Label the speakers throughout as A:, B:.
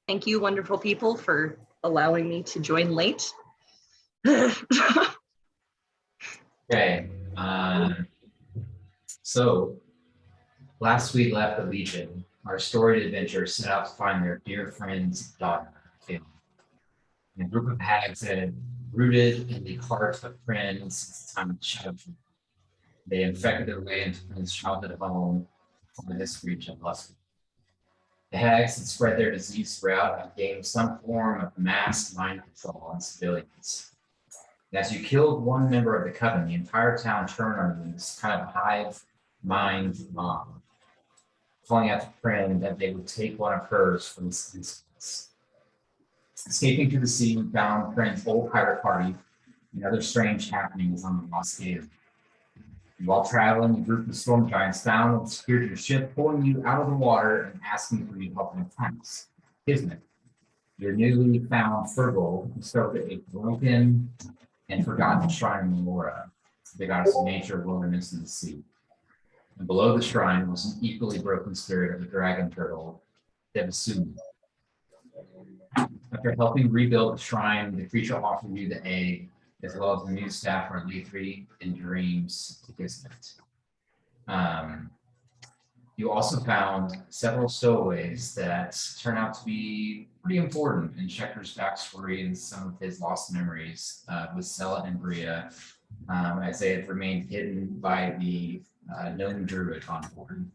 A: Thank you, wonderful people, for allowing me to join late.
B: Okay. So last we left the Legion, our storied adventure set out to find their dear friend's daughter, Phil. A group of hags that had rooted in the heart of friends since the time of childhood. They infected their way into Friend's childhood home from the history of Luster. The hags had spread their disease throughout and gained some form of mass mind control on civilians. And as you killed one member of the coven, the entire town turned on you, this kind of hive mind mob, calling out to Friend that they would take one of hers from this instance. Escaping to the sea, we found Friend's old pirate party and other strange happenings on the Lost Gale. And while traveling, the group of storm giants found and secured your ship, pulling you out of the water and asking for your help in times. Kismet, your newly found Fergal, discovered a broken and forgotten shrine in Laura, the goddess of nature, wilderness, and the sea. And below the shrine was an equally broken spirit of a dragon turtle, Devasumi. After helping rebuild the shrine, the creature offered you the egg, as well as a new staff for Lethri and dreams to Kismet. You also found several stowaways that turn out to be pretty important in Checker's backstory and some of his lost memories with Sella and Bria, as they had remained hidden by the known druid on board.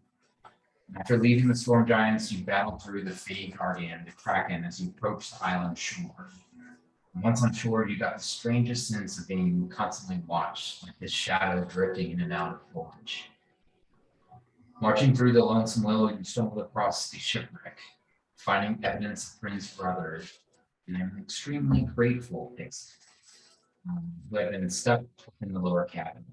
B: After leaving the storm giants, you battled through the Fey Guardian, the Kraken, as you approached the island shore. And once on shore, you got the strangest sense of being constantly watched, like this shadow drifting in and out of foliage. Marching through the lonesome willow, you stumbled across the shipwreck, finding evidence of Friend's brother, and I'm extremely grateful who had been stuck in the lower cabin.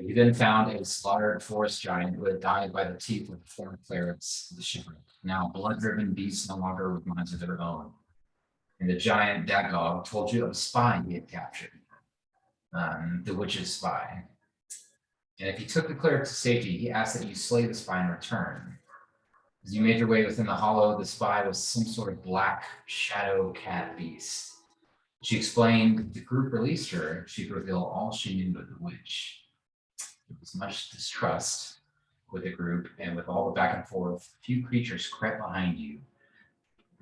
B: You then found a slaughtered forest giant who had died by the teeth of the former clerics of the shipwreck. Now, blood-driven beasts no longer with minds of their own. And the giant Dagog told you of a spy he had captured, the witch's spy. And if you took the cleric to safety, he asked that you slay the spy in return. As you made your way within the hollow, the spy was some sort of black shadow cat beast. She explained if the group released her, she'd reveal all she knew of the witch. There was much distrust with the group, and with all the back and forth, a few creatures crept behind you,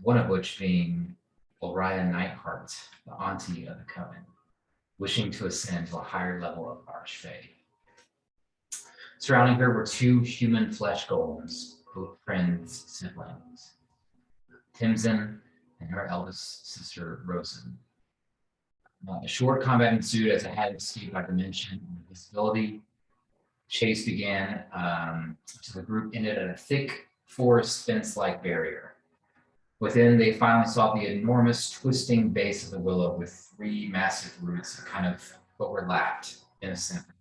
B: one of which being Orion Nightheart, the auntie of the coven, wishing to ascend to a higher level of Archfey. Surrounding her were two human flesh golems, both Friend's siblings, Timson and her eldest sister, Rosen. A short combat ensued as a had escaped by dimension and visibility. Chase began until the group ended at a thick forest fence-like barrier. Within, they finally saw the enormous twisting base of the willow with three massive roots that kind of overlapped in a center.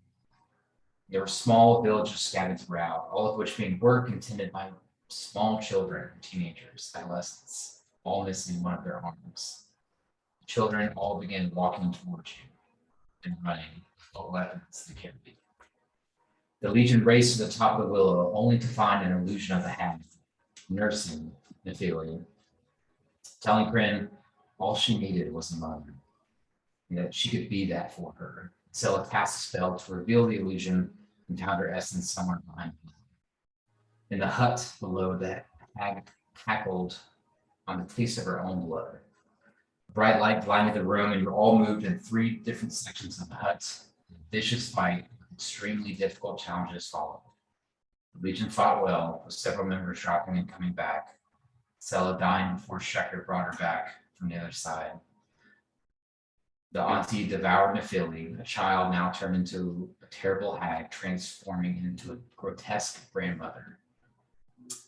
B: There were small villages scattered throughout, all of which being work and tended by small children, teenagers, adolescents, all missing one of their arms. The children all began walking towards you and running with all weapons they carried. The Legion raced to the top of the willow, only to find an illusion of the hag, nursing Nephilia, telling Kryn all she needed was a mother, and that she could be that for her. Sella cast a spell to reveal the illusion and found her essence somewhere behind her. In the hut below, the hag cackled on the taste of her own blood. A bright light blinded the room, and you were all moved in three different sections of the hut. A vicious fight, extremely difficult challenges followed. The Legion fought well, with several members dropping and coming back. Sella dying before Shecker brought her back from the other side. The auntie devoured Nephili, a child now turned into a terrible hag, transforming into a grotesque grandmother.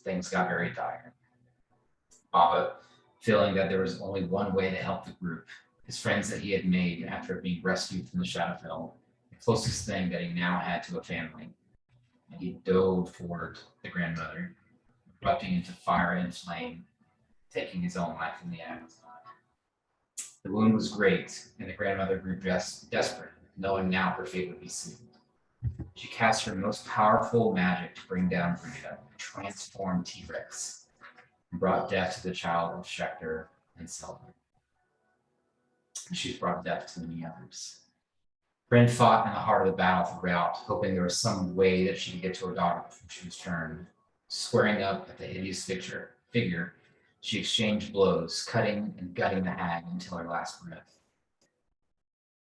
B: Things got very dire. Baba, feeling that there was only one way to help the group, his friends that he had made after being rescued from the Shadowfell, the closest thing that he now had to a family, and he dove toward the grandmother, erupting into fire and flame, taking his own life in the act. The wound was great, and the grandmother grew desperate, knowing now her fate would be sealed. She cast her most powerful magic to bring down Frida, a transformed T-Rex, and brought death to the child of Schecter and Selma. She's brought death to many others. Bryn fought in the heart of the battle throughout, hoping there was some way that she could get to her daughter before she was turned. Squaring up at the hideous figure, she exchanged blows, cutting and gutting the hag until her last breath.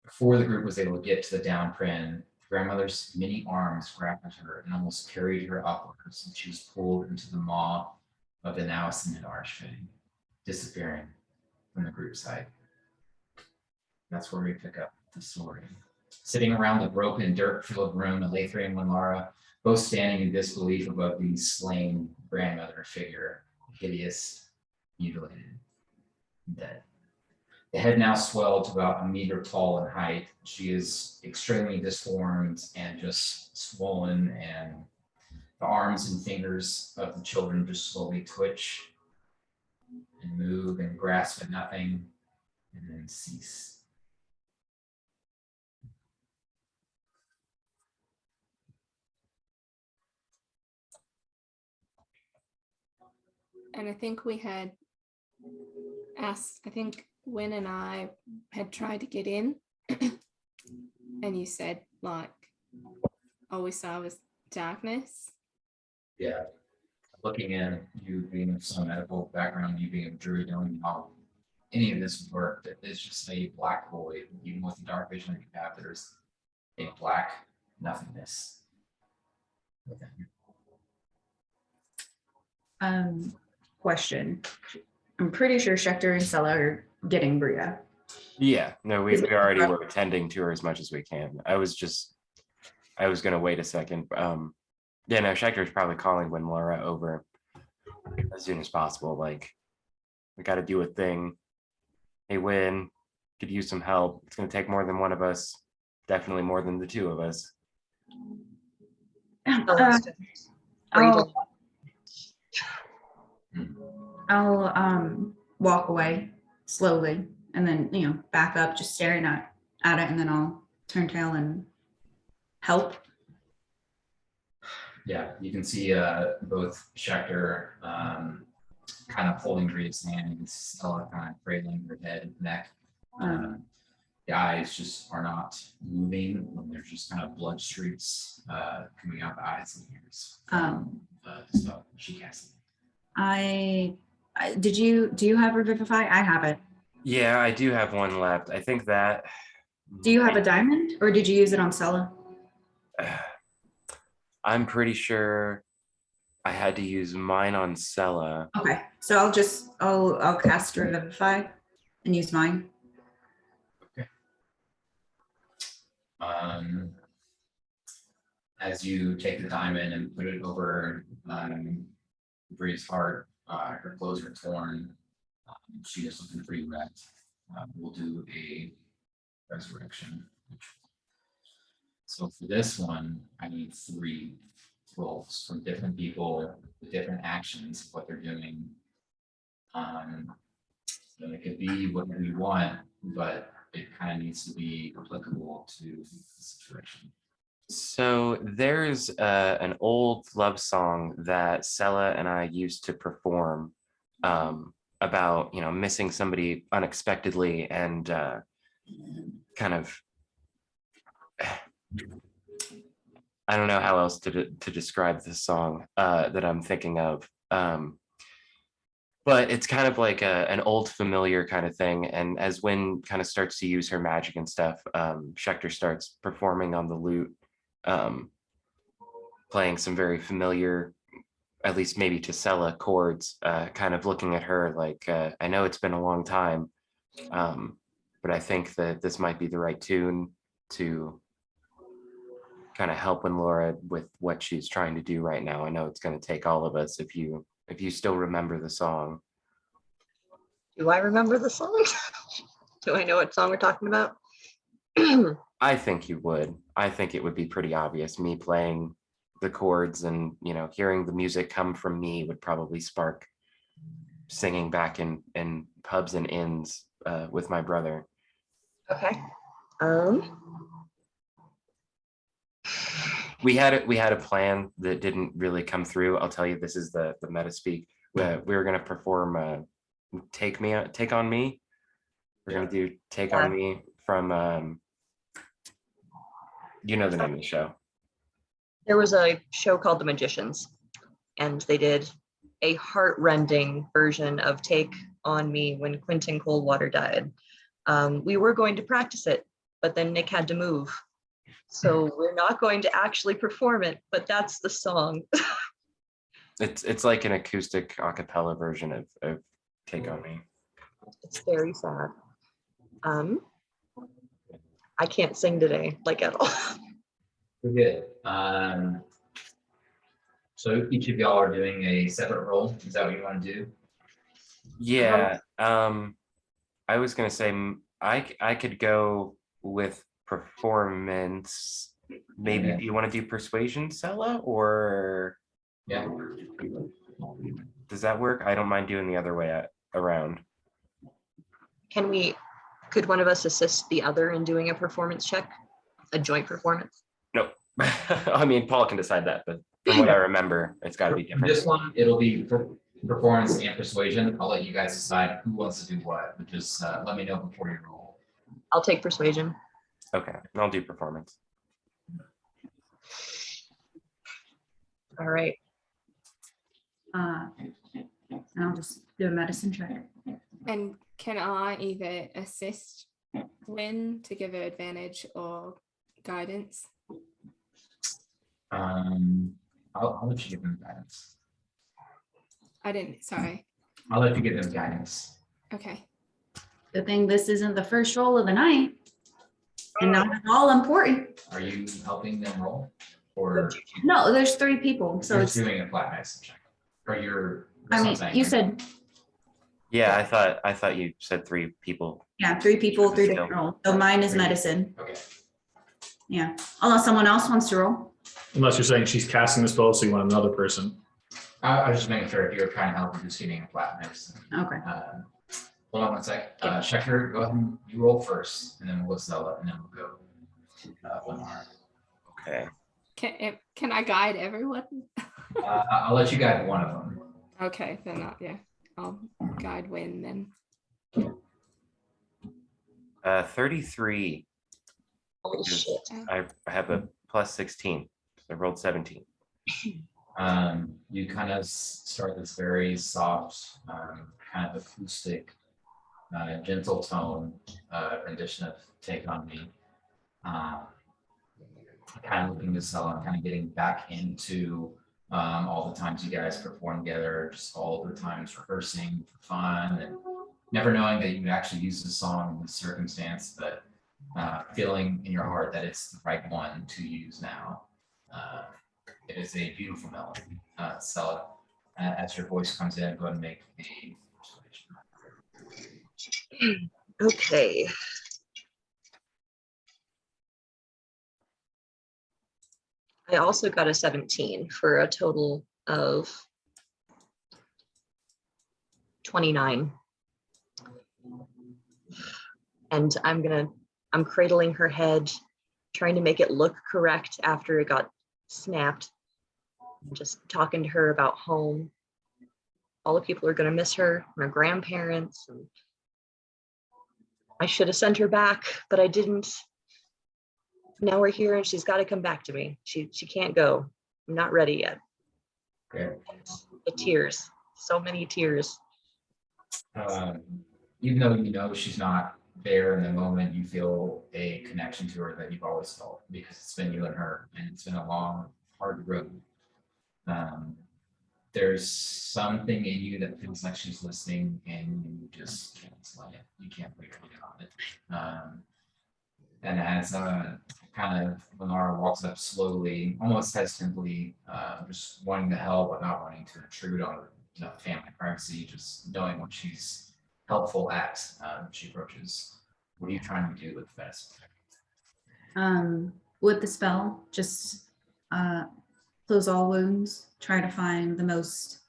B: Before the group was able to get to the down Bryn, grandmother's many arms grabbed her and almost carried her upwards, and she was pulled into the maw of the now ascended Archfang, disappearing from the group sight. That's where we pick up the story. Sitting around the broken, dirt-filled room, Elathria and Winlara, both standing in disbelief above the slain grandmother figure, hideous, mutilated, dead. The head now swelled to about a meter tall in height. She is extremely disformed and just swollen, and the arms and fingers of the children just slowly twitch and move and grasp at nothing and then cease.
C: And I think we had asked, I think Wynn and I had tried to get in, and you said, like, all we saw was darkness.
B: Yeah. Looking in, you being of some medical background, you being a druid, knowing how any of this would work, that it's just a black void. Even with the dark vision that you have, there's a black nothingness within.
D: Question. I'm pretty sure Schecter and Sella are getting Bria.
E: Yeah, no, we already were attending to her as much as we can. I was gonna wait a second. Yeah, no, Schecter's probably calling Winlara over as soon as possible. Like, we gotta do a thing. Hey, Win, could use some help. It's gonna take more than one of us. Definitely more than the two of us.
D: I'll walk away slowly and then, back up, just staring at it, and then I'll turn tail and help.
B: Yeah, you can see both Schecter kind of holding Bria's hand, and Stella kind of cradling her head and neck. The eyes just are not moving, and there's just kind of blood streaks coming out the eyes and ears. The stuff she casted.
D: Do you have Revivify? I have it.
E: Yeah, I do have one left. I think that.
D: Do you have a diamond, or did you use it on Sella?
E: I'm pretty sure I had to use mine on Sella.
D: Okay, so I'll cast Revivify and use mine.
B: Okay. As you take the diamond and put it over Bria's heart, her clothes are torn. She is looking pretty wrecked. We'll do a resurrection. So for this one, I need 3 rolls from different people with different actions of what they're doing. And it could be whatever you want, but it kind of needs to be applicable to the situation.
E: So there's an old love song that Sella and I used to perform about, missing somebody unexpectedly and kind of, I don't know how else to describe this song that I'm thinking of. But it's kind of like an old familiar kind of thing. And as Wynn kind of starts to use her magic and stuff, Schecter starts performing on the lute, playing some very familiar, at least maybe to Sella, chords, kind of looking at her like, I know it's been a long time, but I think that this might be the right tune to kind of help Winlara with what she's trying to do right now. I know it's going to take all of us if you still remember the song.
A: Do I remember the song? Do I know what song we're talking about?
E: I think you would. I think it would be pretty obvious. Me playing the chords and, hearing the music come from me would probably spark singing back in pubs and inns with my brother.
A: Okay.
E: We had a plan that didn't really come through. I'll tell you, this is the meta speak. We were gonna perform Take on Me. We're gonna do Take on Me from you know the name of the show.
A: There was a show called The Magicians, and they did a heart-rending version of Take on Me when Quentin Coldwater died. We were going to practice it, but then Nick had to move. So we're not going to actually perform it, but that's the song.
E: It's like an acoustic a cappella version of Take on Me.
A: It's very sad. I can't sing today, like at all.
B: We're good. So each of y'all are doing a separate role. Is that what you want to do?
E: Yeah. I was gonna say I could go with performance. Maybe
B: Okay.
E: do you want to do persuasion, Sella, or
B: Yeah.
E: does that work? I don't mind doing the other way around.
A: Could one of us assist the other in doing a performance check? A joint performance?
E: Nope. I mean, Paul can decide that, but from what I remember, it's got to be different.
B: This one, it'll be performance and persuasion. I'll let you guys decide who wants to do what, but just let me know before you roll.
A: I'll take persuasion.
E: Okay, and I'll do performance.
A: All right.
D: And I'll just do a medicine check.
C: And can I either assist Win to give her advantage or guidance?
B: I'll let you give them guidance.
C: Sorry.
B: I'll let you give them guidance.
C: Okay.
D: Good thing this isn't the first roll of the night. And not at all important.
B: Are you helping them roll? Or
D: No, there's 3 people, so
B: you're
D: it's,
B: doing a flat medicine check? Or you're.
D: I mean, you said,
E: Yeah, I thought you said 3 people.
D: yeah, 3 people, 3 different rolls. So mine is medicine.
B: Okay.
D: Yeah, unless someone else wants to roll.
F: Unless you're saying she's casting the spell, so you want another person.
B: I was just making sure if you're trying to help, you're just getting a flat medicine.
D: Okay.
B: Hold on one sec. Checker, go ahead and you roll first, and then we'll Stella, and then we'll go to Lamar.
E: Okay.
C: Can I guide everyone?
B: I'll let you guide one of them.
C: Okay, then I'll guide Win then.
E: 33.
A: Holy
E: Yes.
A: shit.
E: I have a plus 16. So I rolled 17.
B: You kind of start this very soft, kind of acoustic, gentle tone rendition of Take on Me. Kind of looking to sell and kind of getting back into all the times you guys perform together, just all the times rehearsing for fun and never knowing that you would actually use the song in this circumstance, but feeling in your heart that it's the right one to use now. It is a beautiful melody. So as your voice comes in, go ahead and make a persuasion.
A: Okay. I also got a 17 for a total of 29. And I'm cradling her head, trying to make it look correct after it got snapped. I'm just talking to her about home. All the people are going to miss her, her grandparents. And I should have sent her back, but I didn't. Now we're here and she's got to come back to me. She can't go. I'm not ready yet.
B: Okay.
A: The tears, so many tears.
B: Even though you know she's not there in the moment, you feel a connection to her that you've always felt because it's been you and her, and it's been a long, hard road. There's something in you that feels like she's listening, and you just can't let it. You can't wait to get on it. And as kind of Lenara walks up slowly, almost hesitantly, just wanting to help but not wanting to intrude on family privacy, just knowing what she's helpful at, she approaches. What are you trying to do with this?
D: With the spell, just close all wounds, try to find the most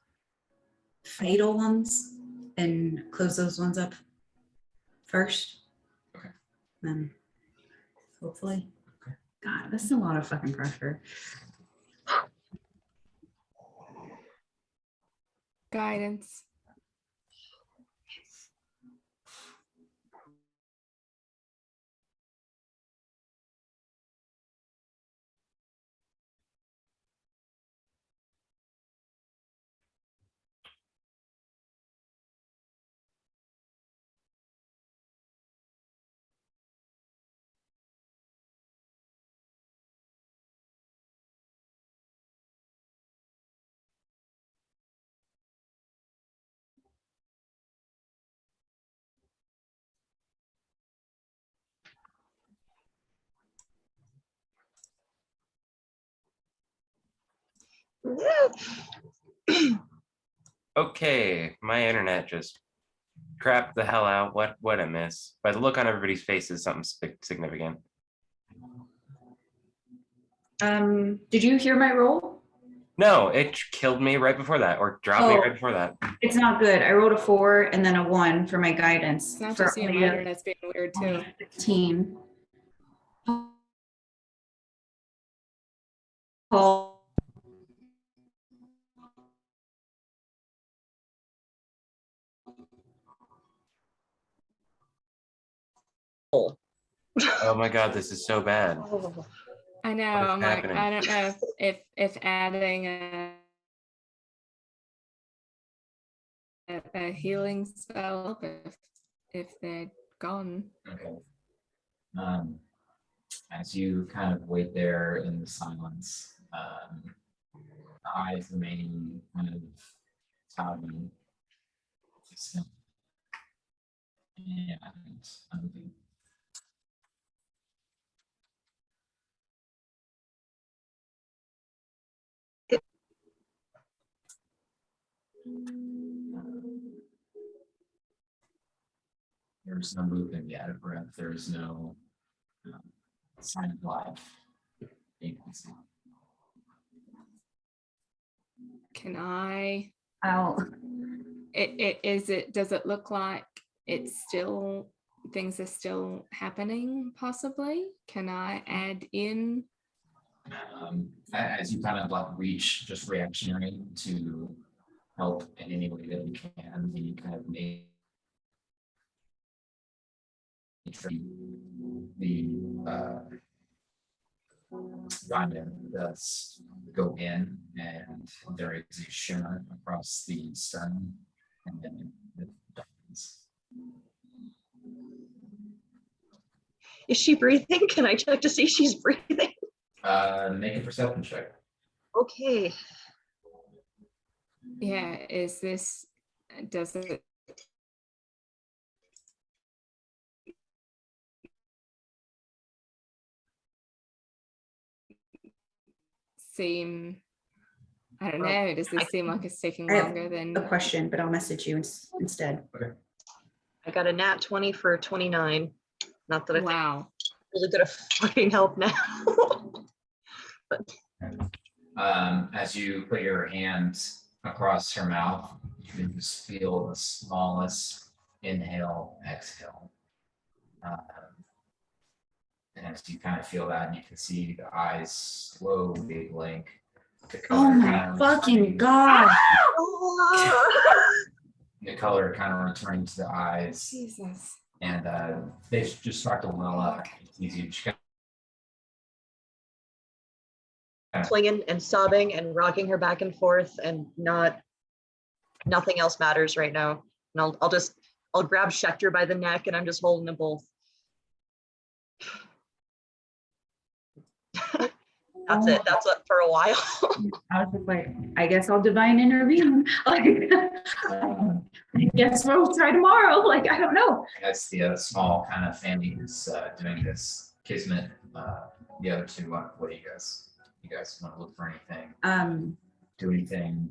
D: fatal ones and close those ones up first.
B: Okay.
D: Then hopefully. God, this is a lot of fucking pressure.
C: Guidance.
E: Okay, my internet just crapped the hell out. What a miss. By the look on everybody's faces, something significant.
D: Did you hear my roll?
E: No, it killed me right before that, or dropped me
D: Oh.
E: right before that.
D: It's not good. I rolled a 4 and then a 1 for my guidance.
C: It's not
D: for
C: just you,
D: only
C: my
D: a
C: internet's being weird too.
D: 15. Paul.
E: Oh my god, this is so bad.
A: Oh,
C: I know.
E: What is
C: I'm like,
E: happening?
C: I don't know if adding a healing spell, if they're gone.
B: Okay. As you kind of wait there in the silence, the eyes remain kind of cloudy. And moving. There's no movement yet of breath. There's no sign of life. You can see.
C: Can I?
D: I'll
C: Does it look like it's still, things are still happening possibly? Can I add in?
B: As you kind of like reach just reactionary to help in any way that you can, you kind of make the diamond does go in, and there is a shimmer across the sternum, and then it darkens.
A: is she breathing? Can I check to see she's breathing?
B: Make a perception check.
A: Okay.
C: Yeah, does it seem, I don't know, does this seem like it's taking
D: I have
C: longer than?
D: a question, but I'll message you instead.
A: I got a nat 20 for 29. Not that I'm
C: Wow.
A: really good at fucking help now.
B: As you put your hand across her mouth, you can just feel the smallest inhale, exhale. And as you kind of feel that, you can see the eyes slowly blink. The
D: Oh
B: color
D: my
B: kind of
D: fucking God.
B: the color kind of returning to the eyes,
C: Jesus.
B: and they just start to well up. It's easy to just
A: Swinging and sobbing and rocking her back and forth, and nothing else matters right now. And I'll grab Schecter by the neck, and I'm just holding them both. That's it. That's it for a while.
D: I was just like, I guess I'll divine intervene. Like, I guess we'll try tomorrow. Like, I don't know.
B: That's the small kind of family who's doing this. Kismet, the other two, what do you guys want to look for anything? Do anything?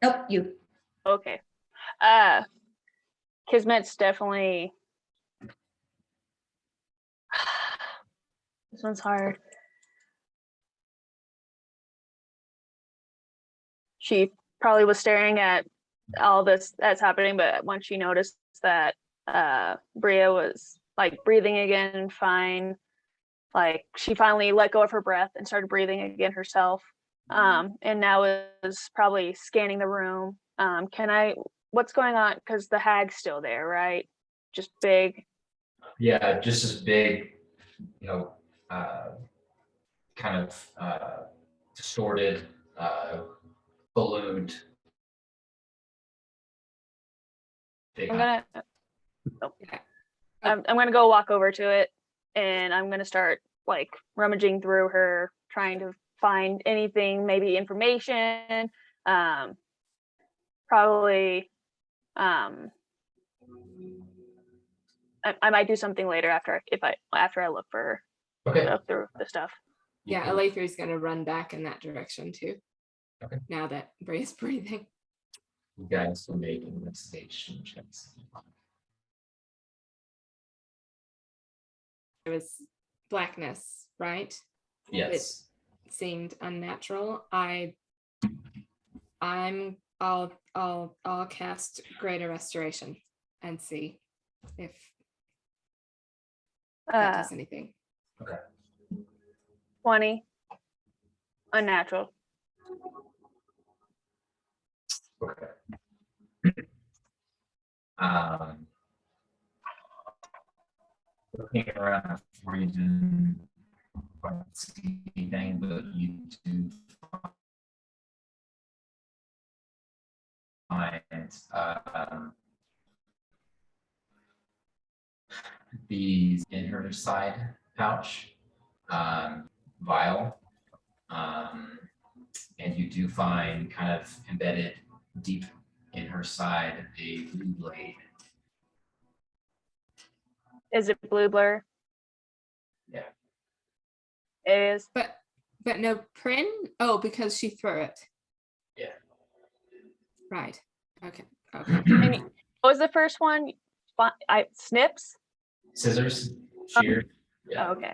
D: Nope, you.
G: Okay. Kismet's definitely. This one's hard. She probably was staring at all this that's happening, but once she noticed that Bria was like breathing again fine. Like she finally let go of her breath and started breathing again herself. And now is probably scanning the room. What's going on? Because the hag's still there, right? Just big.
B: Yeah, just as big, kind of distorted, ballooned. Big
G: I'm
B: eye.
G: gonna. Oh, I'm gonna go walk over to it, and I'm gonna start like rummaging through her, trying to find anything, maybe information. Probably. I might do something later after I look for her.
B: Okay.
G: Look through the stuff.
C: Yeah, Aletha is going to run back in that direction too.
B: Okay.
C: Now that Bria's breathing.
B: You guys will make investigation checks.
C: There was blackness, right?
B: Yes.
C: Seemed unnatural. I'll cast Greater Restoration and see if that does anything.
G: 20. Unnatural.
B: Okay. Looking around for you didn't quite see anything, but you do find these in her side pouch, vial, and you do find kind of embedded deep in her side a blue blade.
G: Is it blue blur?
B: Yeah.
G: It is.
C: But no Prin? Oh, because she threw it.
B: Yeah.
C: Right. Okay.
G: And what was the first one? Snips?
B: Scissors, shears. Yeah.
G: Oh, okay.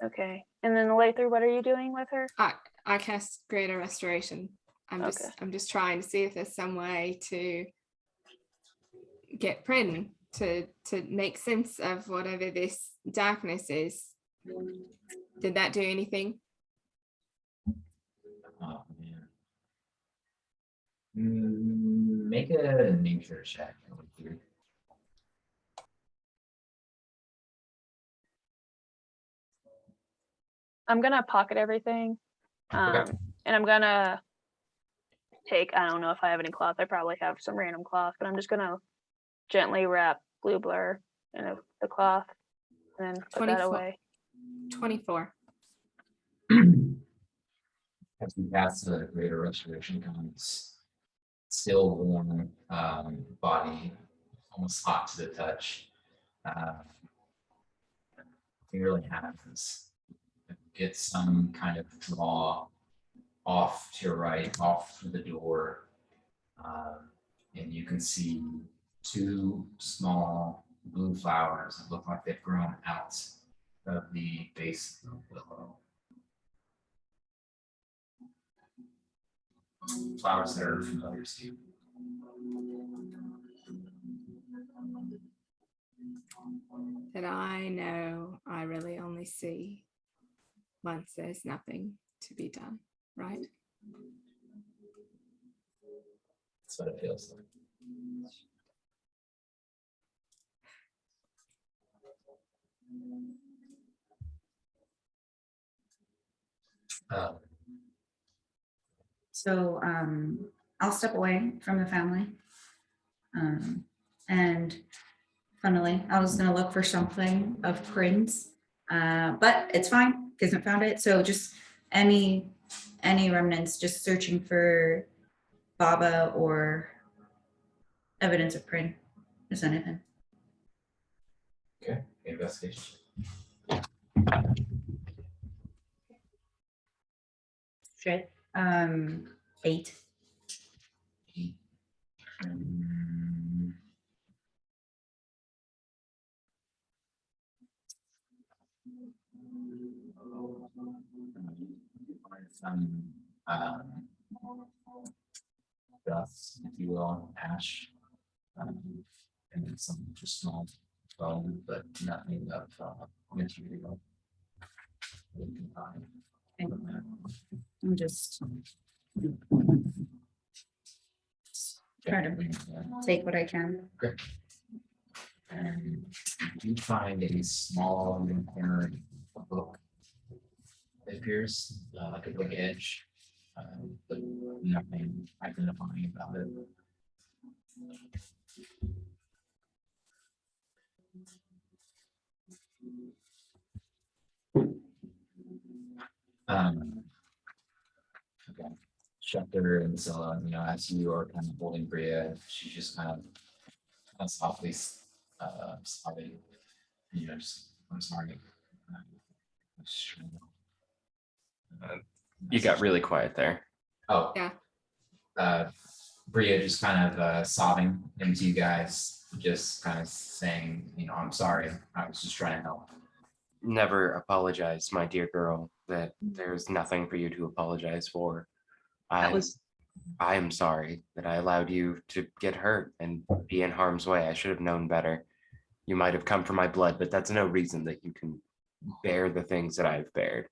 G: Okay. And then Lather, what are you doing with her?
C: I cast Greater Restoration. I'm just trying to see if there's some way to get Prin to make sense of whatever this darkness is. Did that do anything?
B: Oh man. Make a nature check.
G: I'm gonna pocket everything.
B: Okay.
G: And I'm gonna take, I don't know if I have any cloth. I probably have some random cloth, but I'm just gonna gently wrap blue blur in the cloth and then put that
C: 24.
G: away.
C: 24.
B: As we pass the greater restoration comes still warm, body, almost hot to the touch. You really have this. Get some kind of draw off to your right, off through the door, and you can see two small blue flowers that look like they've grown out of the base of the willow. Flowers that are familiar to you.
C: That I know I really only see once there's nothing to be done, right?
B: That's what it feels like.
D: So I'll step away from the family. And funnily, I was gonna look for something of Prince, but it's fine, hasn't found it. So just any remnants, just searching for Baba or evidence of Prin, if anything.
B: Okay, investigation.
A: Shit.
D: 8.
B: Some dust, if you will, ash. And then some just small bone, but nothing of material. that you can find.
D: I'm just try to take what I can.
B: And you find a small corner book. It appears like a book edge, but nothing identifying about it. Okay. Schefter and Zilla, as you are kind of holding Bria, she just kind of softly sobbing. Just, I'm sorry. Just trying to-
E: You got really quiet there.
B: Oh.
C: Yeah.
B: Bria just kind of sobbing into you guys, just kind of saying, I'm sorry. I was just trying to help.
E: Never apologize, my dear girl, that there's nothing for you to apologize for.
A: That was
E: I am sorry that I allowed you to get hurt and be in harm's way. I should have known better. You might have come from my blood, but that's no reason that you can bear the things that I've bared.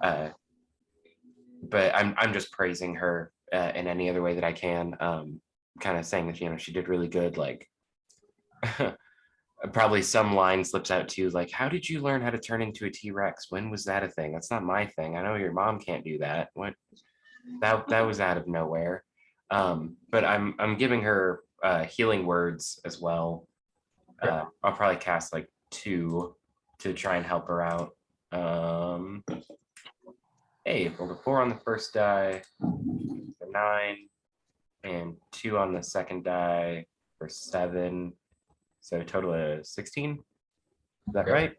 E: But I'm just praising her in any other way that I can. Kind of saying that she did really good. Like probably some line slips out too, like, how did you learn how to turn into a T-Rex? When was that a thing? That's not my thing. I know your mom can't do that. What? That was out of nowhere. But I'm giving her healing words as well. I'll probably cast like 2 to try and help her out. Hey, rolled a 4 on the first die for 9, and 2 on the second die for 7. So a total of 16. Is that right?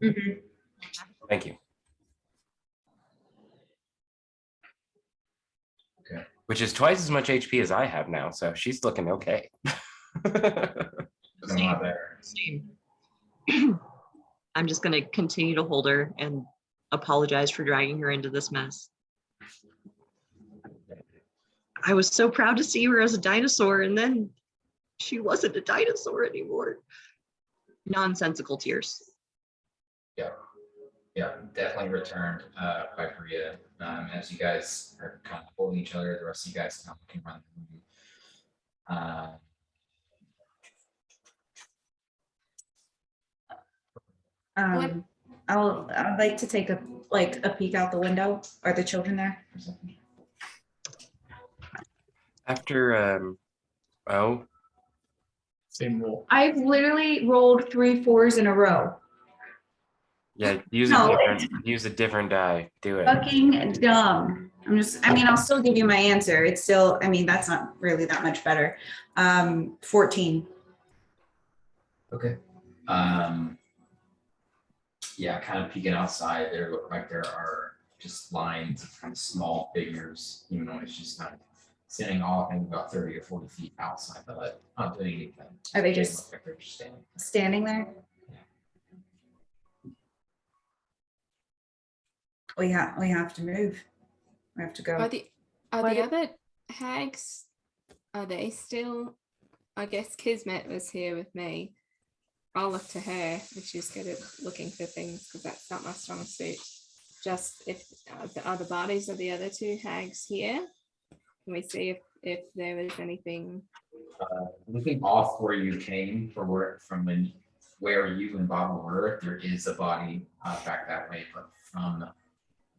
D: Mhm.
E: Thank you.
B: Okay.
E: Which is twice as much HP as I have now, so she's looking okay.
B: Doesn't want there.
A: same. I'm just going to continue to hold her and apologize for dragging her into this mess. I was so proud to see her as a dinosaur, and then she wasn't a dinosaur anymore. Nonsensical tears.
B: Yeah, definitely returned by Bria. As you guys are kind of holding each other, the rest of you guys kind of looking around the room.
D: I'd like to take a peek out the window. Are the children there?
E: After oh,
F: Same rule.
D: I've literally rolled 3 4s in a row.
E: yeah, use
D: No,
E: a different die. Do it.
D: Fucking dumb. I'll still give you my answer. It's still, that's not really that much better. 14.
B: Okay. Yeah, kind of peeking outside, there look like there are just lines of kind of small figures, even though it's just kind of sitting off and about 30 or 40 feet outside, but not doing anything.
D: Are they
B: look
D: just
B: like they're just standing?
D: standing there? We have to move. We have to go.
C: Are the other hags, are they still? I guess Kismet was here with me. I'll look to her if she's good at looking for things, because that's not my strong suit. Just if are the bodies of the other 2 hags here? Can we see if there was anything?
B: Looking off where you came from where you and Bob were, there is a body back that way, but from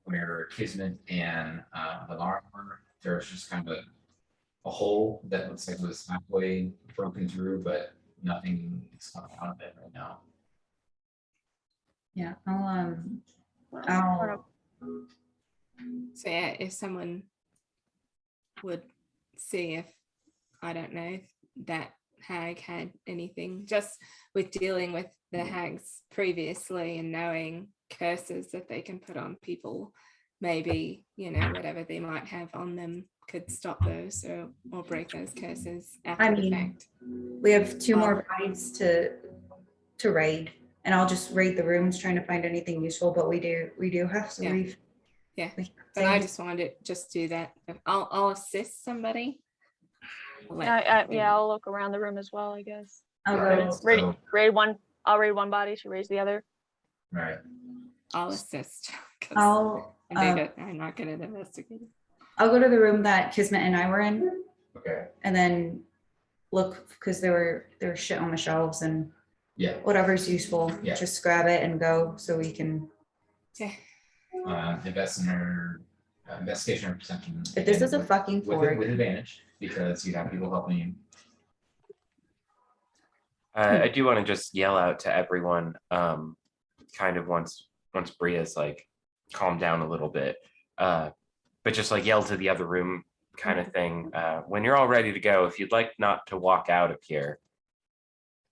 B: where Kismet and Valar were, there's just kind of a hole that looks like it was halfway broken through, but nothing is coming out of it right now.
D: Yeah,
C: So yeah, if someone would see if, I don't know, if that hag had anything, just with dealing with the hags previously and knowing curses that they can put on people, maybe, whatever they might have on them could stop those or break those curses after the fact.
D: we have 2 more bodies to raid, and I'll just raid the rooms trying to find anything useful, but we do have to leave.
C: Yeah,
D: Like,
C: but I
D: same.
C: just wanted to just do that. I'll assist somebody.
G: Yeah, I'll look around the room as well, I guess.
D: I'll
B: Right.
D: go.
B: So-
G: Raid one. I'll raid one body. She raised the other.
B: Right.
C: I'll assist. 'Cause I'm not good at investigating.
D: I'll go to the room that Kismet and I were in,
B: Okay.
D: and then look, because there was shit on the shelves and
B: Yeah.
D: whatever's useful,
B: Yeah.
D: just grab it and go so we can.
C: Okay.
B: Invest in her investigation or perception.
D: If this
B: again,
D: is a fucking
B: with
D: fort,
B: advantage because you have people helping you.
E: I do want to just yell out to everyone, kind of once Bria's like calmed down a little bit, but just like yell to the other room kind of thing. When you're all ready to go, if you'd like not to walk out of here,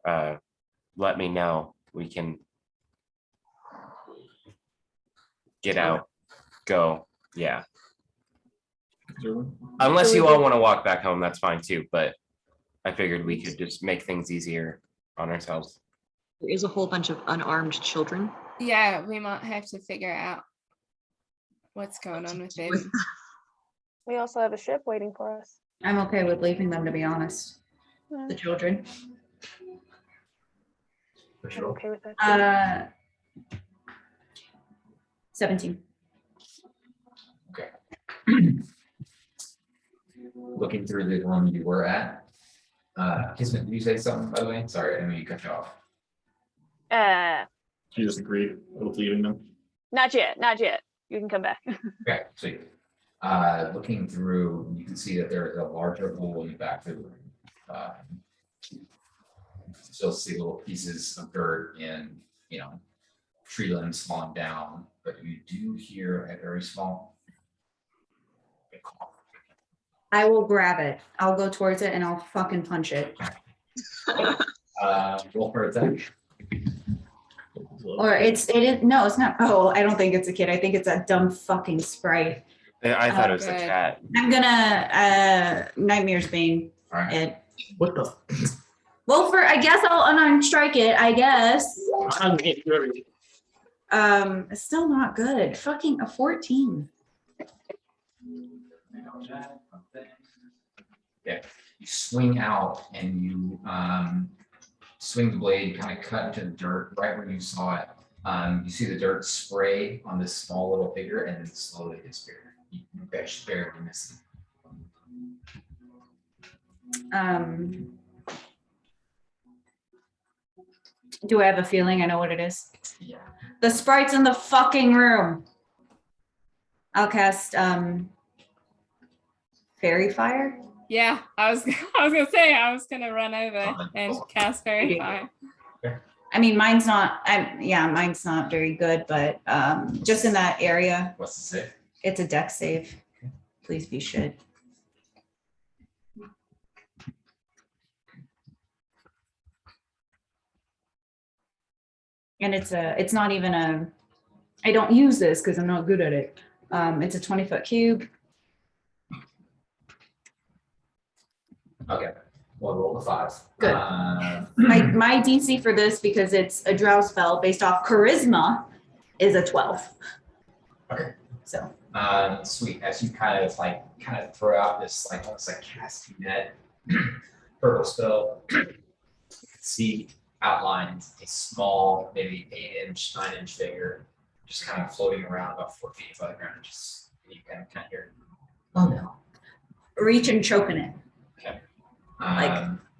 E: let me know. We can get out, go. Yeah. Unless you all want to walk back home, that's fine too. But I figured we could just make things easier on ourselves.
A: There is a whole bunch of unarmed children.
C: Yeah, we might have to figure out what's going on with them.
G: We also have a ship waiting for us.
D: I'm okay with leaving them, to be honest. The children.
B: For
G: I'm
B: sure.
G: okay with that.
D: 17.
B: Looking through the room you were at. Kismet, did you say something, by the way? Sorry, I know you cut you off.
F: She just agreed with leaving them.
G: Not yet. Not yet. You can come back.
B: Okay, sweet. Looking through, you can see that there is a larger hole in the back of the room. Still see little pieces of dirt and, tree limbs falling down, but you do hear a very small.
D: I will grab it. I'll go towards it and I'll fucking punch it.
B: Roll for attack.
D: Or it is, no, it's not. Oh, I don't think it's a kid. I think it's a dumb fucking sprite.
E: I thought it was a
C: Okay.
E: cat.
D: I'm gonna, Nightmare's Bane
B: All right.
D: it.
F: What the?
D: Well, I guess I'll unarmed strike it, I guess. It's still not good. Fucking a 14.
B: Yeah, you swing out and you swing the blade, kind of cut into the dirt right where you saw it. You see the dirt spray on this small little figure and then slowly disappear. You just barely miss it.
D: Do I have a feeling I know what it is?
B: Yeah.
D: The sprite's in the fucking room. I'll cast Fairy Fire.
C: Yeah, I was gonna say I was gonna run over and cast Fairy Fire.
D: I mean, mine's not very good, but just in that area,
B: What's the save?
D: it's a deck save. Please be shit. And it's not even I don't use this because I'm not good at it. It's a 20-foot cube.
B: Okay. Well, roll the 5.
D: Good. My DC for this, because it's a drow spell based off charisma, is a 12.
B: Okay.
D: So
B: Sweet. As you kind of throw out this almost like casting net purple spell, you can see outlined a small, maybe 8-inch, 9-inch figure, just kind of floating around about 4 feet above the ground. Just you kind of hear, oh no.
D: reach and choking it.
B: Okay.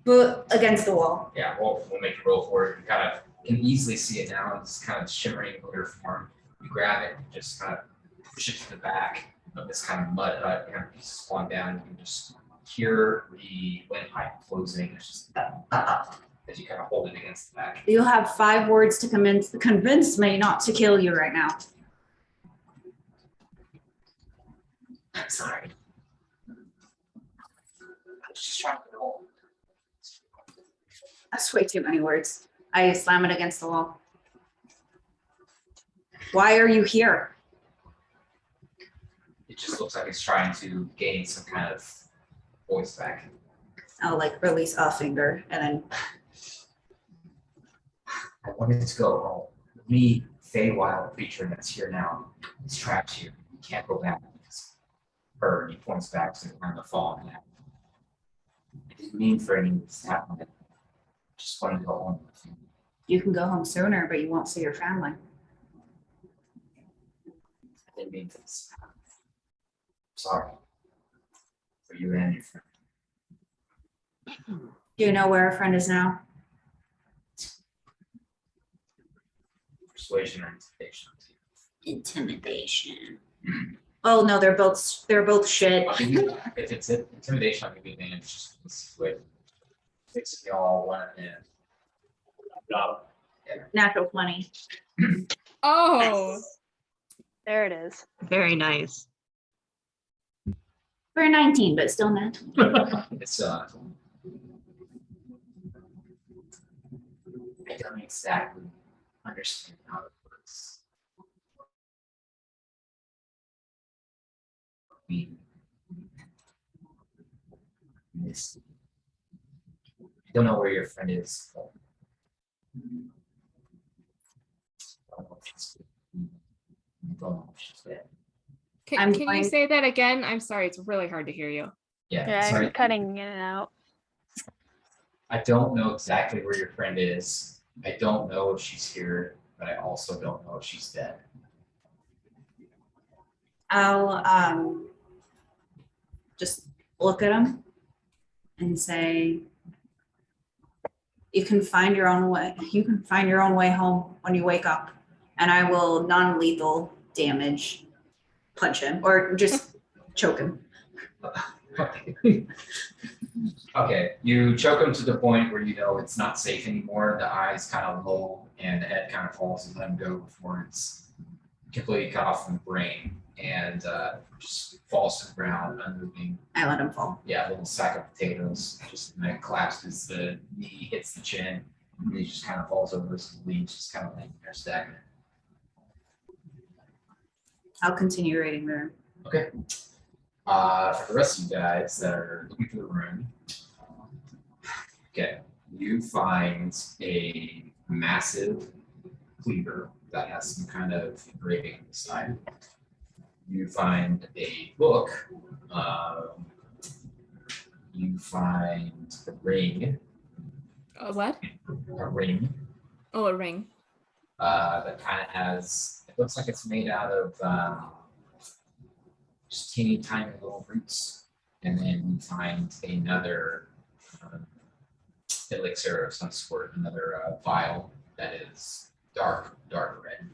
D: But against the wall.
B: Yeah, we'll make a roll for it. You kind of can easily see it now. It's kind of shimmering glitter form. You grab it and just kind of push it to the back of this kind of mud hut. Kind of pieces falling down. You can just hear the windpipe closing. It's just as you kind of hold it against the back.
D: You'll have 5 words to convince me not to kill you right now.
B: I'm sorry. I was just trying to roll.
D: That's way too many words. I slam it against the wall. Why are you here?
B: It just looks like it's trying to gain some kind of voice back.
D: I'll release a finger and then
B: I wanted to go home. Me, Feywild creature that's here now, is trapped here. You can't go back because her, and he points back to kind of the fall map. I didn't mean for any of this to happen. I just wanted to go home with you.
D: You can go home sooner, but you won't see your family.
B: I didn't mean for this to happen. Sorry. For you and your friend.
D: Do you know where our friend is now?
B: Persuasion or intimidation.
D: Intimidation. Oh no, they're both shit.
B: I'll give you, if it's intimidation, I'll give you advantage. Just this way. 6 of y'all, 1 in.
D: Natural 20.
C: Oh,
G: There it is.
A: Very nice.
D: For a 19, but still not.
B: It's I don't exactly understand how it works. I don't know where your friend is. But I don't know if she's dead.
D: I'm
C: can you
D: going-
C: say that again? I'm sorry, it's really hard to hear you.
G: Yeah,
B: sorry.
G: you're cutting in and out.
B: I don't know exactly where your friend is. I don't know if she's here, but I also don't know if she's dead.
D: I'll just look at him and say, you can find your own way. You can find your own way home when you wake up, and I will non-lethal damage punch him or just choke him.
B: Okay, you choke him to the point where you know it's not safe anymore. The eyes kind of roll and the head kind of falls and let him go before it's completely cut off from the brain and just falls to the ground, unmoving.
D: I let him fall.
B: Yeah, a little sack of potatoes, just and then collapses. The knee hits the chin, and he just kind of falls over his leaves, just kind of laying there stagnant.
D: I'll continue raiding the room.
B: Okay. For the rest of you guys that are looking for the room, okay, you find a massive cleaver that has some kind of engraving on the side. You find a book. You find a ring.
C: A what?
B: A ring
C: Oh, a ring.
B: that kind of has. It looks like it's made out of just teeny tiny little roots, and then you find another elixir of some sort, another vial that is dark red,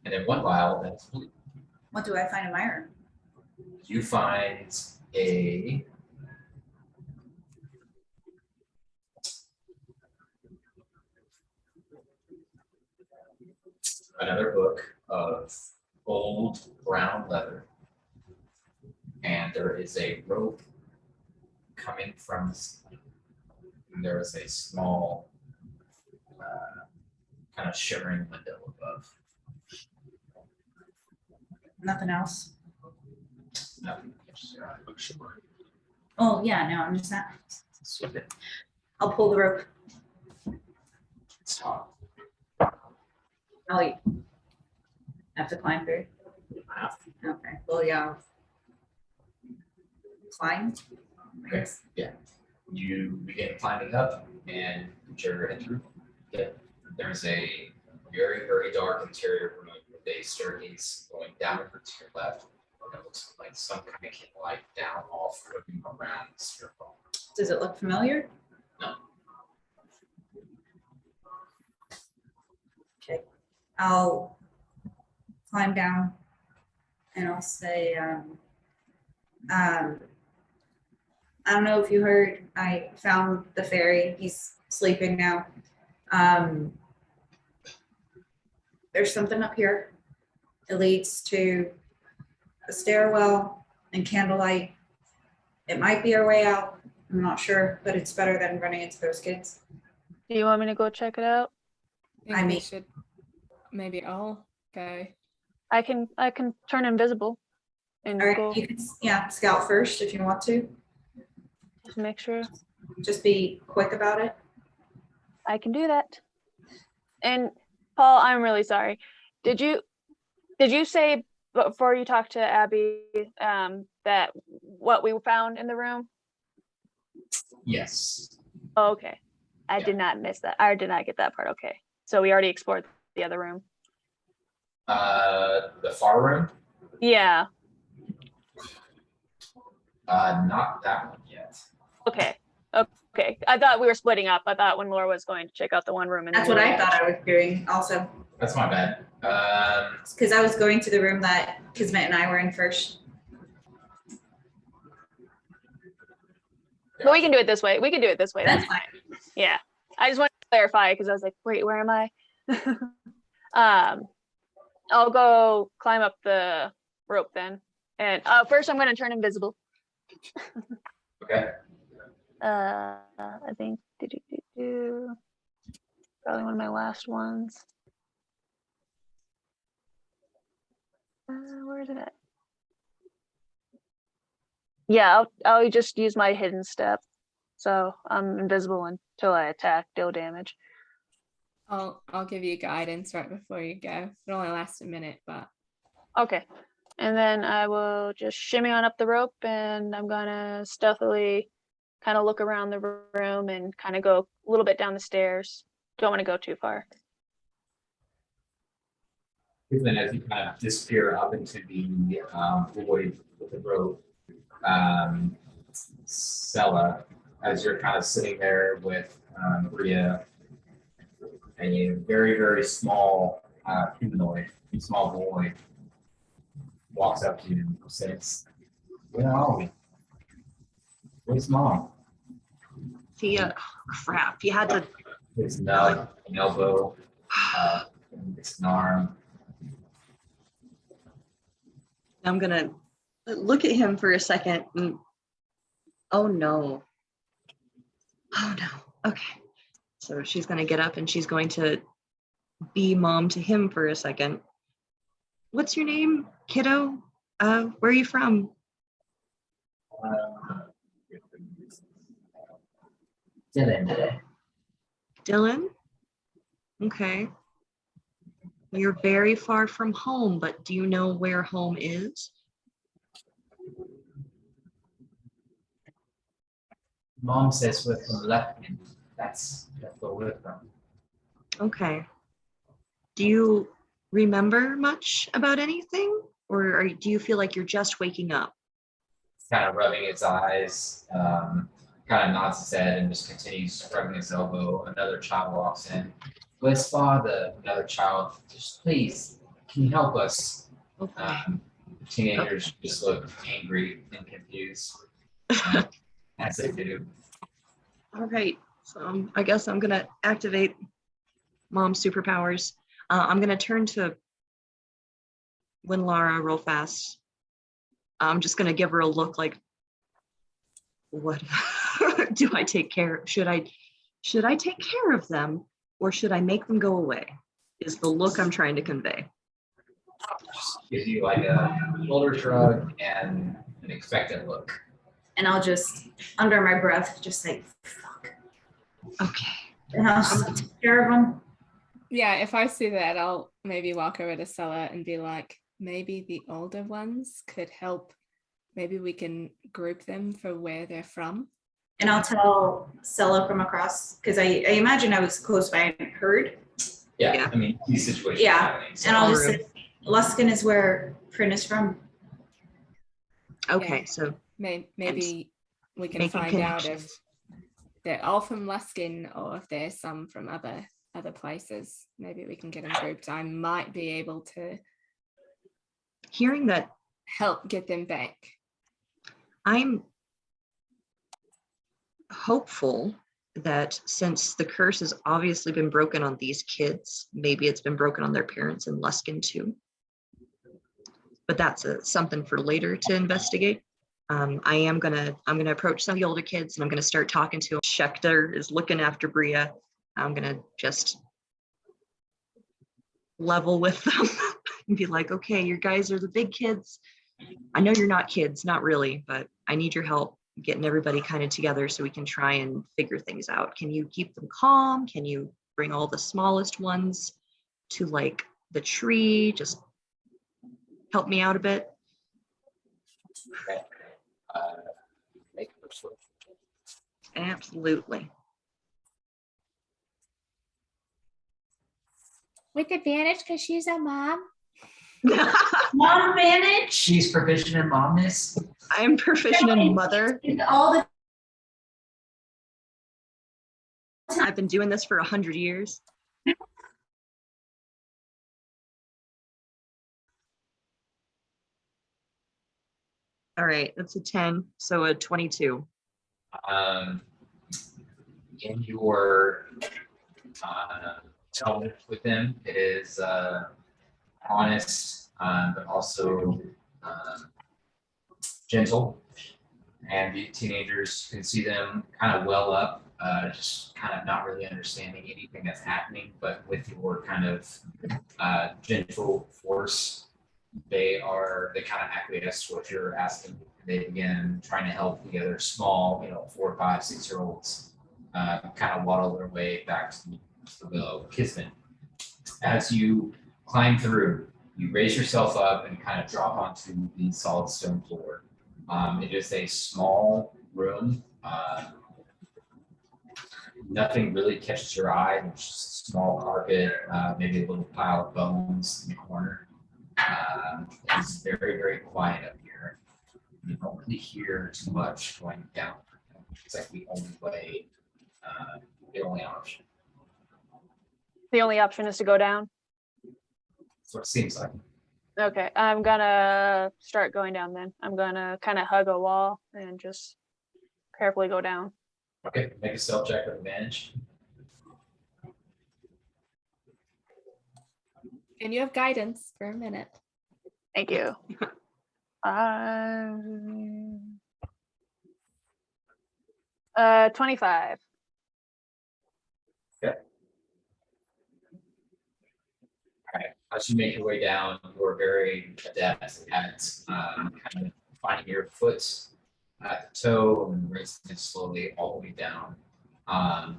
B: and then one vial that's blue.
D: What do I find in my room?
B: You find a another book of old brown leather, and there is a rope coming from the side. And there is a small kind of shimmering window above.
D: Nothing else.
B: Nothing. Just, look shimmery.
D: Oh yeah, no, I'm just not.
B: Sweep it.
D: I'll pull the rope.
B: It's taut.
D: I'll eat. Have to climb through. Okay. Well, yeah. Climb. I
B: Okay.
D: guess.
B: You begin climbing up and put your head through. Yeah. There's a very, very dark interior room with a staircase going downward to your left. And it looks like some kind of light down off looking around the circle.
D: Does it look familiar?
B: No.
D: Okay. I'll climb down and I'll say, I don't know if you heard, I found the fairy. He's sleeping now. There's something up here. It leads to a stairwell and candlelight. It might be our way out. I'm not sure, but it's better than running into those kids.
G: Do you want me to go check it out?
C: I think
D: I
C: we
D: mean-
C: should maybe all go.
G: I can turn invisible and
D: All right,
G: go
D: you can, yeah, scout first if you want to.
G: just make sure
D: Just be quick about it.
G: I can do that. And Paul, I'm really sorry. Did you Did you say before you talked to Abby that what we found in the room?
B: Yes.
G: Oh, okay. I
B: Yeah.
G: did not miss that. I did not get that part. Okay. So we already explored the other room.
B: The far room?
G: Yeah.
B: Not that one yet.
G: Okay. Okay. I thought we were splitting up. I thought when Laura was going to check out the one room and
D: That's
G: then
D: what
G: we
D: I
G: were
D: thought I was doing also,
B: That's my bad.
D: because I was going to the room that Kismet and I were in first.
G: But we can do it this way. We can do it this way. That's
D: That's
G: fine. Yeah. I just wanted to clarify because I was like, wait, where am I? I'll go climb up the rope then. And first I'm going to turn invisible.
B: Okay.
G: I think probably one of my last ones. Where is it? Yeah, I'll just use my hidden step. So I'm invisible until I attack, deal damage.
C: I'll give you guidance right before you go. It only lasts a minute, but
G: Okay. And then I will just shimmy on up the rope and I'm gonna stealthily kind of look around the room and kind of go a little bit down the stairs. Don't want to go too far.
B: Then as you kind of disappear up into the void with the rope, Sella, as you're kind of sitting there with Maria, a very, very small humanoid, small boy, walks up to you and says, "Where are we? Where's Mom?"
A: See, crap. You had to.
B: It's nub, an elbow, it's an arm.
A: I'm gonna look at him for a second. And, oh no. Oh no. Okay. So she's gonna get up and she's going to be mom to him for a second. What's your name, kiddo? Where are you from?
B: Dylan.
A: Dylan? Okay. You're very far from home, but do you know where home is?
B: Mom says we're from Lebanon. That's where we're from.
A: Okay. Do you remember much about anything? Or do you feel like you're just waking up?
B: Kind of rubbing its eyes, kind of nods his head and just continues rubbing his elbow. Another child walks in. Where's father? Another child, just please, can you help us?
A: Okay.
B: Teenagers just look angry and confused, as they do.
A: All right. So I guess I'm going to activate mom's superpowers. I'm going to turn to Winlara real fast. I'm just going to give her a look like, what do I take care of? Should I take care of them or should I make them go away? Is the look I'm trying to convey.
B: Just gives you like a shoulder shrug and an expectant look.
D: And I'll just, under my breath, just say, fuck.
A: Okay.
D: And I'll just take care of them.
C: yeah, if I see that, I'll maybe walk over to Sella and be like, maybe the older ones could help. Maybe we can group them for where they're from.
D: And I'll tell Sella from across, because I imagine I was close by and heard.
B: Yeah, I mean, these situations.
D: Yeah,
B: happening, so-
D: And I'll just say, Luskin is where Prin is from.
A: Okay.
C: Yeah.
A: So
C: Maybe we can
A: making
C: find out if
A: connections.
C: they're all from Luskin or if there's some from other places. Maybe we can get them grouped. I might be able to
A: Hearing that,
C: help get them back.
A: I'm hopeful that since the curse has obviously been broken on these kids, maybe it's been broken on their parents and Luskin too. But that's something for later to investigate. I'm gonna approach some of the older kids and I'm gonna start talking to them. Schechter is looking after Bria. I'm gonna just level with them and be like, okay, you guys are the big kids. I know you're not kids, not really, but I need your help getting everybody kind of together so we can try and figure things out. Can you keep them calm? Can you bring all the smallest ones to like the tree? Just help me out a bit?
B: Okay. Uh, make a persuasion.
A: Absolutely.
C: With advantage because she's a mom.
D: Mom advantage.
B: She's proficient in momness.
A: I'm proficient in mother.
D: All the
A: I've been doing this for 100 years. All right, that's a 10, so a 22.
B: In your tone with them, it is honest, but also gentle. And the teenagers can see them kind of well up, just kind of not really understanding anything that's happening, but with your kind of gentle force, they kind of acquiesce to what you're asking. They begin trying to help the other small, 4, 5, 6-year-olds kind of waddle their way back to the willow. Kismet, as you climb through, you raise yourself up and kind of drop onto the solid stone floor. It is a small room. Nothing really catches your eye. There's just a small carpet, maybe a little pile of bones in the corner. It's very, very quiet up here. You don't really hear too much going down. It's like the only way, the only option.
G: The only option is to go down.
B: That's what it seems like.
G: Okay, I'm gonna start going down then. I'm gonna kind of hug a wall and just carefully go down.
B: Okay, make a stealth check with advantage.
C: And you have guidance for a minute.
G: Thank you. 25.
B: As you make your way down, you're very adept at kind of finding your foot at the toe and raising it slowly all the way down.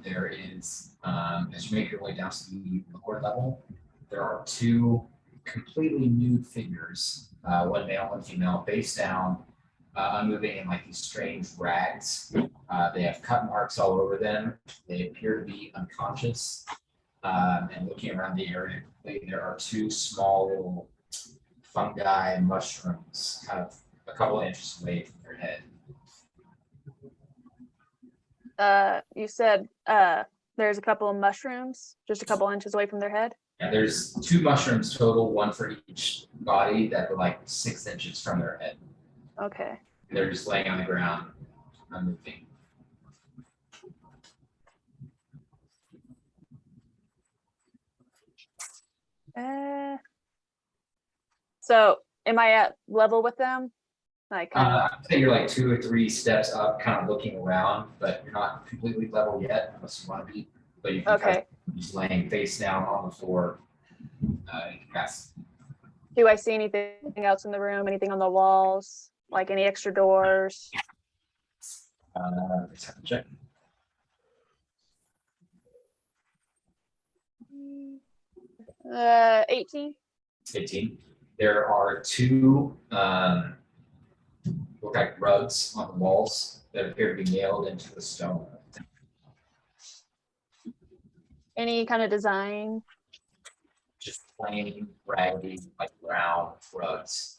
B: There is, as you make your way down to the lower level, there are 2 completely nude figures, one male, one female, face down, unmoving in like these strange rags. They have cut marks all over them. They appear to be unconscious. And looking around the area, there are 2 small little fungi mushrooms, kind of a couple of inches away from their head.
G: You said there's a couple of mushrooms just a couple inches away from their head.
B: And there's 2 mushrooms total, one for each body, that are like 6 inches from their head.
G: Okay.
B: And they're just laying on the ground, unmoving.
G: So am I at level with them? Like kind of,
B: I'd say you're like 2 or 3 steps up, kind of looking around, but you're not completely level yet, unless you want to be. But you can kind
G: okay.
B: of just laying face down on the floor. You can cast.
G: Do I see anything else in the room? Anything on the walls? Like any extra doors?
B: Let's have to check.
G: Uh, 18.
B: 18. There are 2 look like rugs on the walls that appear to be nailed into the stone.
G: Any kind of design?
B: Just plain raggedy, like brown rugs.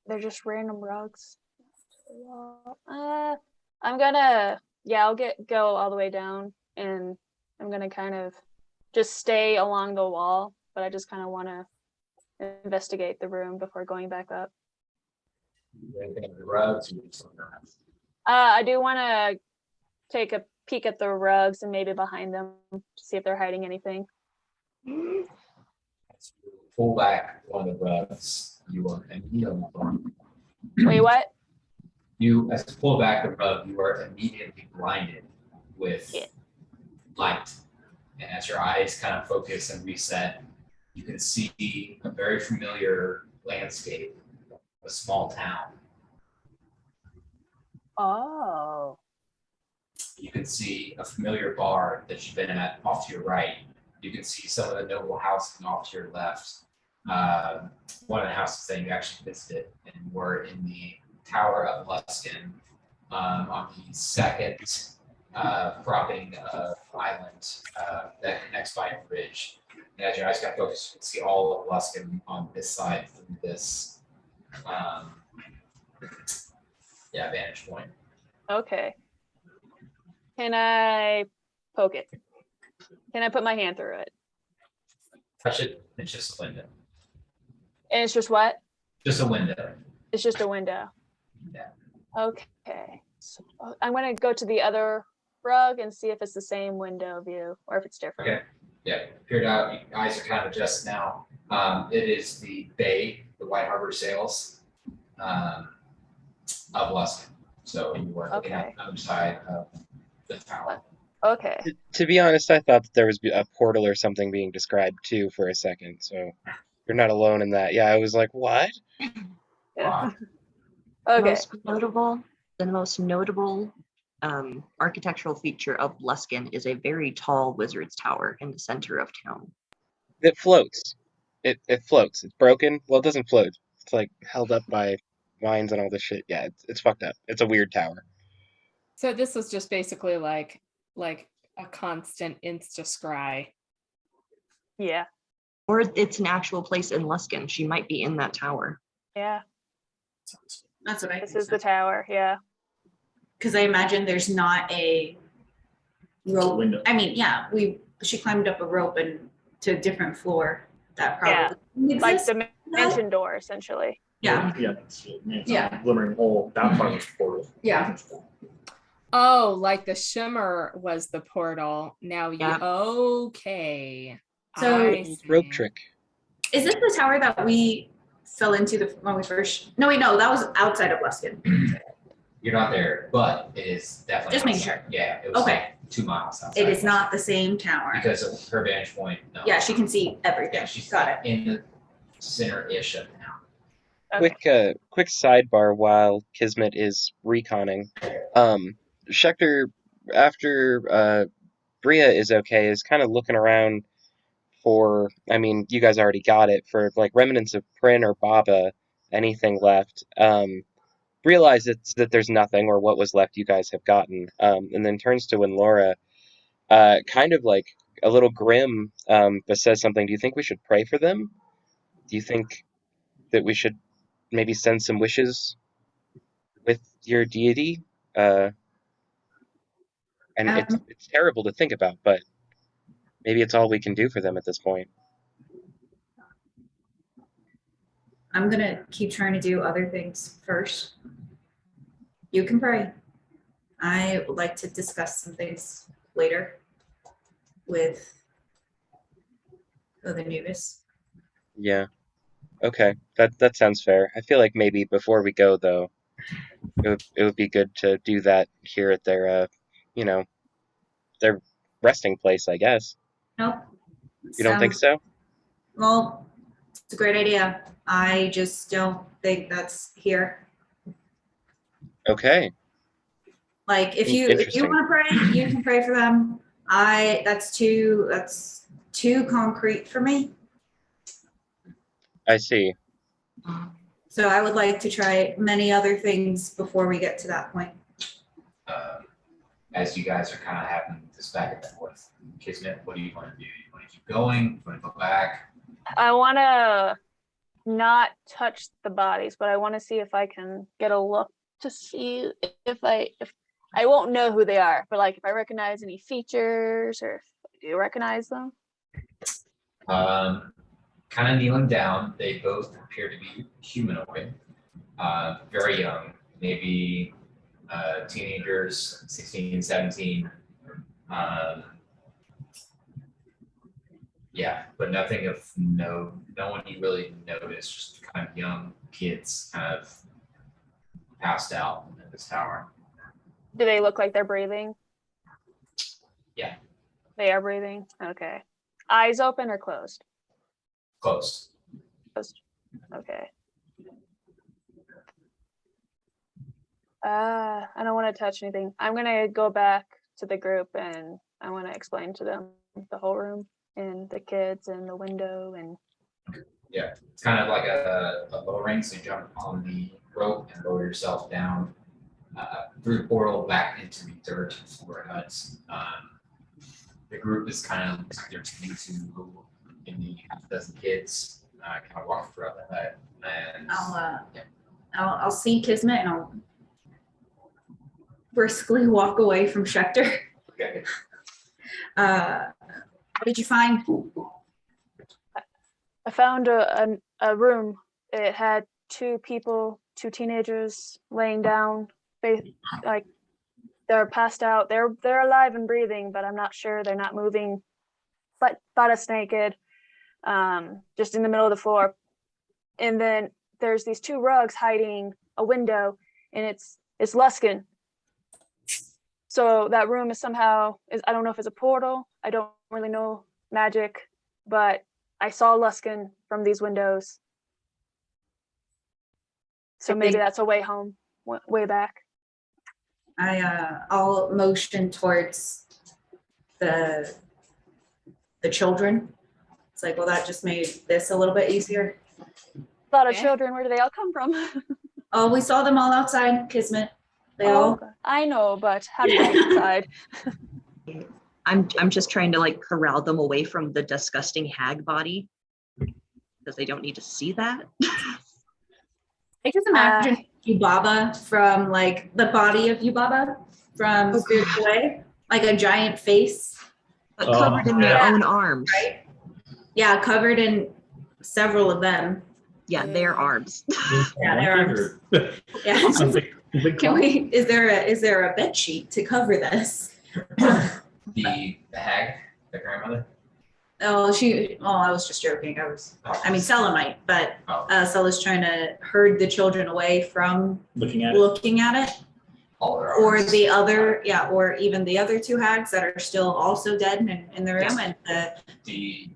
G: They're just random rugs. I'm gonna, yeah, I'll go all the way down, and I'm gonna kind of just stay along the wall, but I just kind of want to investigate the room before going back up.
B: Anything in the rugs? Or just looking around?
G: I do want to take a peek at the rugs and maybe behind them to see if they're hiding anything.
B: As you pull back one of the rugs, you are immediately
G: Wait, what?
B: as you pull back the rug, you are immediately blinded with light. And as your eyes kind of focus and reset, you can see a very familiar landscape, a small town.
G: Oh.
B: you can see a familiar bar that you've been at off to your right. You can see some of the noble housing off to your left. One of the houses that you actually visited and were in the Tower of Luskin on the second cropping of island that connects by a bridge. And as your eyes got focused, you can see all of Luskin on this side through this vantage point.
G: Okay. Can I poke it? Can I put my hand through it?
B: Touch it, it's just a window.
G: And it's just what?
B: Just a window.
G: It's just a window.
B: Yeah.
G: Okay. So I'm gonna go to the other rug and see if it's the same window view or if it's different.
B: Okay. Yeah, peered out, your eyes are kind of adjusted now. It is the bay, the White Harbor sails of Luskin. So you were looking at
G: Okay.
B: the other side of the tower.
G: Okay.
H: To be honest, I thought that there was a portal or something being described too for a second. So you're not alone in that. Yeah, I was like, what?
G: Yeah.
A: The
G: Okay.
A: most notable architectural feature of Luskin is a very tall wizard's tower in the center of town.
H: It floats. It floats. It's broken. Well, it doesn't float. It's like held up by vines and all this shit. Yeah, it's fucked up. It's a weird tower.
C: So this was just basically like a constant insta scry.
G: Yeah.
A: Or it's an actual place in Luskin. She might be in that tower.
G: Yeah.
D: That's what I
G: This is the tower. Yeah.
D: because I imagine there's not a rope.
F: Window.
D: I mean, yeah, she climbed up a rope and to a different floor. That
G: Yeah,
D: probably
G: Like
D: exists.
G: dimension door, essentially.
D: Yeah,
F: Yeah. It's
D: Yeah.
F: a glimmering hole. That part was portal.
D: yeah.
C: Oh, like the shimmer was the portal. Now you
A: Yep.
C: okay.
D: So-
C: I see.
H: Rope trick.
D: Is this the tower that we fell into when we first? No, wait, no, that was outside of Luskin.
B: You're not there, but it is definitely.
D: Just making
B: outside.
D: sure.
B: Yeah, it was
D: Okay.
B: like 2 miles outside.
D: It is not the same tower.
B: Because of her vantage point, no.
D: Yeah, she can see everything.
B: Yeah, she's
D: Got it.
B: in the center-ish of town.
G: Okay.
H: Quick sidebar while Kismet is reconning. Schecter, after Bria is okay, is kind of looking around for, I mean, you guys already got it, for like remnants of Prin or Baba, anything left. Realize that there's nothing, or what was left you guys have gotten. And then turns to Winlora, kind of like a little grim, but says something. Do you think we should pray for them? Do you think that we should maybe send some wishes with your deity? And it's terrible to think about, but maybe it's all we can do for them at this point.
D: I'm gonna keep trying to do other things first. You can pray. I would like to discuss some things later with the Anubis.
H: Yeah. Okay. That sounds fair. I feel like maybe before we go though, it would be good to do that here at their their resting place, I guess.
D: Nope.
H: You don't think so?
D: Well, it's a great idea. I just don't think that's here.
H: Okay.
D: Like if you
H: Interesting.
D: want to pray, you can pray for them. That's too concrete for me.
H: I see.
D: So I would like to try many other things before we get to that point.
B: As you guys are kind of having this back and forth. Kismet, what do you want to do? You want to keep going? You want to go back?
G: I want to not touch the bodies, but I want to see if I can get a look to see if I won't know who they are, but like if I recognize any features or if you recognize them.
B: Kind of kneeling down. They both appear to be humanoid, very young, maybe teenagers, 16, 17. Yeah, but nothing of no one you really notice, just kind of young kids kind of passed out in this tower.
G: Do they look like they're breathing?
B: Yeah.
G: They are breathing? Okay. Eyes open or closed?
B: Close.
G: Okay. I don't want to touch anything. I'm gonna go back to the group and I want to explain to them the whole room and the kids and the window and
B: Yeah, it's kind of like a lowering, so you jump on the rope and lower yourself down through the portal back into the dirt floor huts. The group is kind of they're tending to in the half a dozen kids kind of walk throughout the hut and
D: I'll see Kismet and I'll briskly walk away from Schecter.
B: okay.
D: What did you find?
G: I found a room. It had two teenagers laying down, like they're passed out. They're alive and breathing, but I'm not sure. They're not moving, but buttock naked, just in the middle of the floor. And then there's these two rugs hiding a window, and it's Luskin. So that room is somehow I don't know if it's a portal. I don't really know magic, but I saw Luskin from these windows. So maybe that's a way home, way back.
D: I'll motion towards the children. It's like, well, that just made this a little bit easier.
G: A lot of
C: Yeah.
G: children, where do they all come from?
D: Oh, we saw them all outside, Kismet. They all.
G: okay. I know, but how do they decide?
A: I'm just trying to like corral them away from the disgusting hag body because they don't need to see that.
D: I just imagine Yubaba from like the body of Yubaba from Spirited Away, like a giant face.
A: But covered in their
G: yeah.
A: own arms.
D: Right? Yeah, covered in several of them.
A: Yeah, their arms.
D: Yeah, their arms. Yeah. Can we? Is there a bed sheet to cover this?
B: The hag, the grandmother.
D: Oh, I was just joking. I mean, Sella might, but Sella's trying to herd the children away from
F: Looking at
D: it.
B: All their
D: Or
B: arms.
D: the other, yeah, or even the other two hags that are still also dead in the room. And
B: The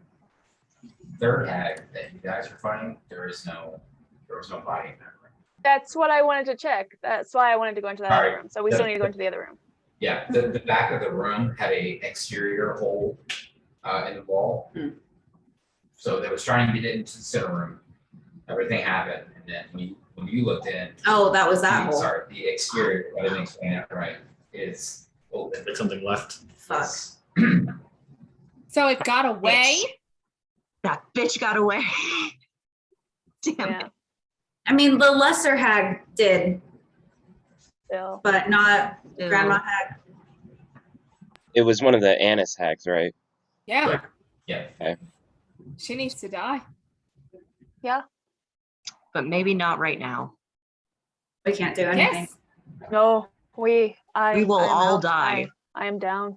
B: third hag that you guys are fighting, there was no body in that room.
G: That's what I wanted to check. That's why I wanted to go into that other
B: Alright.
G: room. So we still need to go into the other room.
B: Yeah, the back of the room had a exterior hole in the wall. So they was trying to get into the center room. Everything happened, and then when you looked in,
D: oh, that was that hole.
B: sorry, the exterior, I didn't explain that right, is open.
F: like something left.
D: Fuck.
C: So it got away.
A: That bitch got away. Damn
G: Yeah.
A: it.
D: I mean, the lesser hag did,
G: Still.
D: but not
A: Ew.
D: Grandma hag.
H: It was one of the Annis hags, right?
C: Yeah.
B: Yeah.
C: She needs to die.
A: But maybe not right now.
D: We can't do anything.
C: Yes.
G: No,
A: We will
G: I'm
A: all
G: out.
A: die.
G: I am down.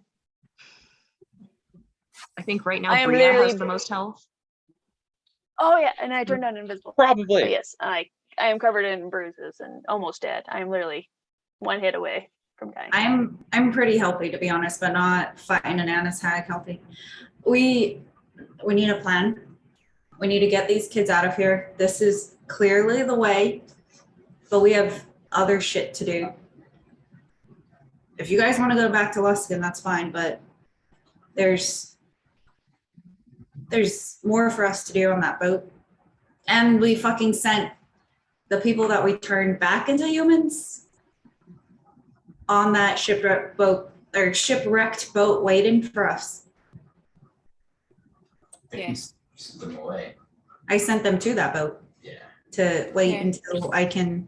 A: I think right now
G: I am
A: Bria has
G: literally-
A: the most health.
G: Oh yeah, and I turned on invisible.
H: Probably.
G: But yes, I am covered in bruises and almost dead. I am literally one hit away from dying.
D: I'm pretty healthy, to be honest, but not fighting an Annis hag healthy. We need a plan. We need to get these kids out of here. This is clearly the way, but we have other shit to do. If you guys want to go back to Luskin, that's fine, but there's more for us to do on that boat. And we fucking sent the people that we turned back into humans on that shipwrecked boat waiting for us.
B: I think
C: Yeah.
B: you sent them away.
D: I sent them to that boat
B: Yeah.
D: to wait
C: Yeah.
D: until I can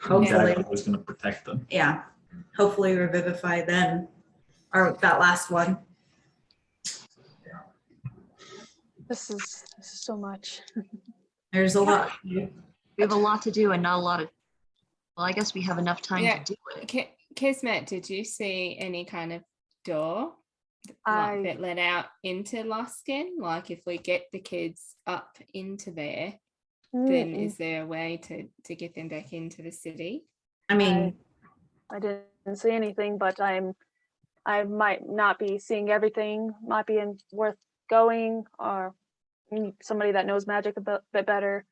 D: hopefully,
F: I was going to protect them.
D: yeah, hopefully revivify them, or that last one.
G: This is so much.
D: There's a lot.
A: We have a lot to do and not a lot of, well, I guess we have enough time
C: Yeah.
A: to do it.
C: Kismet, did you see any kind of door that led out into Luskin? Like if we get the kids up into there, then is there a way to get them back into the city?
D: I mean,
G: I didn't see anything, but I might not be seeing everything. Might be worth going, or somebody that knows magic a bit better.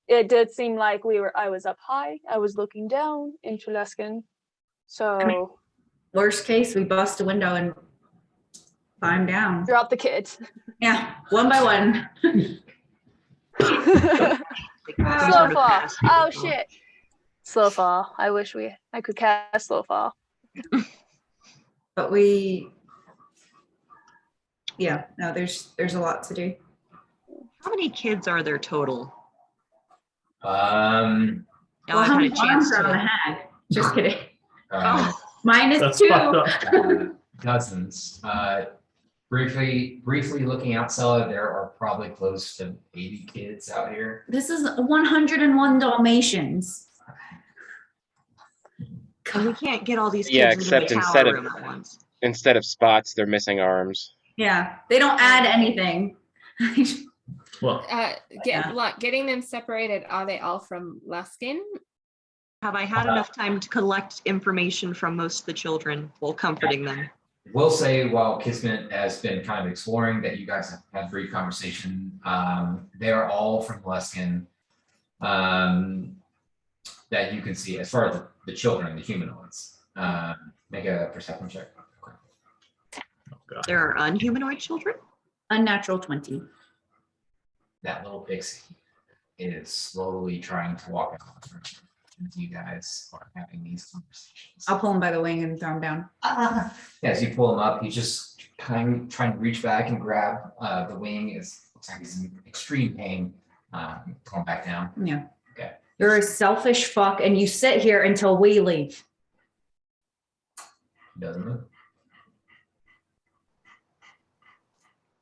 G: It did seem like I was up high. I was looking down into Luskin. So
D: Worst case, we bust a window and climb down.
G: Drop the kids.
D: Yeah, one by one.
A: Like some
G: Slow
A: sort of
G: fall.
A: fast
G: Oh
A: fall.
G: shit. Slow fall. I wish I could cast slow fall.
D: But yeah, no, there's a lot to do.
A: How many kids are there total?
B: Um,
A: Now
D: Well,
A: I've
D: how
A: had a
D: many
A: chance
D: arms are on the
A: to.
D: hag? Just kidding.
B: uh,
D: Minus
F: That's
D: two.
F: fucked up.
B: dozens. Briefly looking out, Sella, there are probably close to 80 kids out here.
D: This is 101 Dalmatians.
A: And we can't get all these kids
H: Yeah,
A: into a
H: except
A: tower room at once.
H: instead of spots, they're missing arms.
D: Yeah, they don't add anything.
F: Well,
D: Yeah.
C: Getting them separated, are they all from Luskin?
A: Have I had enough time to collect information from most of the children while comforting them?
B: Will say while Kismet has been kind of exploring that you guys have had brief conversation. They are all from Luskin. That you can see as far as the children, the humanoids. Make a perception check.
F: oh God.
A: There are unhumanoid children?
D: Unnatural 20.
B: That little pixie is slowly trying to walk out. As you guys are having these conversations.
D: I'll pull him by the wing and throw him down.
B: As you pull him up, he's just kind of trying to reach back and grab the wing. Looks like he's in extreme pain. Going back down.
D: Yeah.
B: Okay.
D: You're a selfish fuck and you sit here until we leave.
B: Doesn't move.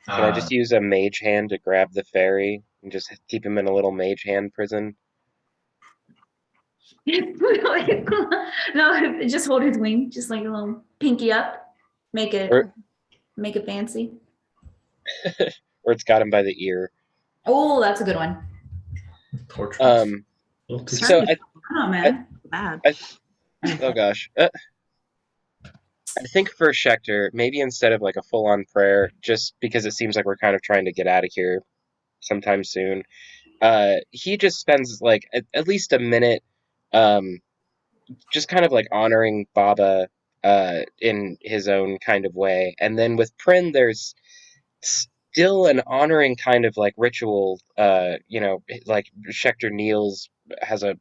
H: Can I just use a mage hand to grab the fairy and just keep him in a little mage hand prison?
D: No, just hold his wing, just like a little pinky up. Make it
H: Or-
D: fancy.
H: Or it's got him by the ear.
D: Oh, that's a good one.
F: Torture.
H: So
A: Certainly
D: Oh man.
A: bad.
H: oh gosh. I think for Schechter, maybe instead of like a full-on prayer, just because it seems like we're kind of trying to get out of here sometime soon, he just spends like at least a minute just kind of like honoring Baba in his own kind of way. And then with Prin, there's still an honoring kind of like ritual, like Schechter kneels, has a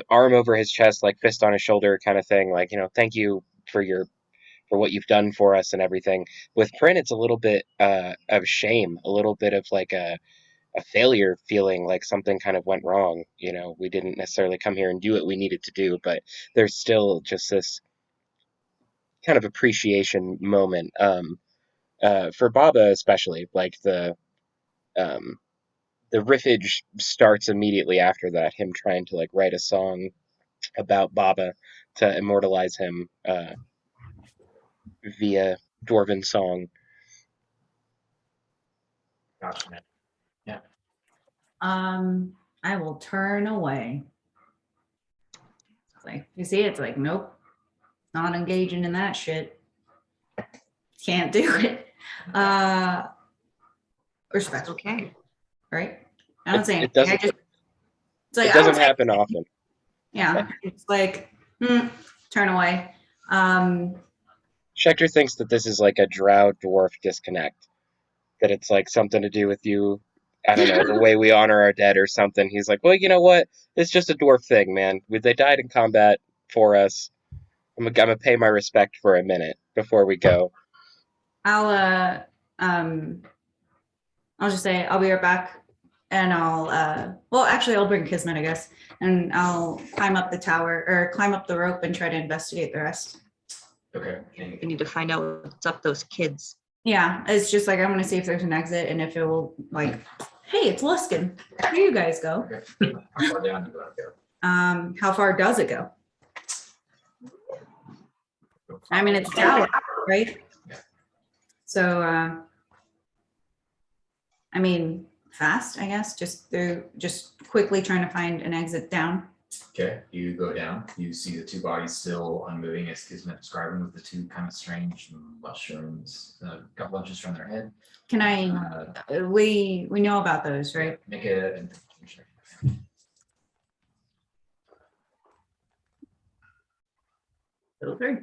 H: arm over his chest, like fist on his shoulder kind of thing, like, thank you for what you've done for us and everything. With Prin, it's a little bit of shame, a little bit of like a failure feeling, like something kind of went wrong. We didn't necessarily come here and do what we needed to do, but there's still just this kind of appreciation moment for Baba, especially. Like the riffage starts immediately after that, him trying to like write a song about Baba to immortalize him via dwarven song.
B: Gotcha.
D: I will turn away. It's like, you see, it's like, nope, not engaging in that shit. Can't do it. Respect,
A: Okay.
D: right? I don't say
H: It
D: anything.
H: doesn't-
D: It's like,
H: It
D: I don't
H: doesn't
D: say
H: happen
D: anything.
H: often.
D: Yeah, it's like, turn away.
H: Schechter thinks that this is like a drow dwarf disconnect, that it's like something to do with you. I don't know, the way we honor our dead or something. He's like, well, you know what? It's just a dwarf thing, man. They died in combat for us. I'm gonna pay my respect for a minute before we go.
D: I'll just say I'll be right back, and I'll bring Kismet, I guess, and I'll climb up the tower or climb up the rope and try to investigate the rest.
B: Okay.
A: We need to find out what's up those kids.
D: Yeah, it's just like I want to see if there's an exit and if it will like, hey, it's Luskin. Here you guys go.
B: Okay. How far down do you want to go?
D: How far does it go? I mean, it's a tower, right?
B: Yeah.
D: So, I mean, fast, I guess, just quickly trying to find an exit down.
B: Okay, you go down, you see the two bodies still unmoving as Kismet describing, with the two kind of strange mushrooms, got bunches from their head.
D: Can I, we know about those, right?
B: Make a investigation check.
D: Those are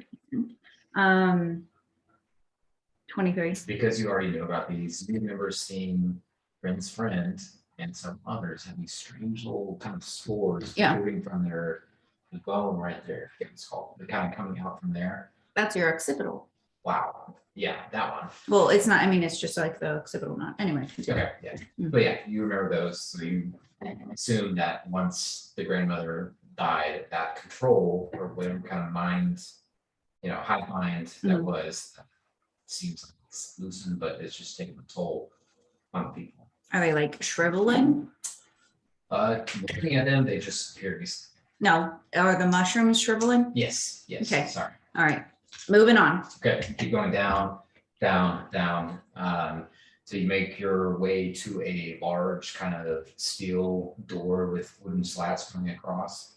D: 23.
B: Because you already know about these, you remember seeing Friend's friend and some others have these strange little kind of spores
D: Yeah.
B: moving from their the bone right there. I think it's called. They're kind of coming out from there.
D: That's your occipital.
B: Wow. Yeah, that one.
D: Well, it's not, I mean, it's just like the occipital knot. Anyway. continue.
B: Okay, yeah.
D: Mm.
B: But yeah, you remember those. So you assume that once the grandmother died, that control or whatever kind of mind, hive mind that
D: Mm.
B: was, seems like it's loosened, but it's just taking a toll on people.
D: Are they like shriveling?
B: Looking at them, they just appear to be.
D: No. Are the mushrooms shriveling?
B: Yes,
D: Okay.
B: sorry.
D: All right. Moving on.
B: Okay, keep going down, down, down. So you make your way to a large kind of steel door with wooden slats coming across.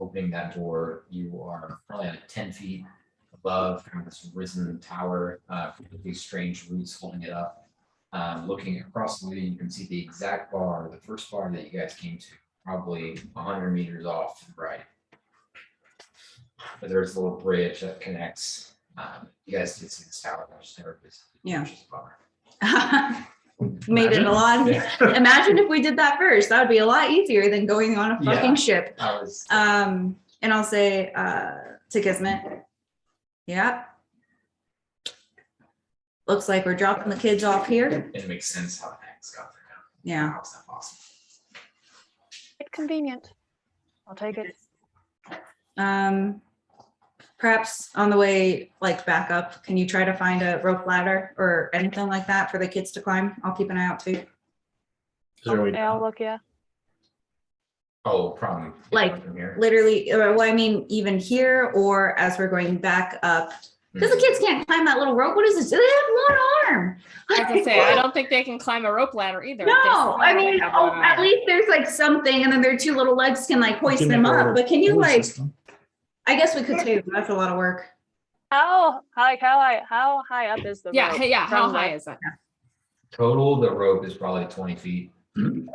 B: Opening that door, you are probably at 10 feet above kind of this risen tower, with these strange roots holding it up. Looking across the way, you can see the exact bar, the first bar that you guys came to, probably 100 meters off to the right. But there's a little bridge that connects. You guys did see this tower, I just never visited.
D: Yeah.
B: Which is a bummer.
D: Made it a lot.
B: Yeah.
D: Imagine if we did that first. That would be a lot easier than going on a fucking
B: Yeah.
D: ship.
B: I was,
D: And I'll say to Kismet, yeah. Looks like we're dropping the kids off here.
B: it makes sense how the heck's got there.
D: Yeah.
B: How's that possible?
G: It's convenient. I'll take it.
D: Perhaps on the way, like back up, can you try to find a rope ladder or anything like that for the kids to climb? I'll keep an eye out too.
F: Is there a way
G: Yeah, I'll
F: down?
G: look, yeah.
B: Oh, from.
D: Like,
B: from here.
D: Literally, well, I mean, even here or as we're going back up, because the kids can't climb that little rope. What is this? They have one arm.
C: I was gonna say, I don't think they can climb a rope ladder either.
D: No, I
C: They
D: mean,
C: have one
D: at
C: arm.
D: least there's like something, and then their two little legs can like hoist
F: Can
D: them
F: make a
D: up.
F: little
D: But can you
F: pulley
D: like?
F: system.
D: I guess we could too. But that's a lot of work.
G: How high up is the
C: Yeah,
G: rope?
C: hey, yeah, how
G: from the-
C: high is that?
B: Total, the rope is probably 20 feet.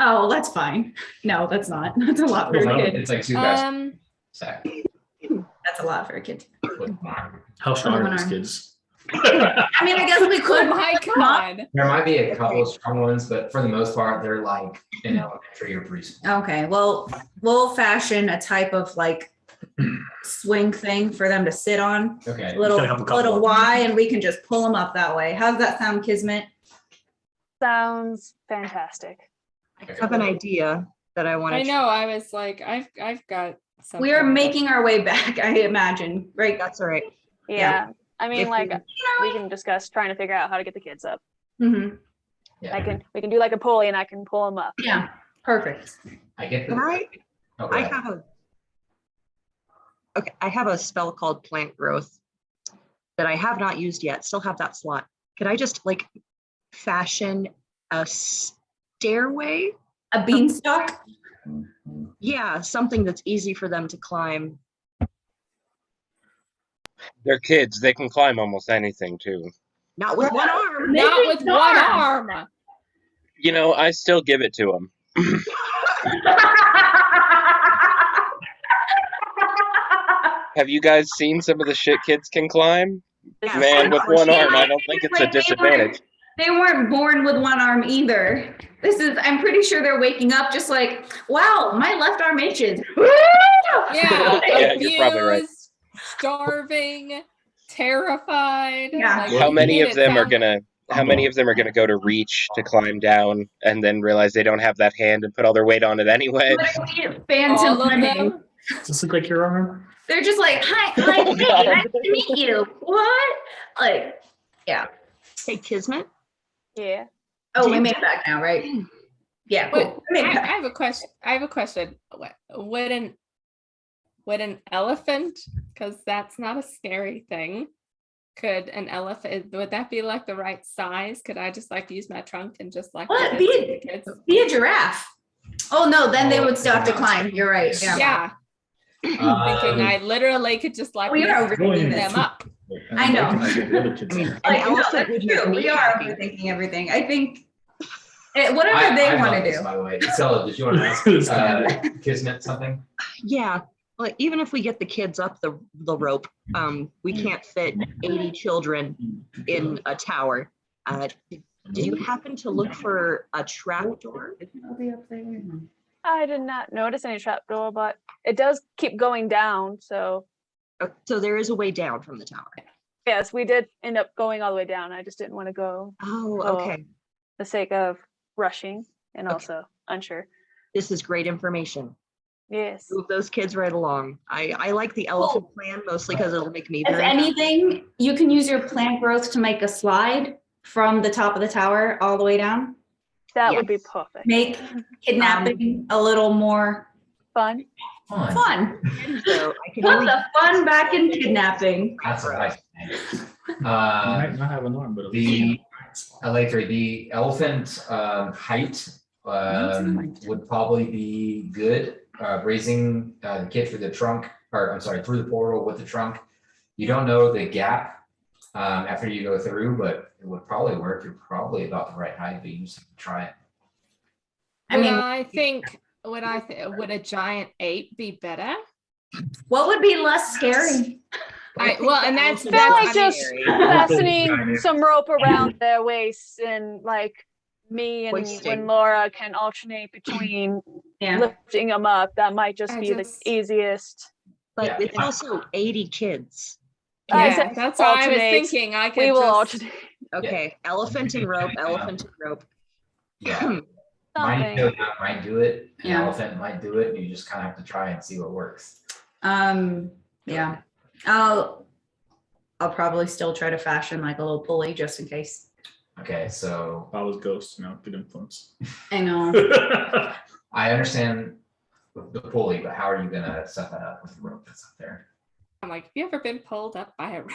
D: Oh, that's fine. No, that's not. That's a lot for a kid.
B: It's like two guys. Sack.
D: That's a lot for a kid.
F: How strong
D: One
F: are these
D: arm.
F: kids?
D: I mean, I guess we
C: Oh
D: could.
C: my God.
B: There might be a couple of strong ones, but for the most part, they're like in elementary or preschool.
D: Okay, well, we'll fashion a type of like swing thing for them to sit on.
B: Okay.
D: Little
F: Gotta have a couple
D: little
F: of them.
D: Y, and we can just pull them up that way. How's that sound, Kismet?
G: Sounds fantastic.
A: I have an idea that I want to.
C: I know, I was like, I've got something.
D: We are making our way back, I imagine, right?
A: That's all right.
G: Yeah. I mean,
A: If
G: like,
A: we-
G: we can discuss trying to figure out how to get the kids up.
D: Mm-hmm.
B: Yeah.
G: We can do like a pulley and I can pull them up.
D: Yeah, perfect.
B: I get
A: Can I
B: Oh, go
A: I
B: ahead.
A: have a. Okay, I have a spell called Plant Growth that I have not used yet. Still have that slot. Could I just like fashion a stairway?
D: A beanstalk?
A: Yeah, something that's easy for them to climb.
H: They're kids. They can climb almost anything too.
A: Not with one arm.
C: Not
D: Maybe
C: with
D: not.
C: one arm.
H: You know, I still give it to them. Have you guys seen some of the shit kids can climb?
A: Yes,
H: Man,
A: I
H: with
A: know.
H: one
D: Yeah,
H: arm, I don't think it's a
D: like,
H: disadvantage.
D: They weren't born with one arm either. I'm pretty sure they're waking up just like, wow, my left arm itches.
C: Yeah,
H: Yeah, you're probably right.
C: abused, starving, terrified.
D: Yeah.
C: like,
H: How
C: you
H: many
C: made
H: of
C: it
H: them are
C: sound-
H: gonna? How many of them are gonna go to reach to climb down and then realize they don't have that hand and put all their weight on it anyway?
D: Literally phantom
C: All of
D: liming.
C: them?
F: Does this look like your arm?
D: They're just like, hi,
H: Oh,
D: hey,
H: God.
D: nice to meet you. What? Like, yeah.
A: Hey, Kismet.
G: Yeah.
D: Oh, we made it back now, right? Yeah,
C: Wait,
D: cool. We
C: I,
D: made it
C: I
D: back.
C: have a question. Would an elephant, because that's not a scary thing, could an elephant, would that be like the right size? Could I just like use my trunk and just like
D: What?
C: give it to the kids?
D: Be a giraffe. Oh, no, then they
B: Oh,
D: would still have to
B: yeah.
D: climb. You're right. Yeah.
C: Yeah, thinking I literally could just like
D: We are
C: lift
D: overthinking
C: them
D: this.
C: up.
D: I know.
F: The other kids
A: I mean,
F: are.
A: an
D: Like, no,
A: elephant
D: that's
A: would make
D: true.
A: me
D: We are
A: happy.
D: overthinking everything. I think whatever they
B: I
D: want
B: love
D: to
B: this,
D: do.
B: by the way. Stella, did you want to ask
F: This guy.
B: Kismet something?
A: Yeah. Well, even if we get the kids up the rope, we can't fit 80 children in a tower. Did you happen to look for a trap door?
D: I'll be up there.
G: I did not notice any trapdoor, but it does keep going down. So
A: So there is a way down from the tower.
G: yes, we did end up going all the way down. I just didn't want to go
A: Oh,
G: Oh.
A: okay.
G: the sake of rushing and
A: Okay.
G: also unsure.
A: This is great information.
G: Yes.
A: Move those kids right along. I like the elephant plan mostly because it'll make me
D: If
A: very
D: anything, you can use your plant growth to make a slide from the top of the tower all the way down.
G: That would be
A: Yes.
G: perfect.
D: Make kidnapping a little more
G: Fun.
D: fun.
A: So I can
D: Put
A: only
D: the fun back in kidnapping.
B: That's what I think.
F: You might not have an arm, but.
B: The Electric, the elephant height would probably be good. Raising the kid through the trunk, or I'm sorry, through the portal with the trunk. You don't know the gap after you go through, but it would probably work. You're probably about the right height, but you just have to try it.
D: I mean,
C: Would a giant ape be better?
D: what would be less scary?
C: Well, and that's
A: I
G: I feel like
C: I
G: just
C: mean,
G: fastening some rope around their waists and like me and
A: Hoisting.
G: when Laura can alternate between
D: Yeah.
G: lifting them up. That might just
C: I
G: be
C: just-
G: the easiest.
A: but
B: Yeah.
A: it's also 80 kids.
G: I
C: Yeah,
G: said
C: that's what I was
G: alternate.
C: thinking. I could
G: We will
C: just,
G: alternate
A: Okay, elephant and rope, elephant and rope.
B: Yeah, might
G: something.
B: might do it. An
D: Yeah.
B: elephant might do it. You just kind of have to try and see what works.
D: Yeah. I'll probably still try to fashion like a little pulley just in case.
B: Okay, so
F: If I was ghost, good influence.
D: I know.
B: I understand the pulley, but how are you gonna set that up with the rope that's up there?
C: I'm like, have you ever been pulled up by a rope?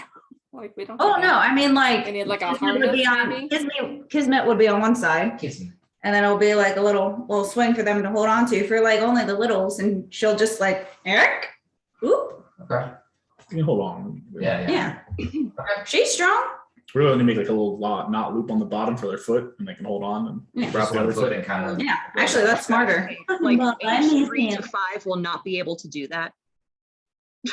C: Like, we don't.
D: Oh,
C: do
D: no,
C: that.
D: I mean, like.
C: We need like a
D: Kismet would be
C: harness,
D: on-
C: maybe?
D: Kismet would be on one side,
B: Kiss me.
D: and then it'll be like a little swing for them to hold on to for like only the littles, and she'll just like, Eric, oop,
B: Okay.
F: You can hold on.
B: Yeah.
D: yeah. She's strong.
F: Really only make like a little knot loop on the bottom for their foot and they can hold on and
D: Yeah.
F: wrap the
B: One
F: other
B: foot
F: foot.
B: and kind of.
D: Yeah, actually, that's smarter.
A: Like
D: Well, I
A: age
D: need
A: 3 to
D: him.
A: 5 will not be able to do that.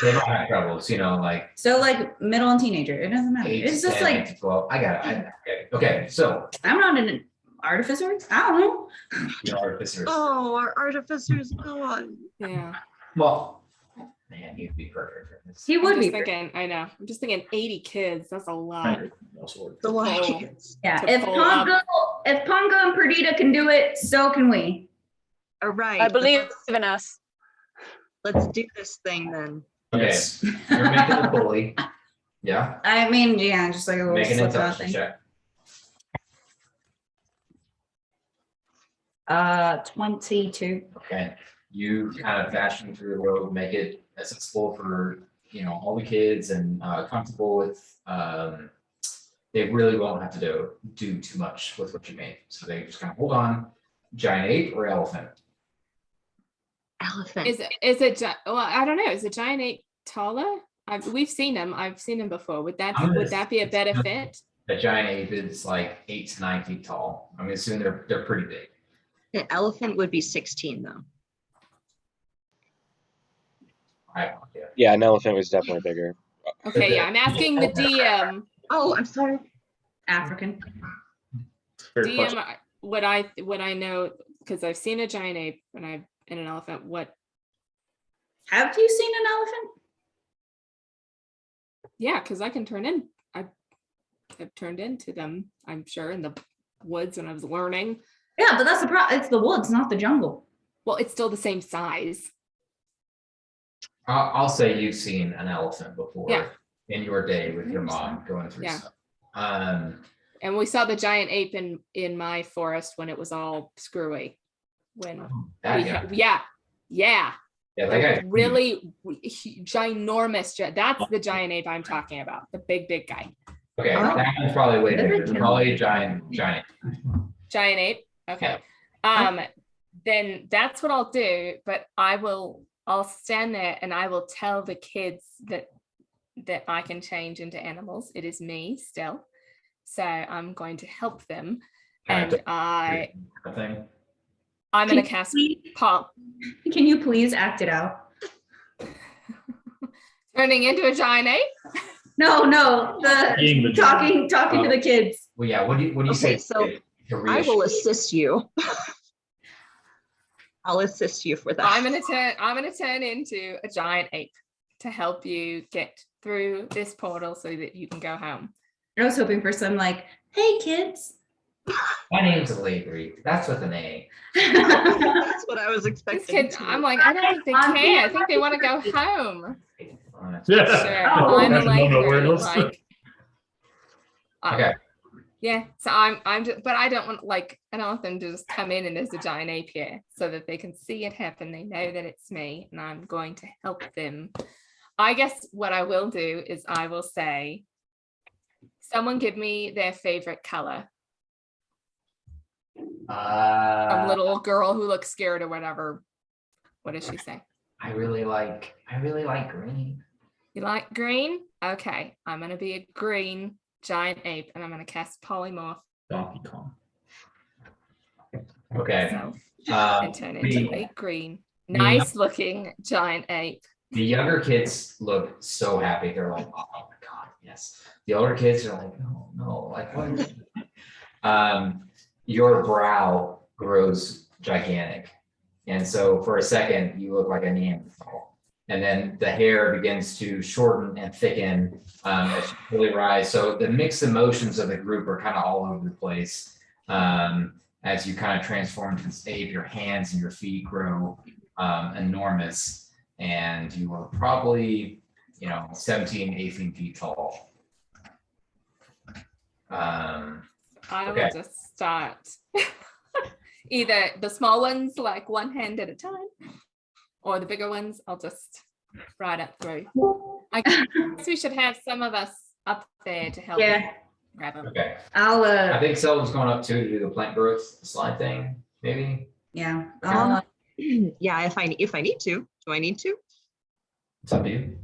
B: They don't have troubles, like
D: So like middle and teenager, it doesn't matter.
B: 8
D: It's
B: to
D: just
B: 10,
D: like,
B: 8 to 12. I got it. Okay, so
D: I'm not an artificer. I don't know.
B: you know, artificers.
A: Oh, our artificers gone.
C: Yeah.
B: Well, man, you'd be perfect for this.
D: He
C: I'm
D: would
C: just
D: be.
C: thinking, I know. I'm just thinking 80 kids. That's a lot.
F: Also works.
A: The lot of
C: Oh.
A: kids.
D: Yeah,
C: to
D: if
C: pull up.
D: Pongo and Perdita can do it, so can we.
A: All right.
G: I believe in us.
A: Let's do this thing then.
B: Okay,
F: Yes.
B: you're making a pulley. Yeah,
D: I mean, yeah, just like a little
B: making
D: slip
B: a
D: knot
B: touch
D: thing.
B: check.
D: 22.
B: Okay, you kind of fashion through the road, make it accessible for, all the kids and comfortable with, they really won't have to do too much with what you made. So they just kind of hold on, giant ape or elephant.
A: Elephant.
C: Well, I don't know. Is a giant ape taller? We've seen them. I've seen them before. Would that be a better fit?
B: The giant ape is like 8 to 9 feet tall. I'm assuming they're pretty big.
A: The elephant would be 16 though.
B: I have no idea.
H: Yeah, an elephant was definitely bigger.
C: Okay, yeah. I'm asking the DM.
A: Oh, I'm sorry.
D: African.
F: Fair
C: DM,
F: question.
C: what I know, because I've seen a giant ape and an elephant. What?
D: Have you seen an elephant?
C: Yeah, because I can turn in. I've turned into them. I'm sure in the woods when I was learning.
D: Yeah, but that's the problem. It's the woods, not the jungle.
C: Well, it's still the same size.
B: I'll say you've seen an elephant before
C: Yeah.
B: in your day with your mom going through
C: Yeah.
B: stuff.
C: And we saw the giant ape in my forest when it was all screwy. When
B: that
C: we
B: guy.
C: yeah.
B: Yeah, that guy.
C: Really ginormous. That's the giant ape I'm talking about. The big guy.
B: Okay,
A: Oh.
B: that one's probably way bigger.
D: Everything.
B: Probably a giant.
C: Giant ape. Okay.
B: Yeah.
C: Then that's what I'll do. But I'll stand there and I will tell the kids that I can change into animals. It is me still. So I'm going to help them.
B: Kind
C: And
B: of thing.
C: I'm gonna cast
D: Please-
C: Paul.
D: Can you please act it out?
C: Turning into a giant ape?
D: No,
F: Being the
D: talking to the kids.
B: Well, yeah, what do you
A: Okay,
B: say?
A: so
B: to
A: I
B: reassure-
A: will assist you. I'll assist you for that.
C: I'm gonna turn into a giant ape to help you get through this portal so that you can go home.
D: I was hoping for some like, hey kids.
B: My name's Allegri. That's what the name.
A: That's what I was
C: These
A: expecting.
C: kids,
A: too.
C: I'm like, I don't think they care. I think they want to go home.
F: Yeah.
C: Sure,
D: Oh,
C: I'm
F: that's a moment of
C: Allegri,
F: awareness.
C: like.
B: Okay.
C: Yeah, so I'm just, but I don't want them to just come in and there's a giant ape here so that they can see it happen. They know that it's me and I'm going to help them. I guess what I will do is I will say, someone give me their favorite color. Some little girl who looks scared or whatever. What does she say?
B: I really like green.
C: You like green? Okay, I'm gonna be a green giant ape and I'm gonna cast polymorph
F: Donkey Kong.
B: Okay.
C: myself and turn into a green, nice looking giant ape.
B: The younger kids look so happy. They're like, oh my God, yes. The older kids are like, oh no, like what is it? Your brow grows gigantic. And so for a second, you look like a Neanderthal. And then the hair begins to shorten and thicken as you really rise. So the mixed emotions of the group are kind of all over the place. As you kind of transform into this ape, your hands and your feet grow enormous. And you are probably, 17, 18 feet tall.
C: I
B: Okay.
C: will just start either the small ones, like one hand at a time, or the bigger ones, I'll just ride up through. I guess we should have some of us up there to help
D: Yeah.
C: grab them.
B: Okay.
D: I'll
B: I think Selva's going up too to do the plant growth slide thing, maybe.
D: yeah.
A: Yeah, if I need to. Do I need to?
B: It's up to you.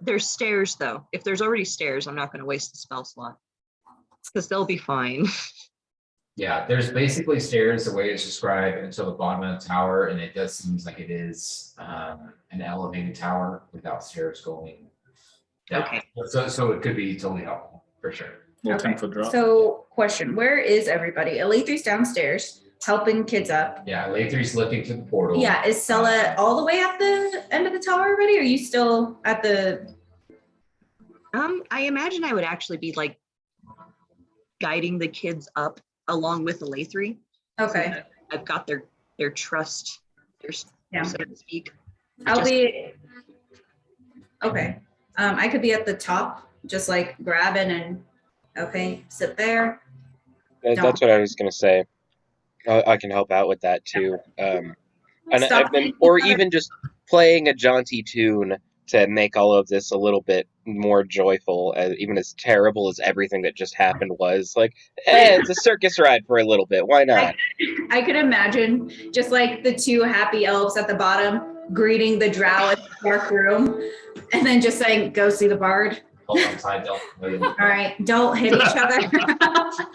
A: There's stairs though. If there's already stairs, I'm not going to waste the spell slot because they'll be fine.
B: Yeah, there's basically stairs the way it's described until the bottom of the tower, and it does seem like it is an elevated tower without stairs going down.
A: Okay.
B: So it could be totally helpful for sure.
F: Little
D: Okay.
F: 10-foot drop.
D: So question, where is everybody? Alethe's downstairs helping kids up.
B: Yeah, Lathry's lifting to the portal.
D: Yeah, is Sella all the way at the end of the tower already? Or are you still at the
A: I imagine I would actually be like guiding the kids up along with the Lathry.
D: okay.
A: I've got their trust,
D: Yeah.
A: so to speak.
D: I'll
A: Just-
D: be okay. I could be at the top, just like grabbing and okay, sit there.
H: That's what I was gonna say. I can help out with that too. And
D: Stop
H: I've been,
D: hitting
H: or
D: each other.
H: even just playing a jaunty tune to make all of this a little bit more joyful, even as terrible as everything that just happened was. Like, it's a circus ride for a little bit. Why not?
D: I could imagine just like the two happy elves at the bottom greeting the drow in the dark room and then just saying, go see the bard.
B: Hold on tight, don't.
D: All right, don't hit each other.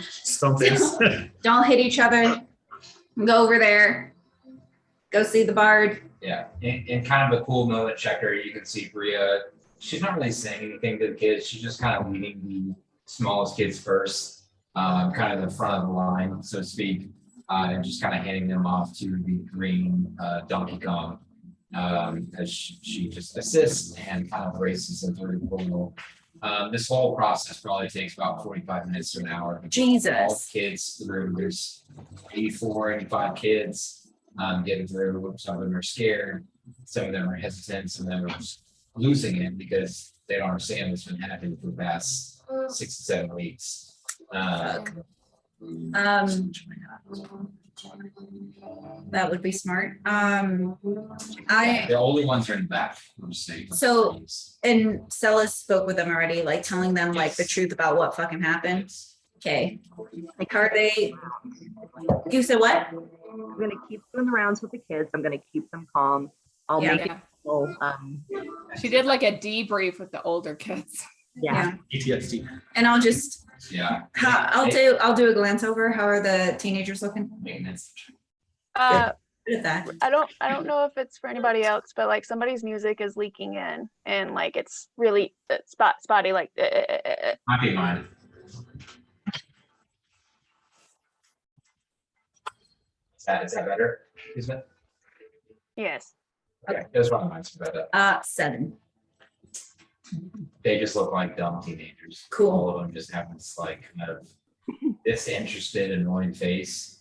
F: Something.
D: Don't hit each other. Go over there. Go see the bard.
B: Yeah, in kind of a cool moment checker, you can see Bria. She's not really saying anything to the kids. She's just kind of leading the smallest kids first, kind of the front of the line, so to speak, and just kind of handing them off to the green Donkey Kong as she just assists and kind of races them through the portal. This whole process probably takes about 45 minutes to an hour. All
D: Jesus.
B: kids through. There's 84, 85 kids. Getting through. Some of them are scared, some of them are hesitant, some of them are just losing it because they don't understand what's been happening for the past 6 to 7 weeks.
D: That would be smart.
B: The older ones are in the back. I'm just saying.
D: So- and Celis spoke with them already, like telling them like the truth about what fucking happened. Okay. Like, are they? You said what?
A: I'm gonna keep doing the rounds with the kids. I'm gonna keep them calm. I'll
D: Yeah.
A: make it. Well,
C: She did like a debrief with the older kids.
A: yeah.
F: PTSD.
D: And I'll just,
B: Yeah.
D: I'll do a glance over. How are the teenagers looking?
B: Maintenance.
D: Good at that.
G: I don't know if it's for anybody else, but like somebody's music is leaking in and like it's really spotty, like
B: Might be mine. Is that better? Is it?
G: yes.
B: Okay, that's one of mine, but
D: 7.
B: they just look like dumb teenagers.
D: Cool.
B: All of them just have this like kind of disinterested, annoying face.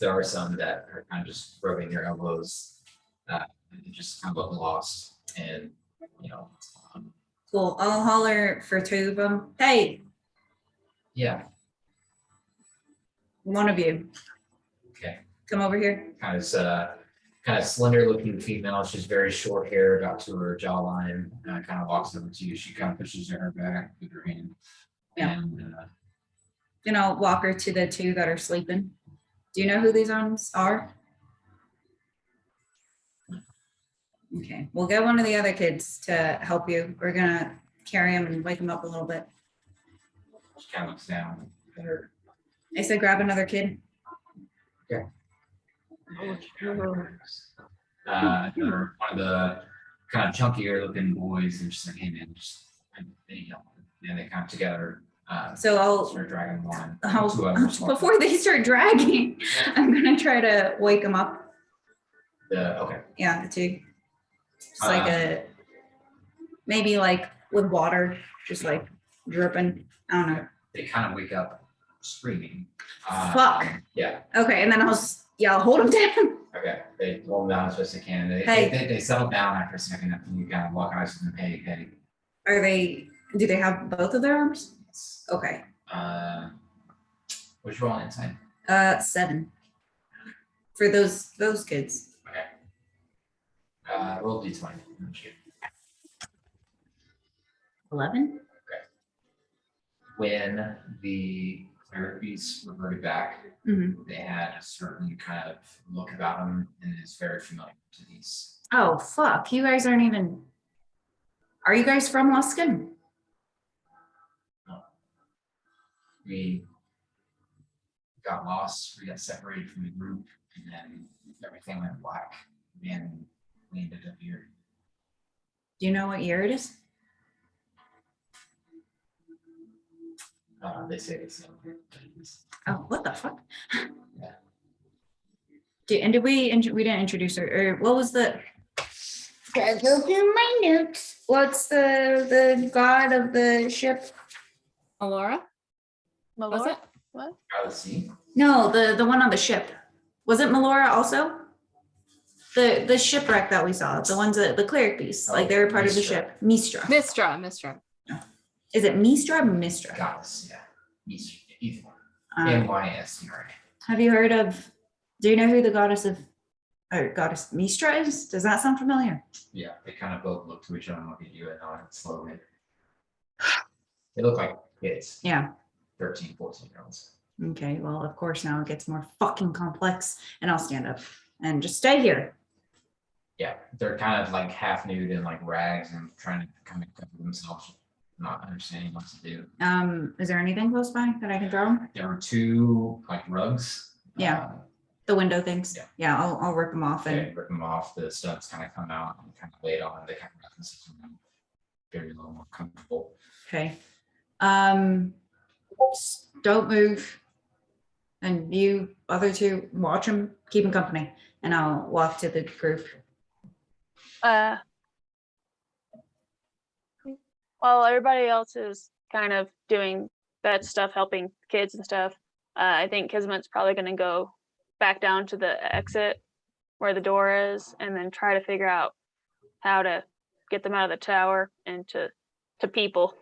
B: There are some that are kind of just rubbing their elbows, and just kind of look lost, and you know,
D: Cool. I'll holler for 2 of them. Hey,
B: yeah,
D: one of you,
B: okay.
D: come over here.
B: Kind of slender looking female. She's very short hair, got to her jawline. Kind of walks over to you. She kind of pushes her back with her hand.
D: Yeah.
B: And
D: Walk her to the 2 that are sleeping. Do you know who these arms are? Okay, we'll get one of the other kids to help you. We're gonna carry him and wake him up a little bit.
B: she kind of looks down at her.
D: I said grab another kid.
B: Another one of the kind of chunkier looking boys, and just like, hey man, just and they come together.
D: So I'll
B: Start dragging one.
D: I'll-
B: Two of them are small.
D: before they start dragging, I'm gonna try to wake them up.
B: Okay.
D: Yeah, the 2. Just like maybe like with water, just like dripping. I don't know.
B: They kind of wake up screaming.
D: Fuck.
B: Yeah.
D: Okay, and then I'll hold them down.
B: Okay. They roll them down as best they can.
D: Hey.
B: They settle down after a second, and you kind of walk eyes with them. Hey.
D: Do they have both of their arms? Okay.
B: Which roll inside?
D: 7. For those kids.
B: Okay. Roll d20.
D: 11?
B: When the therapies reverted back,
D: Mm-hmm.
B: they had a certain kind of look about them, and it's very familiar to these.
D: Oh, fuck. You guys aren't even. Are you guys from Luskin?
B: We got lost, we got separated from the group, and then everything went black, and we ended up here.
D: Do you know what year it is?
B: They say it's
D: Oh, what the fuck?
B: Yeah.
D: Did we didn't introduce her, or what was the? Gotta go through my notes. What's the god of the ship?
C: Alora? Was
G: Malora?
C: it?
G: What?
B: see.
D: No, the one on the ship. Was it Melora also? The shipwreck that we saw, the ones that the cleric beasts, like they were part of the
B: Mistra.
D: ship. Mistra.
C: Mistra.
D: Is it Mistra or Mistra?
B: Goddess, yeah. Ethan.
D: Um,
B: MYSTRA.
D: have you heard of? Do you know who the goddess goddess Mistra is? Does that sound familiar?
B: Yeah, they kind of both look to each other and look at you and nod slowly. They look like kids,
D: Yeah.
B: 13, 14-year-olds.
D: Okay. Well, of course now it gets more fucking complex, and I'll stand up and just stay here.
B: Yeah, they're kind of like half nude and like rags and trying to kind of cover themselves, not understanding what to do.
D: Is there anything close by that I can throw?
B: There were 2 like rugs.
D: Yeah. The window things.
B: Yeah.
D: Yeah. I'll rip them off and.
B: They rip them off, the studs kind of come out and kind of lay it on, they kind of wrap themselves around, very a little more comfortable.
D: Okay. Just don't move. And you other 2 watch them, keep them company, and I'll walk to the group.
G: While everybody else is kind of doing that stuff, helping kids and stuff, I think Kismet's probably going to go back down to the exit where the door is, and then try to figure out how to get them out of the tower and to people.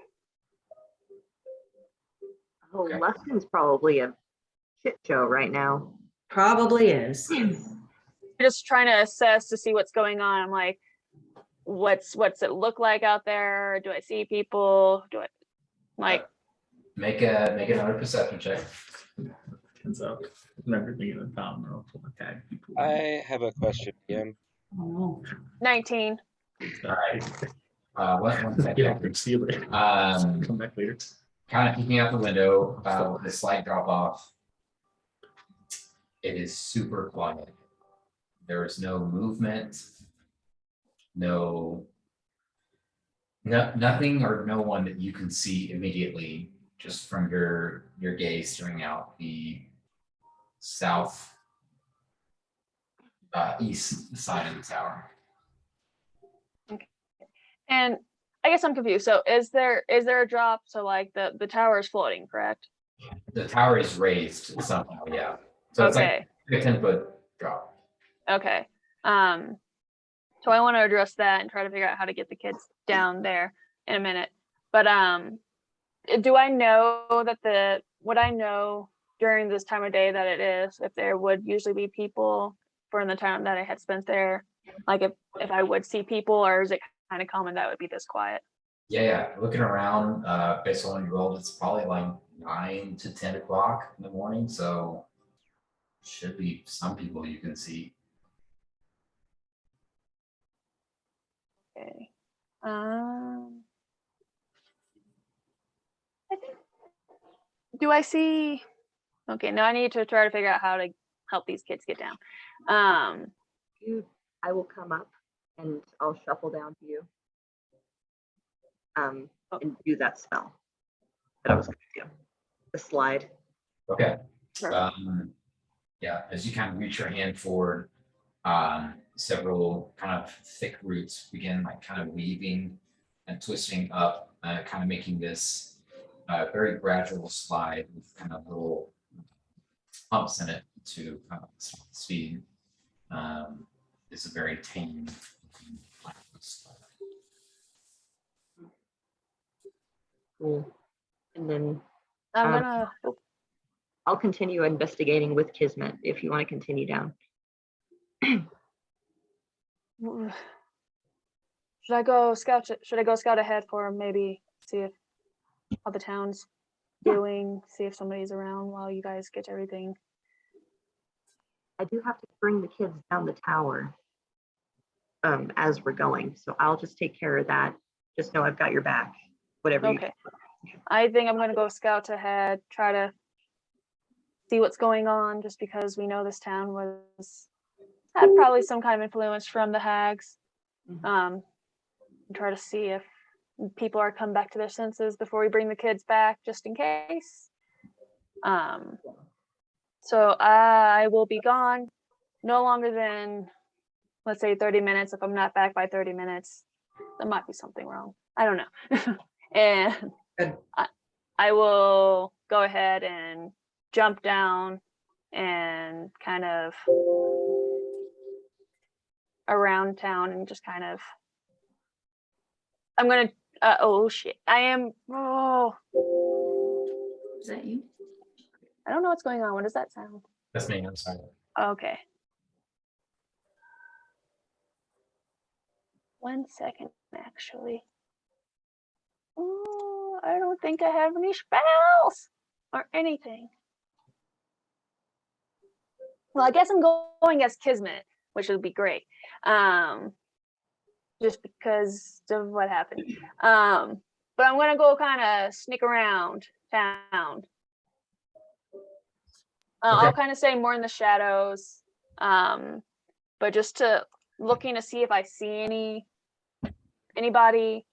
A: Oh,
B: Okay.
A: Luskin's probably a shit show right now.
D: Probably is.
G: Just trying to assess to see what's going on. I'm like, what's it look like out there? Do I see people? Do I like?
B: Make another perception check.
F: And so remember being in the town or tag people.
H: I have a question, Ian.
D: Oh,
G: 19.
B: All right. One second.
F: Yeah, see you later. Come back later.
B: Kind of peeking out the window with a slight drop off. it is super quiet. There is no movement, nothing or no one that you can see immediately just from your gaze staring out the south east side of the tower.
G: And I guess I'm confused. So is there a drop? So like the tower is floating, correct?
B: The tower is raised somehow, yeah. So it's
G: Okay.
B: like a 10-foot drop.
G: Okay. So I want to address that and try to figure out how to get the kids down there in a minute. But do I know that would I know during this time of day that it is, if there would usually be people for in the time that I had spent there, like if I would see people, or is it kind of common that it would be this quiet?
B: Yeah. Looking around, based on your roll, it's probably like 9 to 10 o'clock in the morning. So should be some people you can see.
G: Okay. I think, do I see? Okay, now I need to try to figure out how to help these kids get down.
A: I will come up and I'll shuffle down to you. And do that spell that I was going to do. The slide.
B: Okay.
G: Perfect.
B: Yeah, as you kind of reach your hand forward, several kind of thick roots begin like kind of weaving and twisting up, kind of making this very gradual slide with kind of little humps in it to kind of speed. It's a very tame slide.
A: Cool. And then
G: I'm gonna.
A: I'll continue investigating with Kismet if you want to continue down.
G: Should I go scout? Should I go scout ahead for maybe see if how the town's doing? See if somebody's around while you guys get everything.
A: I do have to bring the kids down the tower as we're going, so I'll just take care of that. Just know I've got your back. Whatever.
G: Okay. I think I'm gonna go scout ahead, try to see what's going on, just because we know this town had probably some kind of influence from the hags. And try to see if people are come back to their senses before we bring the kids back, just in case. So I will be gone no longer than, let's say, 30 minutes. If I'm not back by 30 minutes, there might be something wrong. I don't know. And I will go ahead and jump down and kind of around town and just kind of, I'm gonna, oh shit,
D: Is that you?
G: I don't know what's going on. What does that sound?
B: That's me. I'm sorry.
G: Okay. 1 second, actually. Oh, I don't think I have any spells or anything. Well, I guess I'm going as Kismet, which would be great. Just because of what happened. But I'm gonna go kind of sneak around town. I'll kind of stay more in the shadows, but just to looking to see if I see anybody,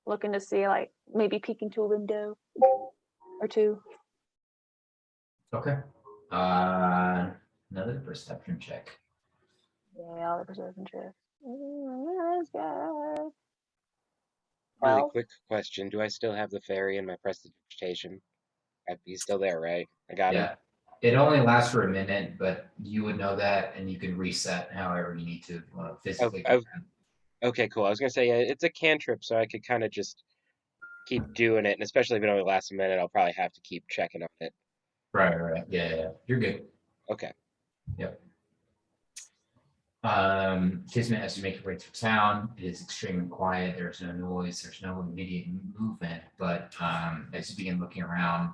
G: looking to see, like, maybe peek into a window or two.
B: Okay. Another perception check.
G: Yeah, all the perception check. Let's go.
H: Really
G: Well,
H: quick question. Do I still have the fairy in my prestidigitation? He's still there, right? I got him.
B: Yeah. It only lasts for a minute, but you would know that, and you can reset however you need to physically.
H: Okay, cool. I was gonna say, it's a cantrip, so I could kind of just keep doing it, and especially if it only lasts a minute, I'll probably have to keep checking on it.
B: Right. Yeah. You're good.
H: Okay.
B: Yep. Kismet, as you make your way through town, it is extremely quiet. There's no noise. There's no immediate movement. But as you begin looking around,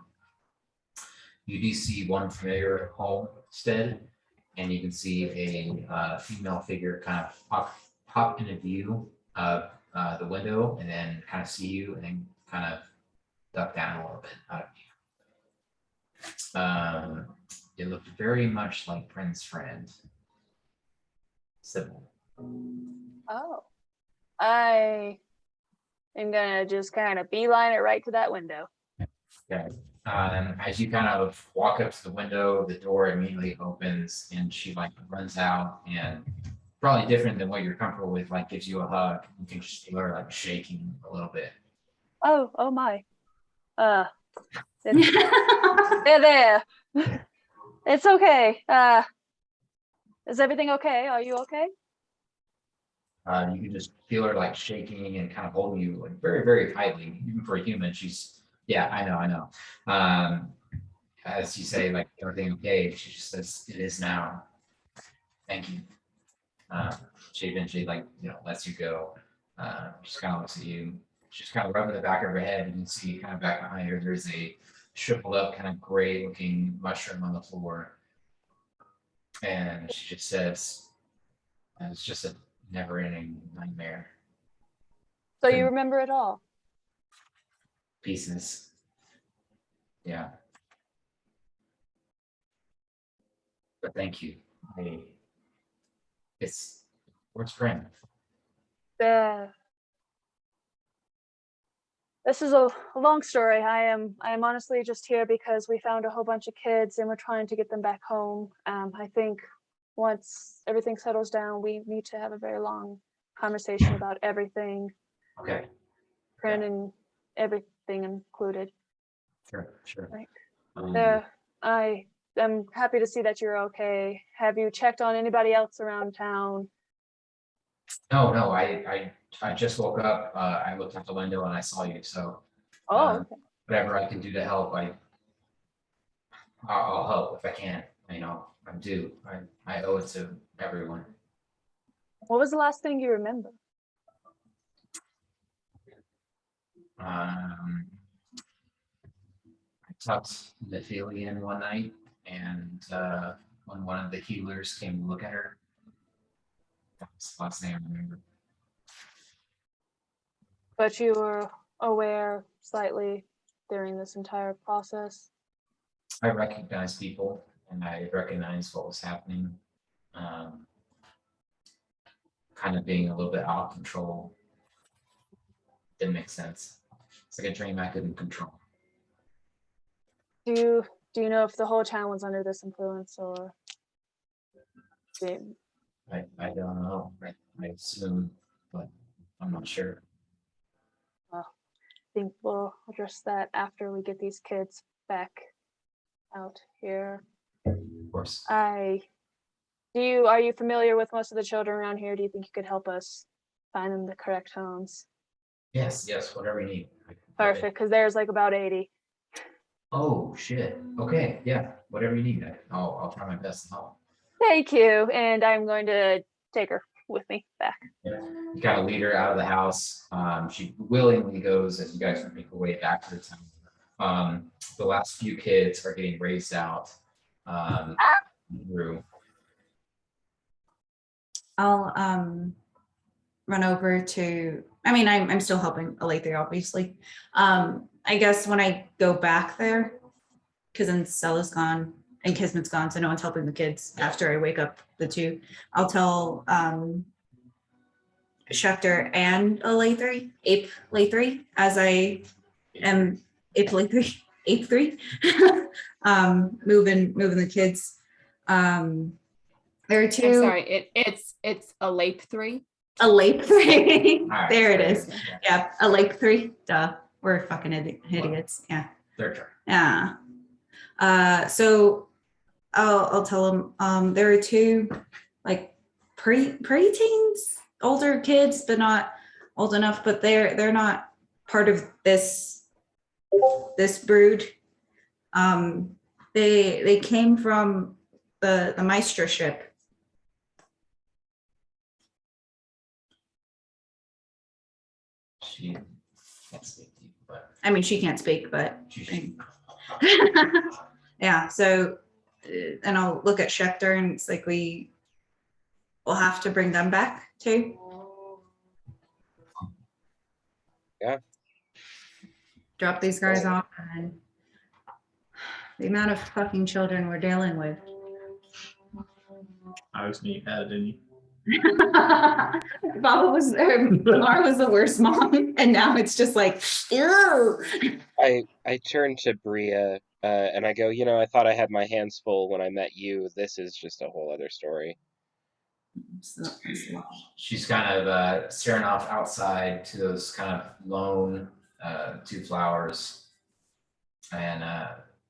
B: you do see one familiar homestead, and you can see a female figure kind of pop into view of the window, and then kind of see you, and then kind of duck down a little bit out of view. It looked very much like Prince's friend, Sybil.
G: Oh, I am gonna just kind of beeline it right to that window.
B: Okay. As you kind of walk up to the window, the door immediately opens and she like runs out and probably different than what you're comfortable with, like gives you a hug. You can just feel her like shaking a little bit.
G: Oh my. It's, there. It's okay. Is everything okay? Are you okay?
B: You can just feel her like shaking and kind of holding you like very, very tightly. Even for a human, she's, yeah, I know. As you say, like, everything okay? She just says, it is now. Thank you. She eventually, like, lets you go. Just kind of looks at you. She's kind of rubbing the back of her head. You can see kind of back behind her, there's a shriveled up, kind of gray looking mushroom on the floor. And she just says, it's just a never ending nightmare.
G: So you remember it all?
B: Pieces. Yeah. But thank you. Where's friend?
G: This is a long story. I am honestly just here because we found a whole bunch of kids and we're trying to get them back home. I think once everything settles down, we need to have a very long conversation about everything.
B: Okay.
G: Print and everything included.
B: Sure.
G: Like, I am happy to see that you're okay. Have you checked on anybody else around town?
B: No, I just woke up. I looked out the window and I saw you. So
G: Okay.
B: whatever I can do to help, I'll help if I can. I'm due. I owe it to everyone.
G: What was the last thing you remember?
B: I tucked Nephilia in one night, and when one of the healers came to look at her, that's the last thing I remember.
G: But you were aware slightly during this entire process.
B: I recognized people, and I recognized what was happening. Kind of being a little bit out of control. Didn't make sense. It's like a dream I couldn't control.
G: Do you know if the whole town was under this influence, or
B: I don't know. I assume, but I'm not sure.
G: I think we'll address that after we get these kids back out here.
B: Of course.
G: Are you familiar with most of the children around here? Do you think you could help us find them the correct homes?
B: Yes, whatever you need.
G: Perfect, because there's like about 80.
B: Oh shit. Okay, yeah, whatever you need. I'll try my best to help.
G: Thank you, and I'm going to take her with me back.
B: Yeah. You kind of lead her out of the house. She willingly goes as you guys make your way back to the town. The last few kids are getting raised out through.
D: I'll run over to, I'm still helping Alether, obviously. I guess when I go back there, because then Stella's gone and Kismet's gone, so no one's helping the kids after I wake up the two, I'll tell Schecter and Alether, Ape Lathrey, as I am Ape Lathrey, Ape 3, moving the kids. There are two.
C: I'm sorry, it's a Lape 3.
D: A Lape 3.
B: Right,
D: There it is. Yeah, a Lape 3. Duh. We're fucking idiots. Yeah.
B: Their turn.
D: Yeah. So I'll tell them there are two like pre-teens, older kids, but not old enough, but they're not part of this brood. They came from the Maestra ship.
B: She can't speak to you, but
D: She can't speak, but
B: she
D: yeah. So, and I'll look at Schecter, and it's like we'll have to bring them back too.
H: Yeah.
D: Drop these guys off, and The amount of fucking children we're dealing with.
F: I was me added in.
D: Baba was, Lamar was the worst mom, and now it's just like, ew.
H: I turn to Bria and I go, you know, I thought I had my hands full when I met you. This is just a whole other story.
B: She's kind of staring off outside to those kind of lone two flowers. And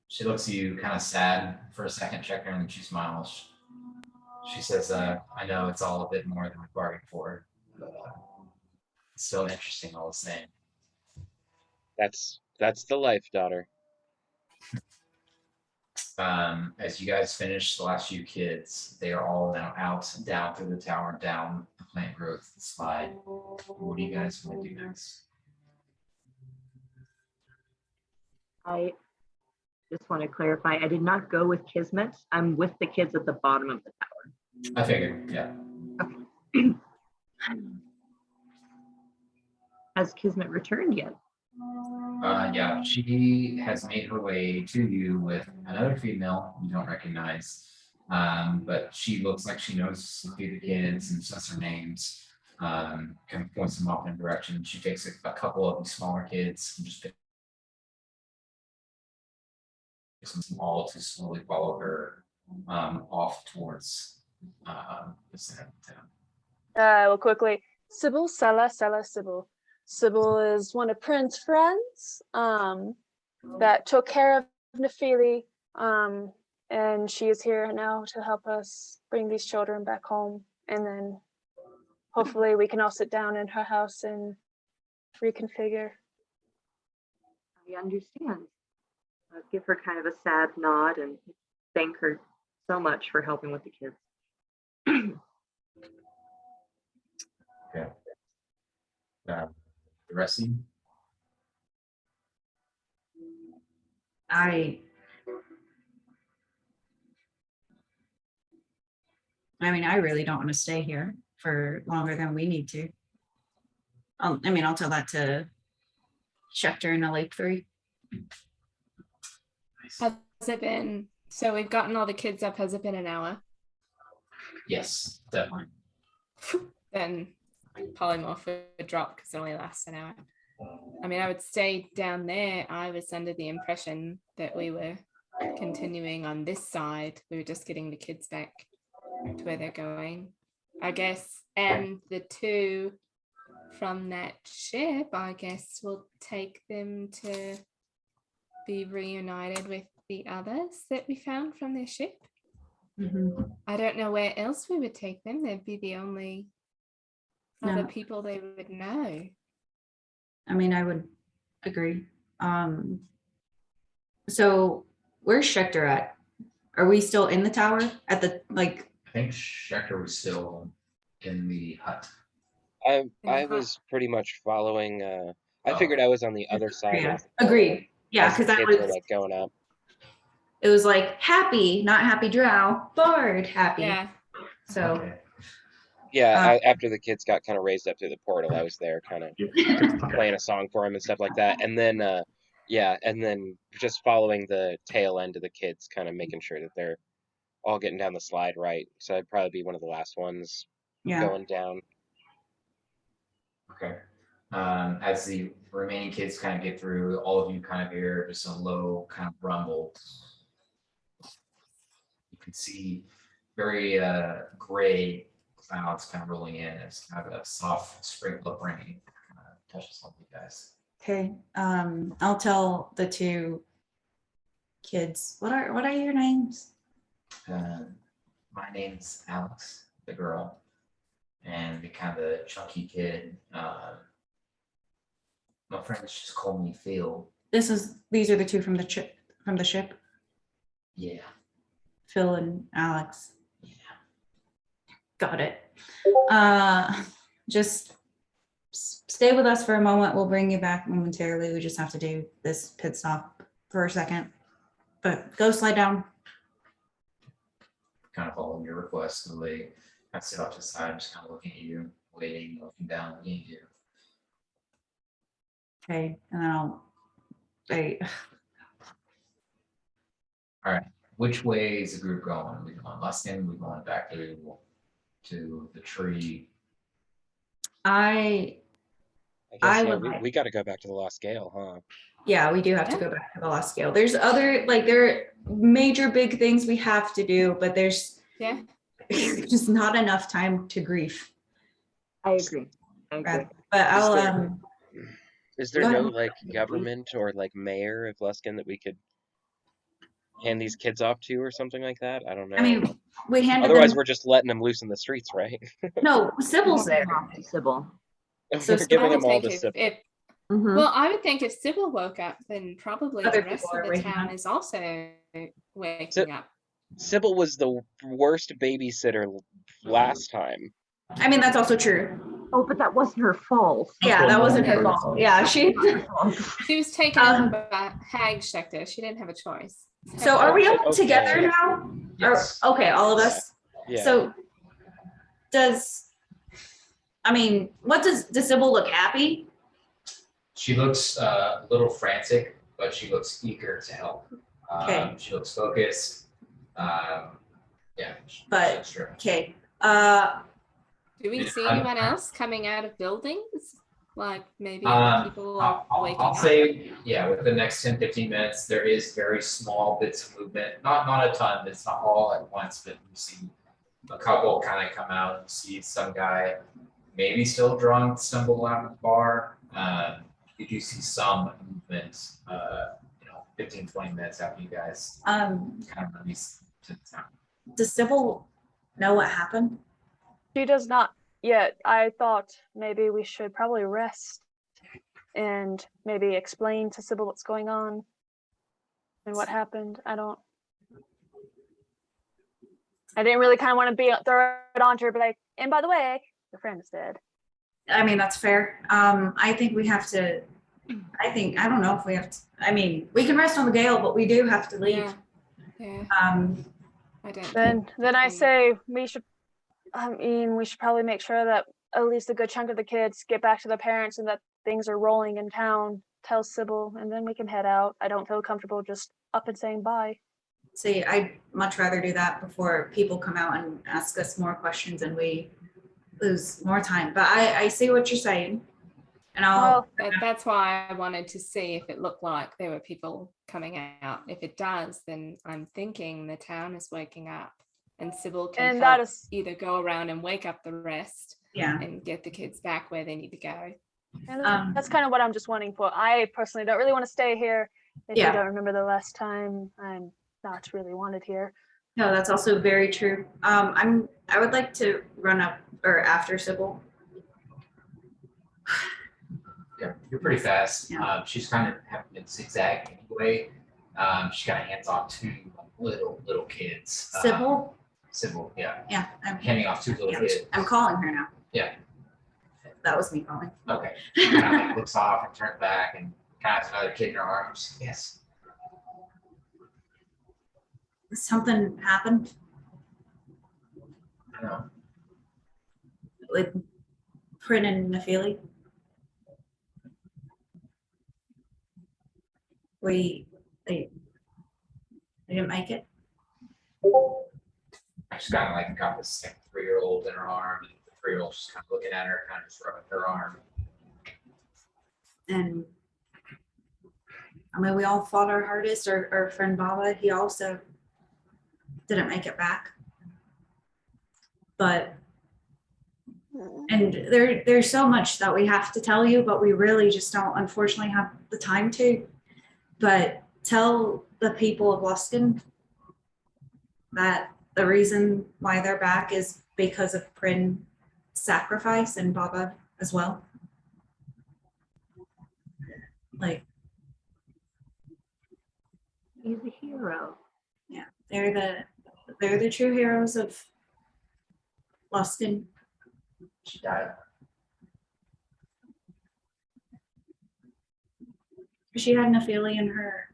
B: she looks at you kind of sad for a second, checking, and then she smiles. She says, I know it's all a bit more than we bargained for, but it's still interesting all the same.
H: That's the life, daughter.
B: As you guys finish the last few kids, they are all now out and down through the tower, down the plant growth slide. What do you guys want to do next?
A: I just want to clarify, I did not go with Kismet. I'm with the kids at the bottom of the tower.
B: I figured, yeah.
A: Has Kismet returned yet?
B: Yeah, she has made her way to you with another female you don't recognize. But she looks like she knows a few of the kids and says their names, kind of points them off in a direction. She takes a couple of the smaller kids and just picks them all to slowly follow her off towards the center of town.
G: Well, quickly, Sybil, Sella, Sybil. Sybil is one of Prince's friends that took care of Nephili, and she is here now to help us bring these children back home. And then hopefully we can all sit down in her house and reconfigure.
A: I understand. I'll give her kind of a sad nod and thank her so much for helping with the kids.
B: Okay. The rest of you?
D: I mean, I really don't want to stay here for longer than we need to. I'll tell that to Schecter and Lake 3.
C: Has it been? So we've gotten all the kids up. Has it been an hour?
B: Yes, definitely.
C: Then polymorph would drop because it only lasts an hour. I mean, I would stay down there. I was under the impression that we were continuing on this side. We were just getting the kids back to where they're going, I guess. And the two from that ship, I guess, will take them to be reunited with the others that we found from their ship.
D: Mm-hmm.
C: I don't know where else we would take them. They'd be the only other
D: No.
C: people they would know.
D: I mean, I would agree. So where's Schecter at? Are we still in the tower at the, like?
B: I think Schecter was still in the hut.
H: I was pretty much following. I figured I was on the other side.
D: Yeah,
H: Of,
D: agreed. Yeah,
H: as the
D: because I
H: kids
D: was
H: were like going up.
D: it was like happy, not happy drow, bored, happy.
C: Yeah.
D: So
B: Okay.
H: Yeah, after the kids got kind of raised up through the portal, I was there kind of playing a song for him and stuff like that. And then, and then just following the tail end of the kids, kind of making sure that they're all getting down the slide right. So I'd probably be one of the last ones
D: yeah.
H: going down.
B: Okay. As the remaining kids kind of get through, all of you kind of hear just a low kind of rumble. You can see very gray clouds kind of rolling in. It's kind of a soft sprinkle of rain kind of touches on you guys.
D: Okay. I'll tell the two kids. What are your names?
B: My name's Alex, the girl, and the kind of chunky kid. My friends just call me Phil.
D: These are the two from the ship.
B: Yeah.
D: Phil and Alex.
B: Yeah.
D: Got it. Just stay with us for a moment. We'll bring you back momentarily. We just have to do this pit stop for a second. But go slide down.
B: Kind of following your request, so they kind of sit off to the side, just kind of looking at you, waiting, looking down, looking at you.
D: Okay, and then I'll say,
B: All right, which way is the group going? We going Luskin? We going back to the tree?
D: I
H: I guess, yeah,
D: would
H: we,
D: like-
H: we got to go back to the Lost Gale, huh?
D: Yeah, we do have to
C: Yeah.
D: go back to the Lost Scale. There's other, like, there are major big things we have to do, but there's
C: Yeah.
D: just not enough time to grief.
A: I agree.
D: But I'll,
H: there- Is there
D: Go
H: no
D: ahead.
H: like government or like mayor of Luskin that we could hand these kids off to or something like that? I don't know.
D: I mean, we handed
H: Otherwise,
D: them,
H: we're just letting them loose in the streets, right?
D: no, Sybil's there.
A: Sybil.
D: So
H: We're giving
C: I would
H: them all
C: think
H: to
C: if,
H: Sybil.
C: if
D: Mhm.
C: well, I would think if Sybil woke up, then probably
D: Other
C: the rest
D: people
C: of
D: are
C: the
D: waking
C: town
D: up.
C: is also waking
H: Sy-
C: up.
H: Sybil was the worst babysitter last time.
D: I mean, that's also true.
A: Oh, but that wasn't her fault.
D: Yeah, that wasn't her
C: Yeah.
D: fault. Yeah, she.
C: She was taken
D: Um,
C: over by Hag Schecter. She didn't have a choice.
D: So are we all
H: Okay.
D: together now?
B: Yes.
D: Or, okay, all of us.
H: Yeah.
D: So I mean, does Sybil look happy?
B: She looks a little frantic, but she looks eager to help.
D: Okay.
B: She looks focused. Yeah.
D: But-
B: she looks driven.
D: Okay.
C: Do we
B: Yeah,
C: see
B: I'm-
C: anyone else coming out of buildings? Like maybe
B: Um,
C: people are waking
B: I'll
C: up?
B: say, yeah, with the next 10, 15 minutes, there is very small bits of movement, not a ton, it's not all at once, but you see a couple kind of come out and see some guy, maybe still drunk, stumble out of the bar. You do see some movement, 15, 20 minutes after you guys kind of release to the town.
D: Does Sybil know what happened?
G: She does not yet. I thought maybe we should probably rest and maybe explain to Sybil what's going on and what happened. I didn't really kind of want to throw it on to her, but and by the way, your friend is dead.
D: I mean, that's fair. I think we have to. I don't know if we have to. I mean, we can rest on the Gale, but we do have to leave.
C: Yeah. Yeah. I don't.
G: Then I say we should. I mean, we should probably make sure that at least a good chunk of the kids get back to their parents and that things are rolling in town. Tell Sybil, and then we can head out. I don't feel comfortable just up and saying bye.
D: See, I'd much rather do that before people come out and ask us more questions and we lose more time. But I see what you're saying. And I'll,
G: Well,
C: That's why I wanted to see if it looked like there were people coming out. If it does, then I'm thinking the town is waking up and Sybil can
G: and that
C: help
G: is,
C: either go around and wake up the rest
D: yeah.
C: and get the kids back where they need to go.
G: and that's kind of what I'm just wanting for. I personally don't really want to stay here. If
D: Yeah.
G: you don't remember the last time, I'm not really wanted here.
D: No, that's also very true. I would like to run up or after Sybil.
B: Yeah, you're pretty fast.
D: Yeah.
B: She's kind of having to zigzag anyway. She kind of hands off two little kids.
D: Sybil?
B: Sybil, yeah,
D: Yeah,
B: handing off two little kids.
D: I'm calling her now.
B: Yeah.
D: That was me calling.
B: Okay. She kind of like looks off and turns back and kind of has another kid in her arms. Yes.
D: Something happened
B: I know.
D: with Prin and Nephili. They didn't make it.
B: She's kind of like got this like 3-year-old in her arm, and the 3-year-old's just kind of looking at her, kind of just rubbing her arm.
D: And I mean, we all fought our hardest. Our friend Baba, he also didn't make it back. But, and there's so much that we have to tell you, but we really just don't unfortunately have the time to. But tell the people of Luskin that the reason why they're back is because of Prin's sacrifice and Baba as well. Like,
A: He's a hero.
D: yeah, they're the true heroes of Luskin.
B: She died.
D: She had Nephili in her,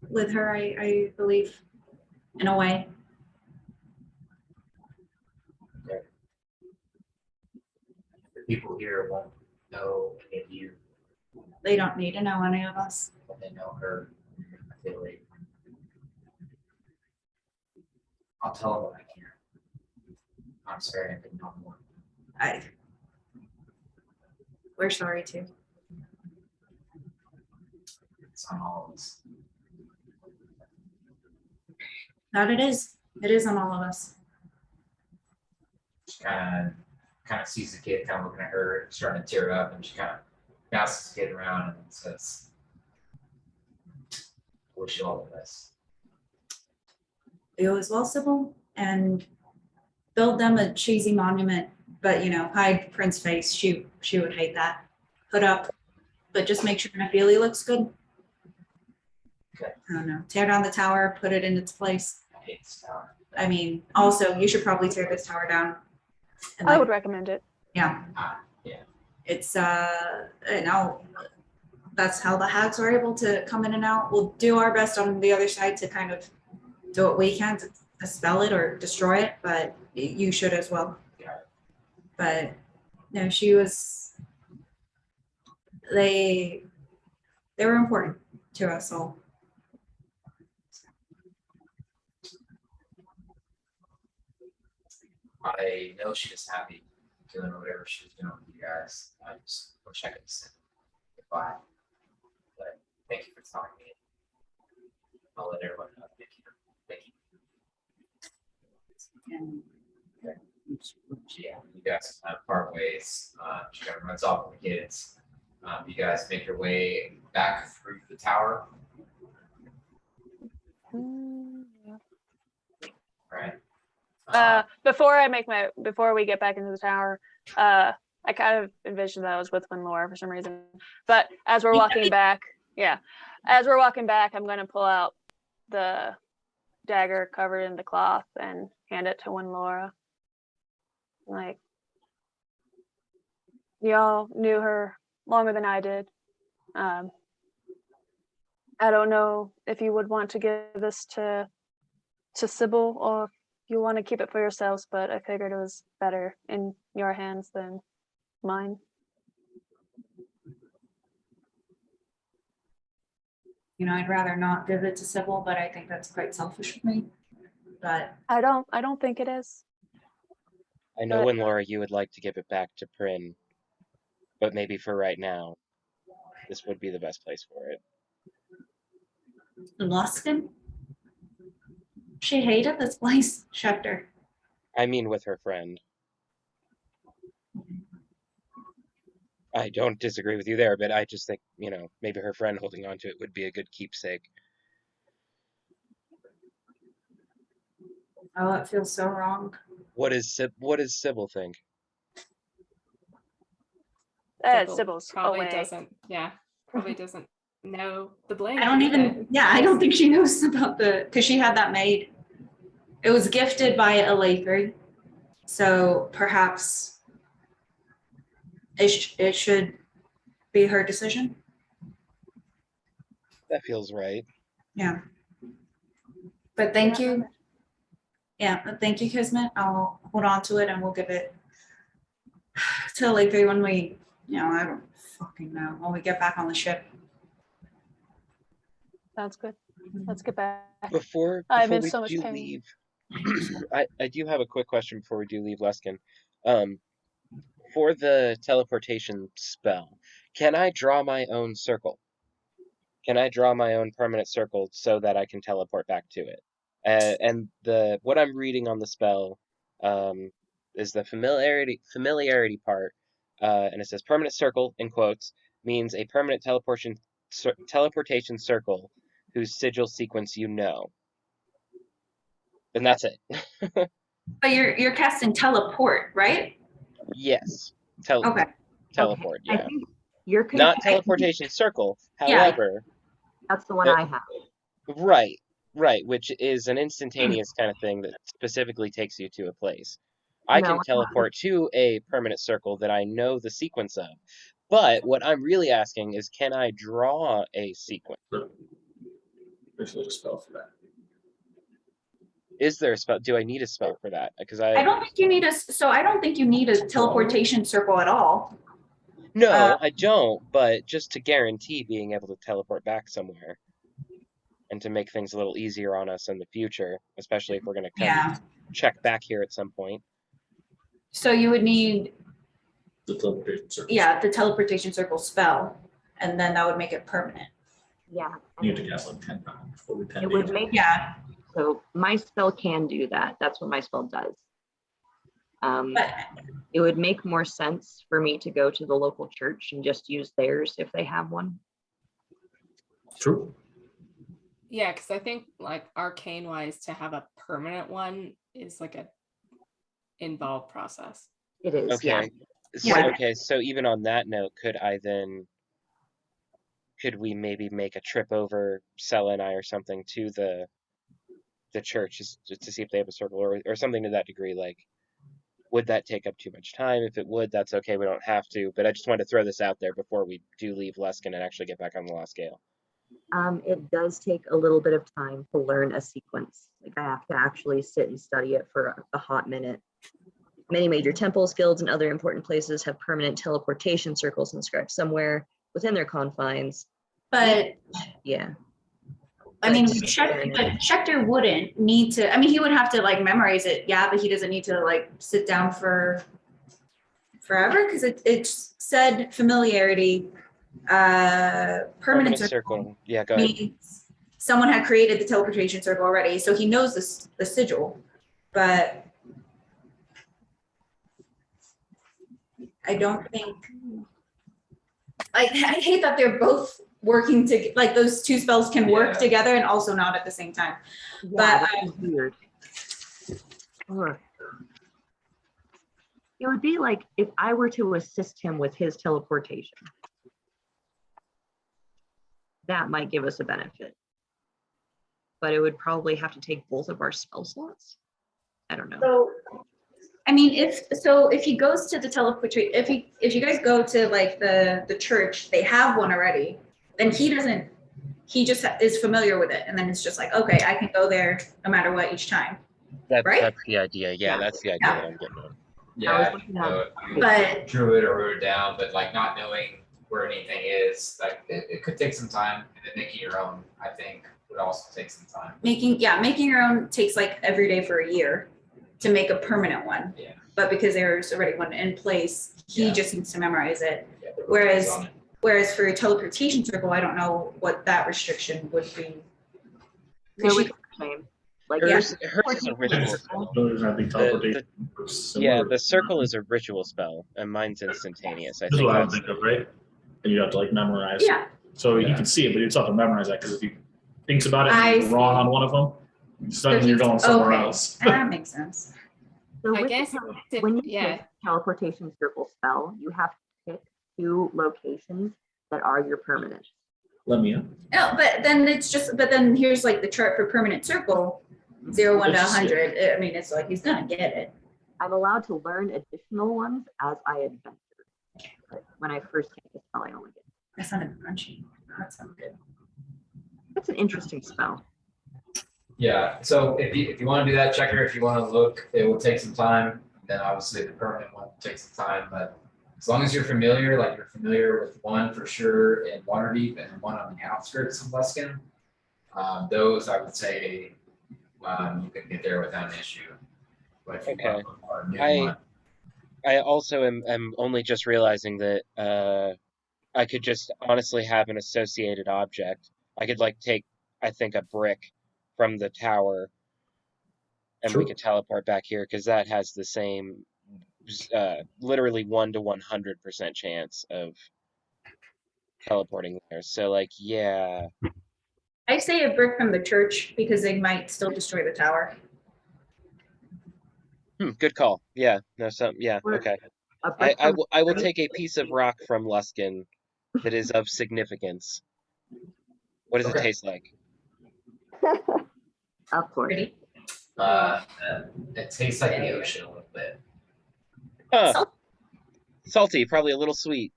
D: with her, I believe, in a way.
B: The people here won't know any of you,
D: They don't need to know any of us.
B: but they know her. I feel like I'll tell her what I can. I'm sorry, I didn't know more.
D: We're sorry too.
B: It's on all of us.
D: That it is. It is on all of us.
B: She kind of sees the kid kind of looking at her, starting to tear up, and she kind of bounces the kid around and says, "Wish you all the best."
D: You as well, Sybil, and build them a cheesy monument, but hide Prince's face. She would hate that. Put up, but just make sure Nafili looks good.
B: Okay.
D: I don't know. Tear down the tower, put it in its place.
B: I hate this tower.
D: I mean, also you should probably tear this tower down. And
G: I would recommend it.
D: yeah.
B: Yeah.
D: It's that's how the hags are able to come in and out. We'll do our best on the other side to kind of do what we can to dispel it or destroy it, but you should as well.
B: Yeah.
D: But no, she was. They were important to us all.
B: I know she was happy doing whatever she was doing with you guys. I just wish I could say goodbye. But thank you for telling me. I'll let everyone know. Thank you. Thank you.
D: And
B: Yeah, you guys part ways. She kind of runs off with the kids. You guys make your way back through the tower, right?
G: Before we get back into the tower, I kind of envisioned that I was with Laura for some reason. But as we're walking back, I'm gonna pull out the dagger covered in the cloth and hand it to Laura. Like, y'all knew her longer than I did. I don't know if you would want to give this to Sybil or if you want to keep it for yourselves, but I figured it was better in your hands than mine.
D: I'd rather not give it to Sybil, but I think that's quite selfish of me. But
G: I don't think it is.
H: I know when Laura, you would like to give it back to Prin, but maybe for right now, this would be the best place for it.
D: Luskin? She hated this place, Schecter.
H: I mean with her friend. I don't disagree with you there, but I just think, maybe her friend holding on to it would be a good keepsake.
D: Oh, it feels so wrong.
H: What does Sybil think?
G: Sybil's
C: probably
G: away.
C: probably doesn't know the blame.
D: I don't even, I don't think she knows about because she had that made. It was gifted by a Lather, so perhaps it should be her decision.
H: That feels right.
D: Yeah. But thank you. Yeah, but thank you, Kismet. I'll hold on to it and we'll give it to Lather when we, I don't fucking know, when we get back on the ship.
G: Sounds good. Let's get back.
H: Before
G: I'm in
H: we
G: so much
H: do
G: pain.
H: leave, I do have a quick question before we do leave, Luskin. For the teleportation spell, can I draw my own circle? Can I draw my own permanent circle so that I can teleport back to it? And what I'm reading on the spell is the familiarity part, and it says permanent circle in quotes means a permanent teleportation circle whose sigil sequence you know. And that's it.
D: But you're casting teleport, right?
H: Yes.
D: Okay.
H: Teleport,
A: I
H: yeah.
A: think you're
H: Not teleportation circle.
D: Yeah.
H: However,
A: That's the one I have.
H: right, which is an instantaneous kind of thing that specifically takes you to a place. I
A: No,
H: can teleport to a permanent circle that I know the sequence of. But what I'm really asking is, can I draw a sequence?
F: There's a little spell for that.
H: Is there a spell? Do I need a spell for that? Because
D: I don't think you need I don't think you need a teleportation circle at all.
H: No, I don't, but just to guarantee being able to teleport back somewhere. and to make things a little easier on us in the future, especially if we're going to come
D: Yeah.
H: check back here at some point.
D: So you would need,
F: The teleportation circle.
D: yeah, the teleportation circle spell, and then that would make it permanent.
A: Yeah.
F: You have to cast like 10 pounds before 10
A: It would
F: days.
A: make,
D: Yeah,
A: so my spell can do that. That's what my spell does.
D: but
A: It would make more sense for me to go to the local church and just use theirs if they have one.
F: True.
C: Yeah, because I think like arcane wise to have a permanent one is like a involved process.
A: It is,
H: Okay.
A: yeah.
D: Yeah.
H: Okay, so even on that note, could we maybe make a trip over, Sella and I or something, to the church just to see if they have a circle or something to that degree? Like, would that take up too much time? If it would, that's okay. We don't have to. But I just wanted to throw this out there before we do leave Luskin and actually get back on the Lost Gale.
A: It does take a little bit of time to learn a sequence. Like I have to actually sit and study it for a hot minute. Many major temples, guilds, and other important places have permanent teleportation circles inscribed somewhere within their confines.
D: but
A: Yeah.
D: I mean, Schechter wouldn't need to, I mean, he would have to like memorize it, yeah, but he doesn't need to like sit down for forever, because it said familiarity, permanent circle
H: Yeah, go ahead.
D: means someone had created the teleportation circle already, so he knows this, the sigil, but I don't think, I hate that they're both working to, like those two spells can work
B: Yeah.
D: together and also not at the same time.
A: Yeah,
D: But,
A: that is weird. Ugh. It would be like if I were to assist him with his teleportation. That might give us a benefit. But it would probably have to take both of our spell slots. I don't know.
D: So, I mean, if he goes to the teleportation, if you guys go to like the church, they have one already, then he just is familiar with it, and then it's just like, okay, I can go there no matter what each time. Right?
H: That's the idea. Yeah,
A: Yeah.
H: that's the idea
D: Yeah.
H: that I'm getting at.
B: Yeah,
A: looking at-
D: But
B: drew it or wrote it down, but like not knowing where anything is, like it could take some time, and then making your own, I think, would also take some time.
D: making your own takes like every day for a year to make a permanent one.
B: Yeah.
D: But because there's already one in place, he
B: Yeah.
D: just needs to memorize it.
B: Yeah, the
D: Whereas-
B: rules on it.
D: Whereas for a teleportation circle, I don't know what that restriction would be.
A: No, it's the same. Like,
H: Hers is a ritual spell.
F: There's, I think, teleportation.
H: Yeah, the circle is a ritual spell, and mine's instantaneous. I
F: This is
H: think
F: what I would
H: that's
F: think of, right? And you have to like memorize.
D: Yeah,
F: So you
B: Yeah.
F: can see it, but you still have to memorize that, because if he thinks about it
D: I
F: and you're
D: see.
F: wrong on one of them, suddenly you're going somewhere
D: okay.
F: else.
D: That makes sense.
A: So
C: I
A: with the
C: guess
A: when you
C: yeah.
A: take teleportation circle spell, you have to pick 2 locations that are your permanent.
F: Let me in.
D: No, but then here's like the chart for permanent circle, 0, 1 to
F: Let's just see.
D: 100. I mean, it's like, he's gonna get it.
A: I'm allowed to learn additional ones as I adventure. But when I first take the spell, I only get.
D: That sounded crunchy. That sounds good.
A: That's an interesting spell.
B: Yeah, so if you want to do that, checker, if you want to look, it will take some time. Then obviously the permanent one takes some time, but as long as you're familiar, like you're familiar with one for sure in Waterdeep and one on the outskirts of Luskin, those I would say you can get there without an issue. But if you
H: Okay.
B: want a new
H: I-
B: one,
H: I also am only just realizing that I could just honestly have an associated object. I could like take, I think, a brick from the tower, and we
F: Sure.
H: could teleport back here because that has the same, literally 1 to 100% chance of teleporting there. So like, yeah,
D: I say a brick from the church because they might still destroy the tower.
H: good call. Yeah, no, yeah,
A: Or
H: okay.
A: a brick
H: I
A: from-
H: will take a piece of rock from Luskin that is of significance. What does it
B: Okay.
H: taste like?
A: Of course.
D: Pretty.
B: it tastes like the ocean a little bit.
H: Huh. Salty, probably a little sweet.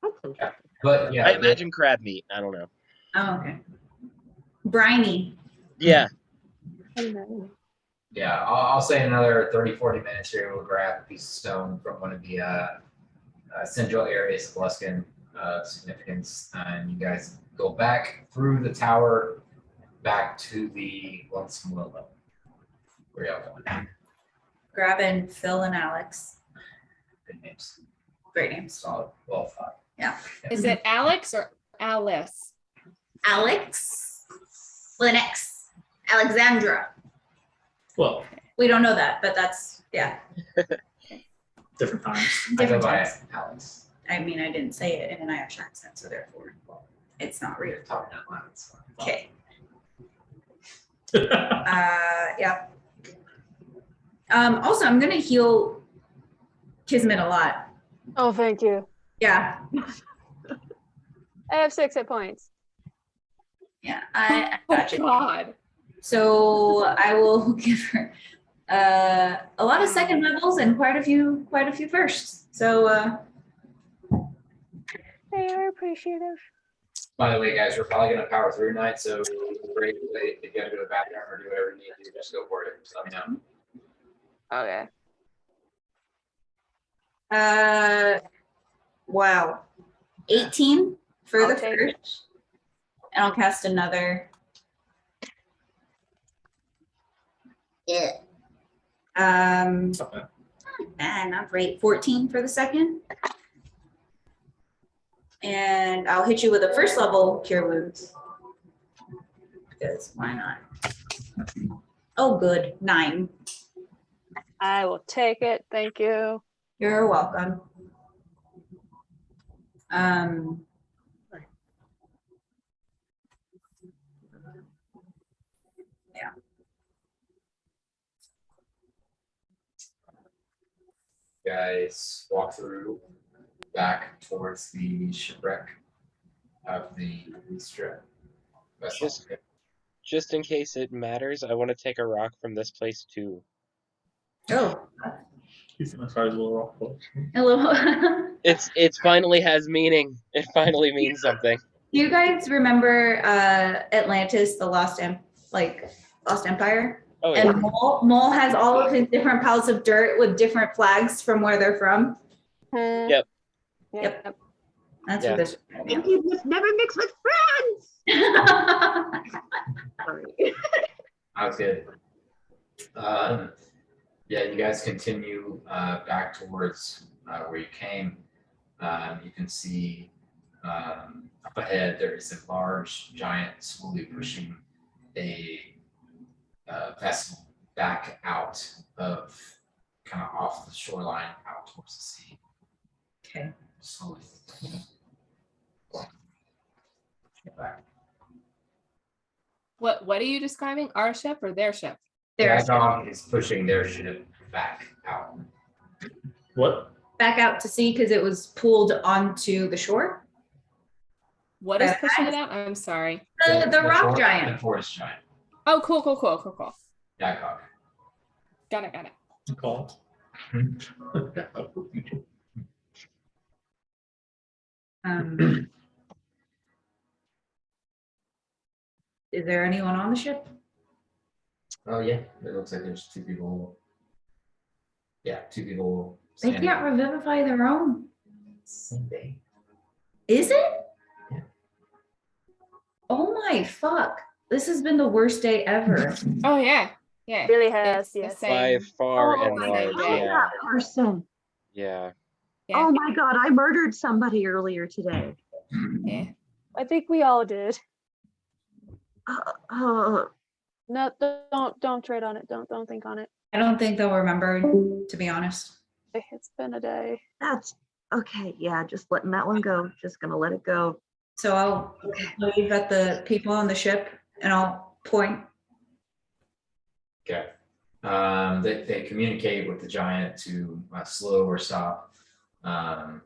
A: That's interesting.
B: But yeah,
H: I imagine crab meat. I don't know.
D: Oh, okay. Briny.
H: Yeah.
B: Yeah, I'll say another 30, 40 minutes here. We'll grab a piece of stone from one of the central areas of Luskin significance, and you guys go back through the tower, back to the Lonesome Willow. Where y'all going?
D: Grabbing Phil and Alex.
B: Good names.
D: Great names.
B: Solid. Well thought.
C: Is it Alex or Alice?
D: Alex, Linux, Alexandra.
F: Well,
D: We don't know that, but that's, yeah,
F: different times.
B: I go
D: different
B: by
D: times.
B: Alex.
D: I mean, I didn't say it in an Irish accent, so therefore, it's not real.
B: We're talking out loud. It's fine.
D: Okay. Yeah. Also, I'm gonna heal Kismet a lot.
G: Oh, thank you.
D: Yeah,
G: I have 6 hit points.
D: yeah, I
C: Oh
D: got you.
C: God.
D: So I will give her a lot of second levels and quite a few firsts. So
G: They are appreciative.
B: By the way, guys, we're probably gonna power through tonight, so great. If you gotta go to the bathroom or do whatever you need to do, just go for it. Just let me know.
G: Okay.
D: wow, 18 for
G: I'll
D: the
G: take
D: first, and I'll cast another. Yeah. Not great. 14 for the second. And I'll hit you with a first level cure wounds. Because why not? Oh, good. 9.
G: I will take it. Thank you.
D: You're welcome. Yeah.
B: Guys walk through back towards the shipwreck of the strip.
H: Just in case it matters, I want to take a rock from this place too.
D: Oh,
F: He's gonna start his little rock book.
D: a little.
H: It's finally has meaning. It finally means something.
D: Do you guys remember Atlantis, the Lost Empire?
H: Oh yeah.
D: And Mole has all of his different piles of dirt with different flags from where they're from.
H: Yep.
D: Yep. That's
H: Yeah.
D: what this.
A: And you must never mix with friends. Sorry.
B: That was good. Yeah, you guys continue back towards where you came. You can see up ahead there is a large giant slowly pushing a vessel back out of kind of off the shoreline out towards the sea.
D: Okay.
B: Slowly. Get back.
C: What are you describing? Our ship or their ship?
D: There's
B: Dog is pushing their ship back out.
F: What?
D: back out to sea because it was pulled onto the shore.
C: What is pushing it out? I'm sorry.
D: The rock
B: forest-
D: giant.
B: The forest giant.
C: Oh, cool.
B: Dagog.
C: Got it.
F: Called.
D: Is there anyone on the ship?
B: Oh yeah, it looks like there's 2 people. Yeah, 2 people.
D: They
B: standing.
D: can't revivify their own.
B: Same day.
D: Is it?
B: Yeah.
D: Oh my fuck. This has been the worst day ever.
C: Oh yeah. Yeah.
G: Really has,
C: It's the
G: yes.
H: By
C: same.
H: far
A: Oh
H: and
A: my
H: large.
C: God.
H: Yeah.
A: that person.
H: Yeah.
C: Yeah.
A: Oh my God, I murdered somebody earlier today.
C: Yeah.
G: I think we all did.
A: Uh,
G: No, don't tread on it. Don't think on it.
D: I don't think they'll remember, to be honest.
G: It's been a day.
A: that's okay. Yeah, just letting that one go. Just gonna let it go.
D: So I'll wave at the people on the ship and I'll point.
B: Okay. They communicate with the giant to slow or stop. And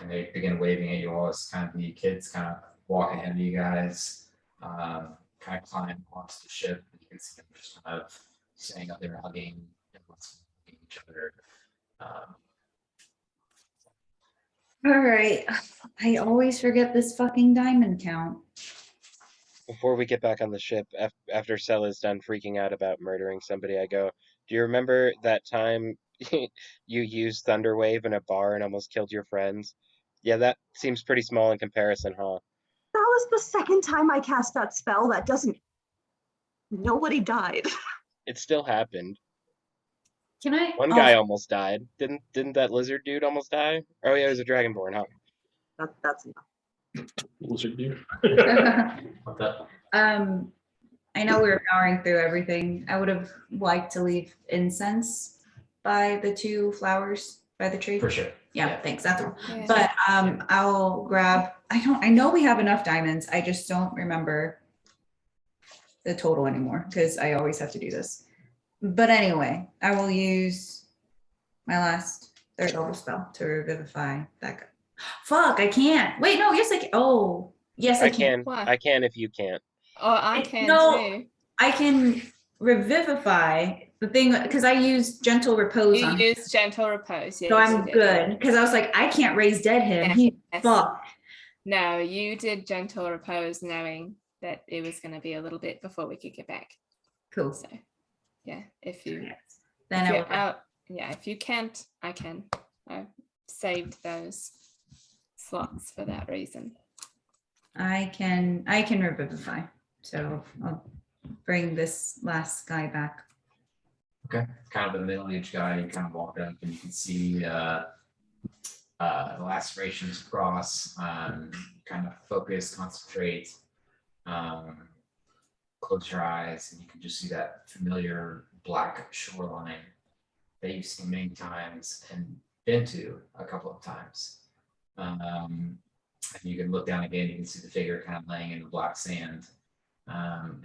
B: they begin waving at you all as kind of the kids kind of walk ahead of you guys, kind of climb onto the ship. You can see them just kind of staying up there hugging each other.
D: All right. I always forget this fucking diamond count.
H: Before we get back on the ship, after Sella's done freaking out about murdering somebody, I go, do you remember that time you used Thunderwave in a bar and almost killed your friends? Yeah, that seems pretty small in comparison, huh?
A: That was the second time I cast that spell. That doesn't. Nobody died.
H: It still happened.
D: Can I?
H: One guy almost died. Didn't that lizard dude almost die? Oh yeah, it was a dragonborn, huh?
A: That's enough.
F: Lizard dude.
B: What the?
D: I know we were powering through everything. I would have liked to leave incense by the 2 flowers by the tree.
B: For sure.
D: Yeah, thanks. That's all.
C: Yeah.
D: But I'll grab. I know we have enough diamonds. I just don't remember the total anymore because I always have to do this. But anyway, I will use my last 3rd level spell to revivify that guy. Fuck, I can't. Wait, no, yes, I can. Oh, yes, I
H: I
D: can.
H: can.
C: Why?
H: I can if you can't.
C: Oh, I can
D: No.
C: too.
D: I can revivify the thing because I use gentle repose
C: You
D: on him.
C: use gentle repose. Yes,
D: So
C: you
D: I'm
C: did.
D: good because I was like, I can't raise dead him. He
C: Yes.
D: fucked.
C: No, you did gentle repose knowing that it was going to be a little bit before we could get back.
D: Cool.
C: So, yeah, if you,
D: Then
C: if
D: I
C: you're
D: will.
C: out, yeah, if you can't, I can. I saved those slots for that reason.
D: I can revivify. So I'll bring this last guy back.
B: Okay, kind of a middle-aged guy. You kind of walk up and you can see lacerations across. Kind of focus, concentrate. Close your eyes, and you can just see that familiar black shoreline that you've seen many times and been to a couple of times. And you can look down again. You can see the figure kind of laying in the black sand.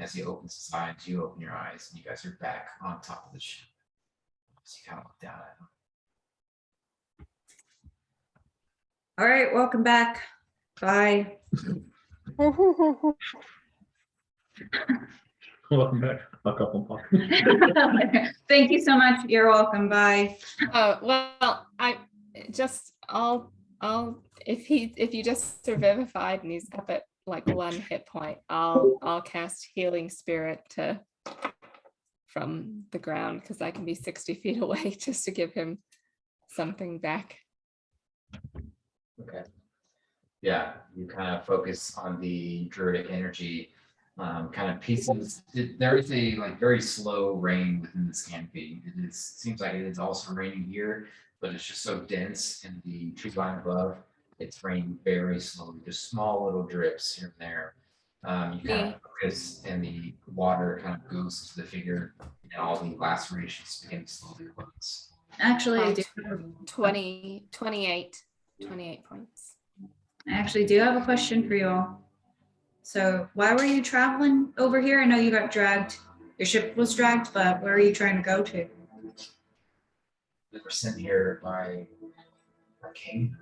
B: As he opens his eyes, you open your eyes, and you guys are back on top of the ship. So you kind of look down at him.
D: All right, welcome back. Bye.
F: Welcome back. Buck up and talk.
D: Thank you so much. You're welcome. Bye.
C: Oh, well, I'll if you just revivified and he's up at like 1 hit point, I'll cast healing spirit from the ground because I can be 60 feet away just to give him something back.
B: Okay. Yeah, you kind of focus on the druidic energy, kind of pieces. There is a like very slow rain within this canopy. Seems like it is also raining here, but it's just so dense in the tree line above. It's raining very slowly, just small little drips here and there. You kind of focus, and the water kind of goes to the figure, and all the lacerations begin to slowly close.
D: Actually, I do.
C: 28 points.
D: I actually do have a question for you all. So why were you traveling over here? I know you got dragged. Your ship was dragged, but where are you trying to go to?
B: We were sent here by our king.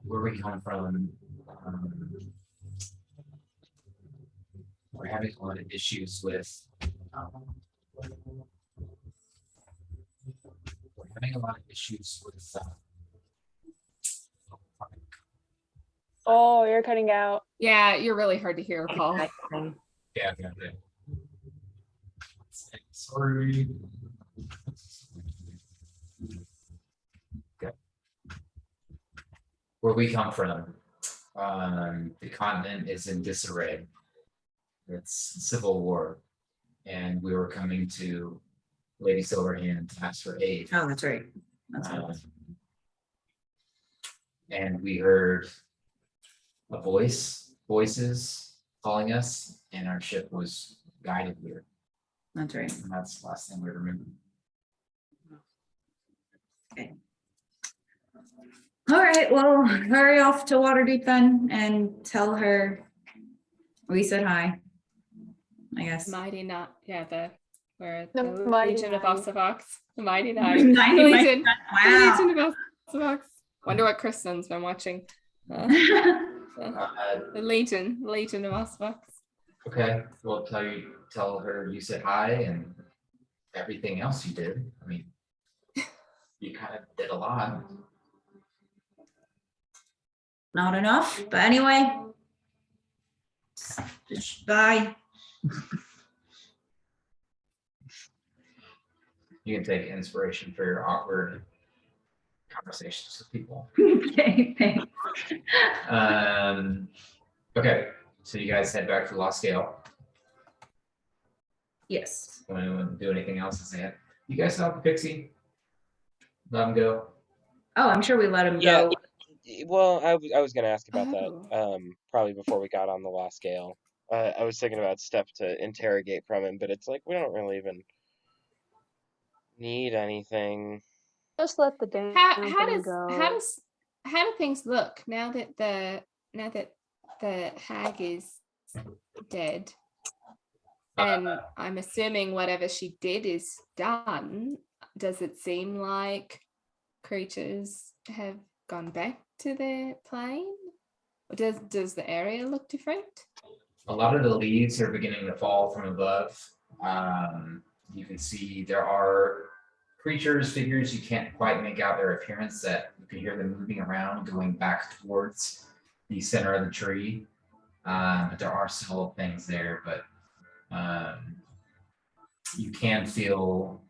B: Where we come from, we're having a lot of issues with. We're having a lot of issues with.
G: Oh, you're cutting out.
C: Yeah, you're really hard to hear, Paul.
B: Yeah. Sorry. Okay. Where we come from, the continent is in disarray. It's civil war, and we were coming to Lady Silverhand to ask for aid.
D: Oh, that's right. That's right.
B: And we heard voices calling us, and our ship was guided here.
D: That's right.
B: And that's the last thing we remember.
D: Okay. All right. Well, hurry off to Waterdeep then and tell her we said hi. I guess.
C: Mighty not, yeah,
G: The
C: the
G: Mighty
C: Legion of
G: Nine.
C: Osuvox, the Mighty Nine, the
D: Mighty
C: Legion, the
D: Wow.
C: Legion of Osuvox. Wonder what Kristen's been watching. The Legion of Osuvox.
B: Okay, well, tell her you said hi and everything else you did. I mean, you kind of did a lot.
D: Not enough, but anyway. Bye.
B: You can take inspiration for your awkward conversations with people.
D: Okay, thanks.
B: Okay, so you guys head back to Lost Scale.
D: Yes.
B: Want anyone do anything else? As they have, you guys saw the pixie? Let them go.
D: Oh, I'm sure we let him
H: Yeah.
D: go.
H: Well, I was gonna ask about
C: Oh.
H: that. Probably before we got on the Lost Scale. I was thinking about stuff to interrogate from him, but it's like we don't really even need anything.
G: Just let the damn
C: How
G: thing
C: does
G: go.
C: how do things look now that the hag is dead? And I'm assuming whatever she did is done. Does it seem like creatures have gone back to their plane? Or does the area look different?
B: A lot of the leaves are beginning to fall from above. You can see there are creatures, figures, you can't quite make out their appearance, that you can hear them moving around, going back towards the center of the tree. But there are still things there, but you can feel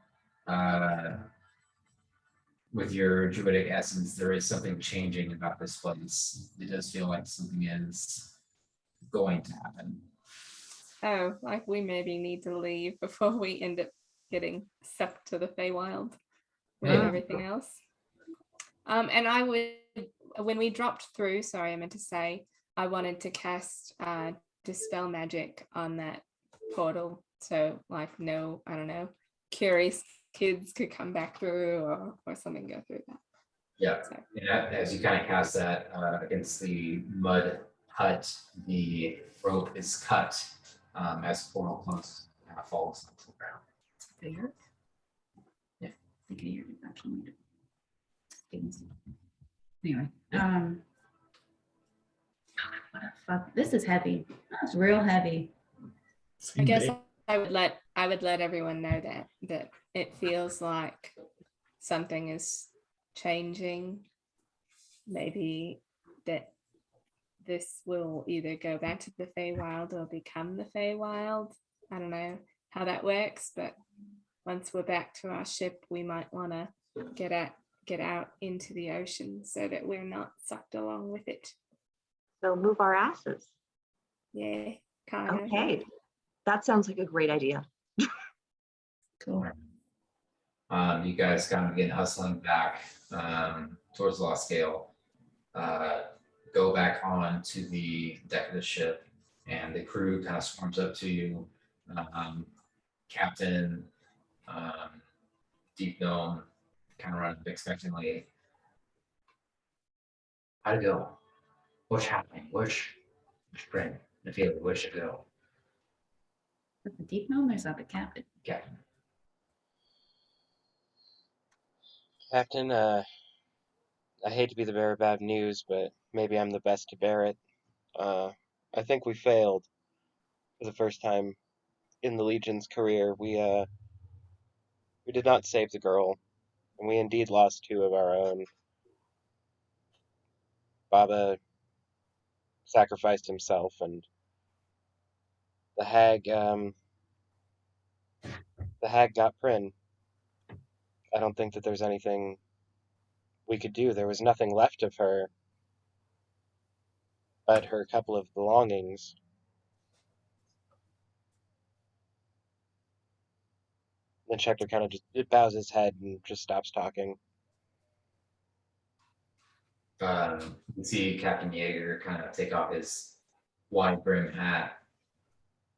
B: with your druidic essence, there is something changing about this place. It does feel like something is going to happen.
C: Oh, like we maybe need to leave before we end up getting sucked to the Feywild with
B: Yeah.
C: everything else. And I would, when we dropped through, sorry, I meant to say, I wanted to cast Dispel Magic on that portal. So like, no, I don't know, curious kids could come back through or something go through that.
B: Yeah,
C: So,
B: and as you kind of cast that against the mud hut, the rope is cut as the portal closes, kind of falls onto the ground.
D: They hurt?
B: Yeah.
D: You can hear it actually. Anyway, what a fuck. This is heavy. That's real heavy.
C: I guess I would let everyone know that it feels like something is changing. Maybe that this will either go back to the Feywild or become the Feywild. I don't know how that works, but once we're back to our ship, we might want to get out into the ocean so that we're not sucked along with it.
A: So move our asses.
C: Yeah, kind of.
A: Okay. That sounds like a great idea.
D: Cool.
B: You guys kind of begin hustling back towards Lost Scale. Go back on to the deck of the ship, and the crew kind of swarms up to you. Captain, Deep Gnome, kind of run up expectantly. How'd it go? What's happening? Which bring the feeling? Where's it go?
D: Is the deep gnome or is that the captain?
B: Captain.
H: Captain, I hate to be the bearer of bad news, but maybe I'm the best to bear it. I think we failed for the first time in the Legion's career. We did not save the girl, and we indeed lost two of our own. Baba sacrificed himself, and the hag got Prin. I don't think that there's anything we could do. There was nothing left of her but her couple of belongings. Then Schecter kind of just bows his head and just stops talking.
B: You can see Captain Yeager kind of take off his wide brim hat.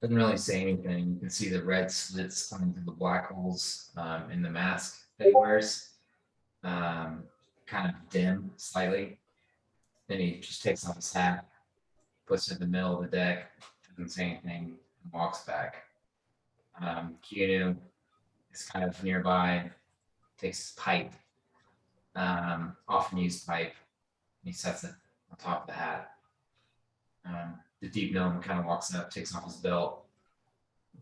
B: Doesn't really say anything. You can see the red slits coming through the black holes in the mask that he wears. Kind of dim slightly. Then he just takes off his hat, puts it in the middle of the deck, doesn't say anything, and walks back. Keanu is kind of nearby, takes his pipe, often used pipe, and he sets it on top of the hat. The deep gnome kind of walks up, takes off his belt,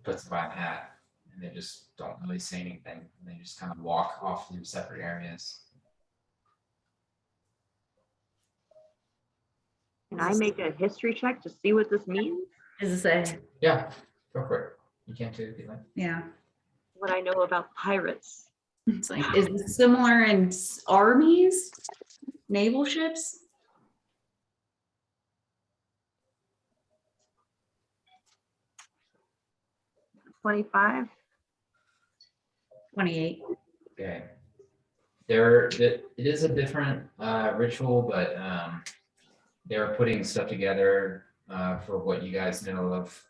B: puts it by the hat, and they just don't really say anything. They just kind of walk off through separate areas.
A: Can I make a history check to see what this means?
D: Is this a,
B: Yeah, go for it. You can't do it if you like.
D: yeah.
A: What I know about pirates.
D: It's like, is this similar in armies, naval ships?
A: $25.
D: 28.
B: Okay. It is a different ritual, but they're putting stuff together for what you guys know of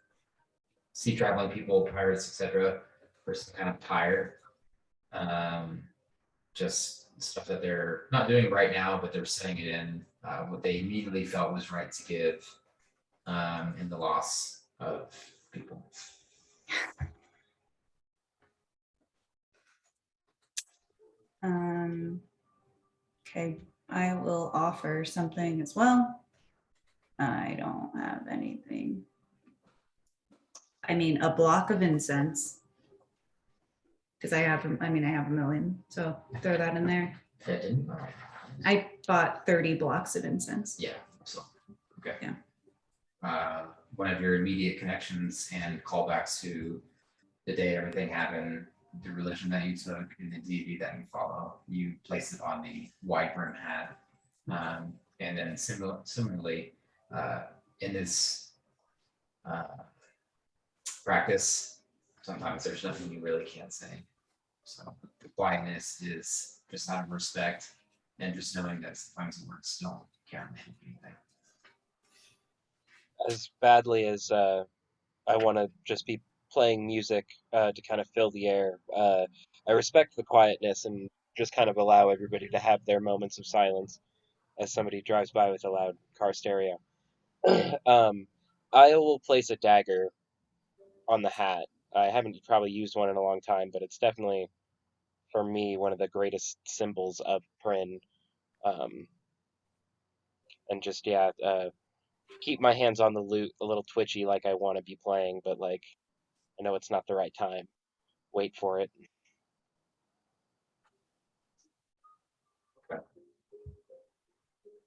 B: sea traveling people, pirates, etc. For some kind of tire. Just stuff that they're not doing right now, but they're setting it in what they immediately felt was right to give in the loss of people.
D: Okay, I will offer something as well. I don't have anything. I mean, a block of incense. Because I have a million, so throw that in there. I bought 30 blocks of incense.
B: Yeah, so, okay.
D: Yeah.
B: One of your immediate connections and callbacks to the day everything happened, the religion that you took, and the deity that you follow, you place it on the wide brim hat. And then similarly, in this practice, sometimes there's nothing you really can't say. So the quietness is just out of respect and just knowing that sometimes the words don't count anything.
H: As badly as I want to just be playing music to kind of fill the air, I respect the quietness and just kind of allow everybody to have their moments of silence as somebody drives by with a loud car stereo. I will place a dagger on the hat. I haven't probably used one in a long time, but it's definitely, for me, one of the greatest symbols of Prin. Um, and just, yeah, keep my hands on the lute, a little twitchy, like I want to be playing, but like I know it's not the right time. Wait for it.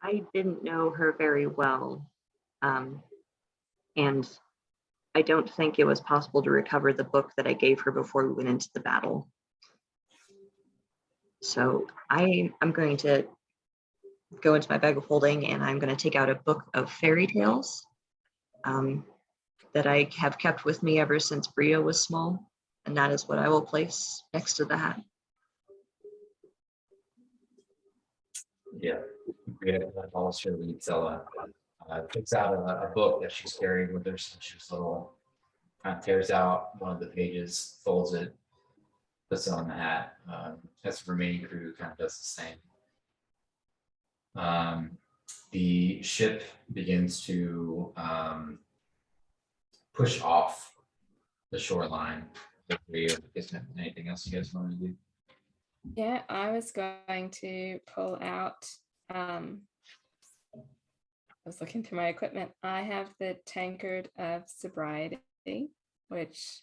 A: I didn't know her very well. And I don't think it was possible to recover the book that I gave her before we went into the battle. So I'm going to go into my bag of holding and I'm going to take out a book of fairy tales that I have kept with me ever since Bria was small. And that is what I will place next to the hat.
B: Yeah, also leads Ella picks out a book that she's carrying with her since she was little, kind of tears out one of the pages, folds it, puts it on the hat. As the remaining crew kind of does the same. The ship begins to push off the shoreline. Anything else you guys want to do?
C: Yeah, I was going to pull out. I was looking through my equipment. I have the tankard of sobriety, which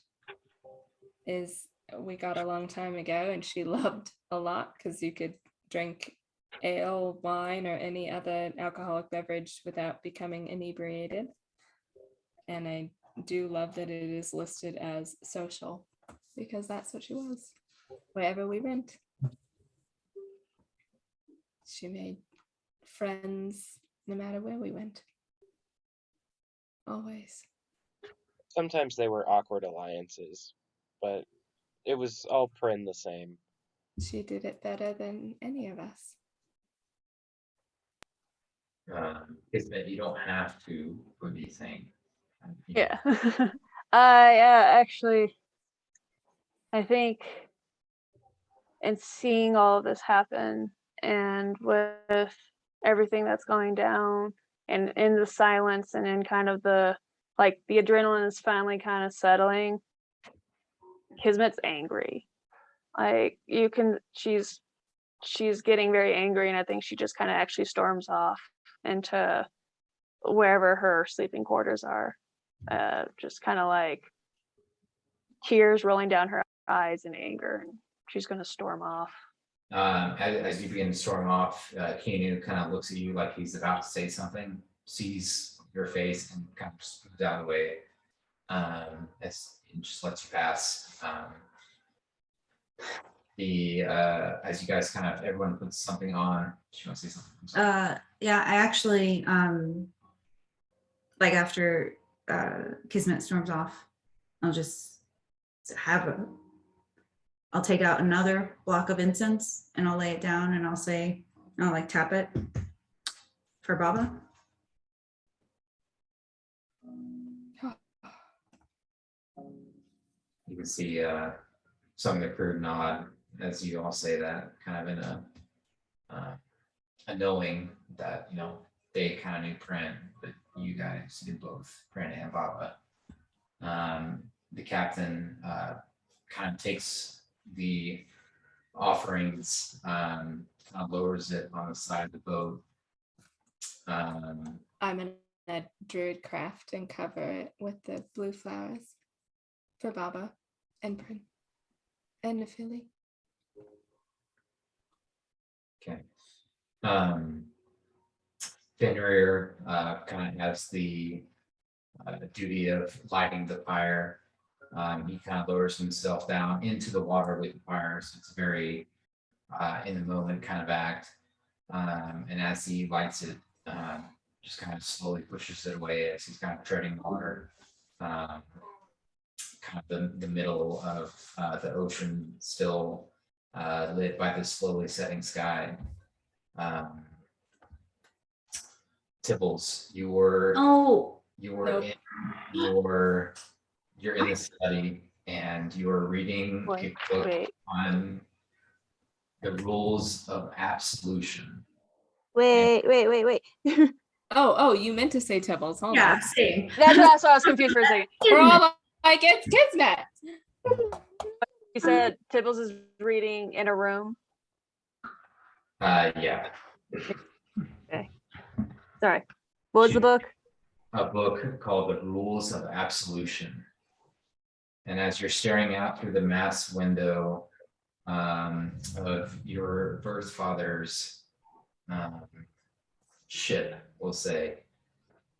C: we got a long time ago, and she loved a lot because you could drink ale, wine, or any other alcoholic beverage without becoming inebriated. And I do love that it is listed as social because that's what she was wherever we went. She made friends no matter where we went. Always.
H: Sometimes they were awkward alliances, but it was all Prin the same.
C: She did it better than any of us.
B: Is that you don't have to put anything.
G: Yeah. I actually, I think in seeing all of this happen and with everything that's going down and in the silence and in kind of the adrenaline is finally kind of settling, Kismet's angry. Like she's getting very angry, and I think she just kind of actually storms off into wherever her sleeping quarters are. Just kind of like tears rolling down her eyes in anger. And she's going to storm off.
B: As you begin to storm off, Keanu kind of looks at you like he's about to say something, sees your face, and kind of just moves out of the way. And just lets you pass. the as you guys kind of everyone puts something on. She wants to say something. I'm sorry.
D: Yeah, I actually like after Kismet storms off, I'll just I'll take out another block of incense and I'll lay it down and I'll like tap it for Baba.
B: You can see some of the crew nod as you all say that, kind of in a knowing that, you know, they kind of knew Prin, but you guys knew both Prin and Baba. The captain kind of takes the offerings, kind of lowers it on the side of the boat.
C: I'm gonna druid craft and cover it with the blue flowers for Baba and Prin and Nephili.
B: Okay. Fenrir kind of has the duty of lighting the fire. He kind of lowers himself down into the water with the fire, so it's very in the moment kind of act. And as he lights it, just kind of slowly pushes it away as he's kind of treading water. Kind of the middle of the ocean still lit by the slowly setting sky. Tibbles, you were
D: Oh,
C: Nope.
B: you're in the study and you are reading a book
G: Wait.
B: on the rules of absolution.
G: Wait.
C: Oh, you meant to say Tibbles. Hold
D: yeah,
C: on.
D: same.
G: That's why I was confused for a second.
C: We're all like, it's Kismet.
G: You said Tibbles is reading in a room.
B: Yeah,
G: Sorry. What was the book?
B: a book called The Rules of Absolution. And as you're staring out through the mass window of your birth father's ship, we'll say,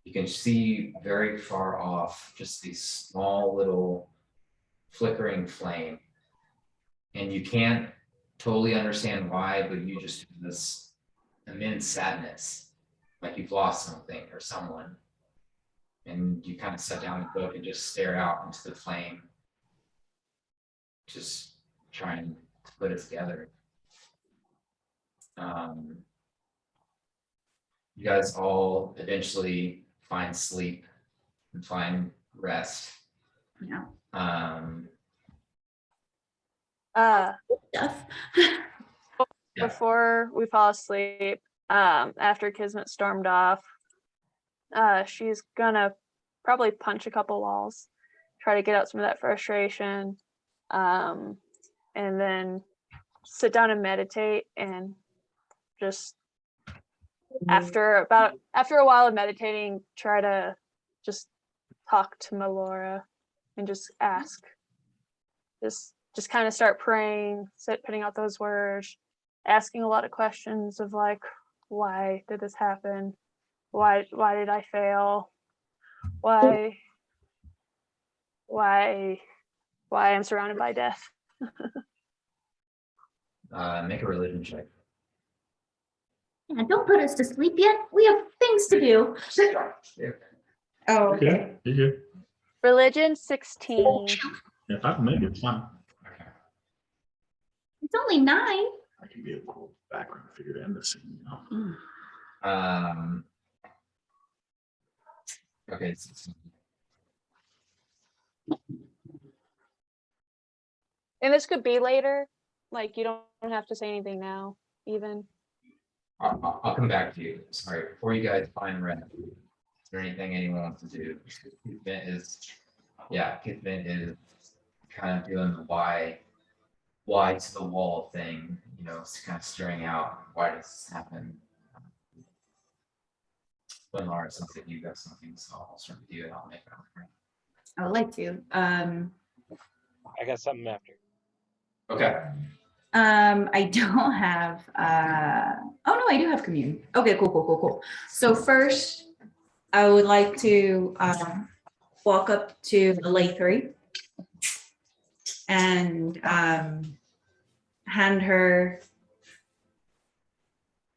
B: you can see very far off just these small little flickering flame. And you can't totally understand why, but you just feel this immense sadness, like you've lost something or someone. And you kind of set down the book and just stare out into the flame, just trying to put it together. You guys all eventually find sleep and find rest.
D: Yeah. Stuff.
G: Before we fall asleep, after Kismet stormed off, she's gonna probably punch a couple walls, try to get out some of that frustration, and then sit down and meditate, and just after a while of meditating, try to just talk to Melora and just ask, just kind of start praying, putting out those words, asking a lot of questions of like, why did this happen? Why did I fail? Why I'm surrounded by death?
B: Make a religion check.
D: Yeah, don't put us to sleep yet. We have things to do. Oh, okay.
F: You good?
G: Religion 16.
F: Yeah, if I can make it, it's fine.
D: It's only 9.
F: I can be a cool background figure to end the scene, you know.
B: Okay.
G: And this could be later. Like, you don't have to say anything now, even.
B: I'll come back to you. Sorry, before you guys find rest, is there anything anyone wants to do? Kismet is kind of doing the why to the wall thing, you know, it's kind of staring out, why does this happen? When Laura, sounds like you got something, so I'll start with you and I'll make it up.
D: I would like to.
H: I got something after.
B: Okay.
D: I don't have oh no, I do have commune. Okay, cool. So first I would like to walk up to the lay 3 and hand her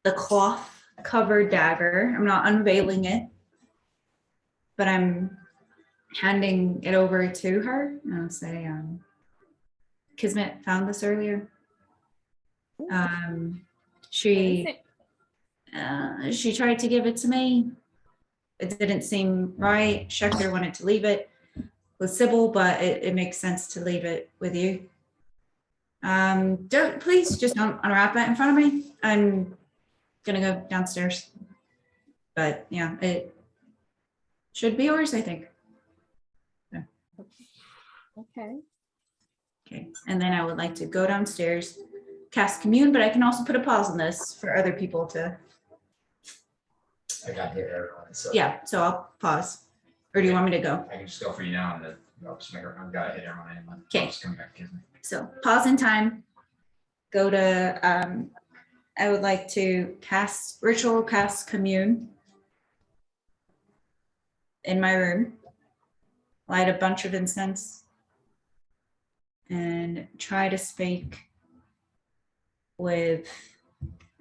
D: the cloth covered dagger. I'm not unveiling it, but I'm handing it over to her. And I'll say, Kismet found this earlier.
C: What is it?
D: She tried to give it to me. It didn't seem right. Schechter wanted to leave it with Sybil, but it makes sense to leave it with you. Please just don't unwrap it in front of me. I'm gonna go downstairs. But yeah, it should be yours, I think.
C: Okay.
D: Okay, and then I would like to go downstairs, cast commune, but I can also put a pause on this for other people to,
B: I got hit everyone, so.
D: yeah, so I'll pause. Or do you want me to go?
B: I can just go for you now and then I'll just make her, I've got to hit everyone and then
D: Okay.
B: I'll just come back, kiss me.
D: So pause in time, go to, I would like to cast commune in my room, light a bunch of incense, and try to speak with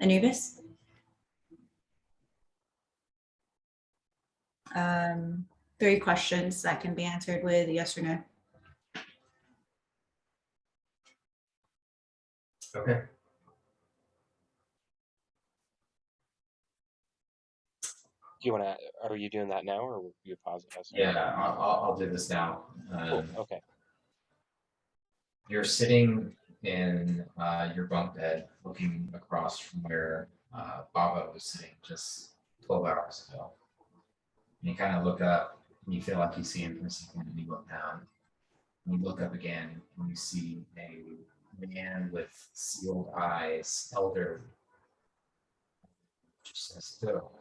D: Anubis. 3 questions that can be answered with yes or no.
B: Okay.
H: Do you want to? Are you doing that now, or will you pause it?
B: Yeah, I'll do this now.
H: Cool. Okay.
B: You're sitting in your bunk bed, looking across from where Baba was sitting just 12 hours ago. And you kind of look up, and you feel like you see him for a second, and you look down. And you look up again, and you see a man with sealed eyes, elderly, just says, "Still,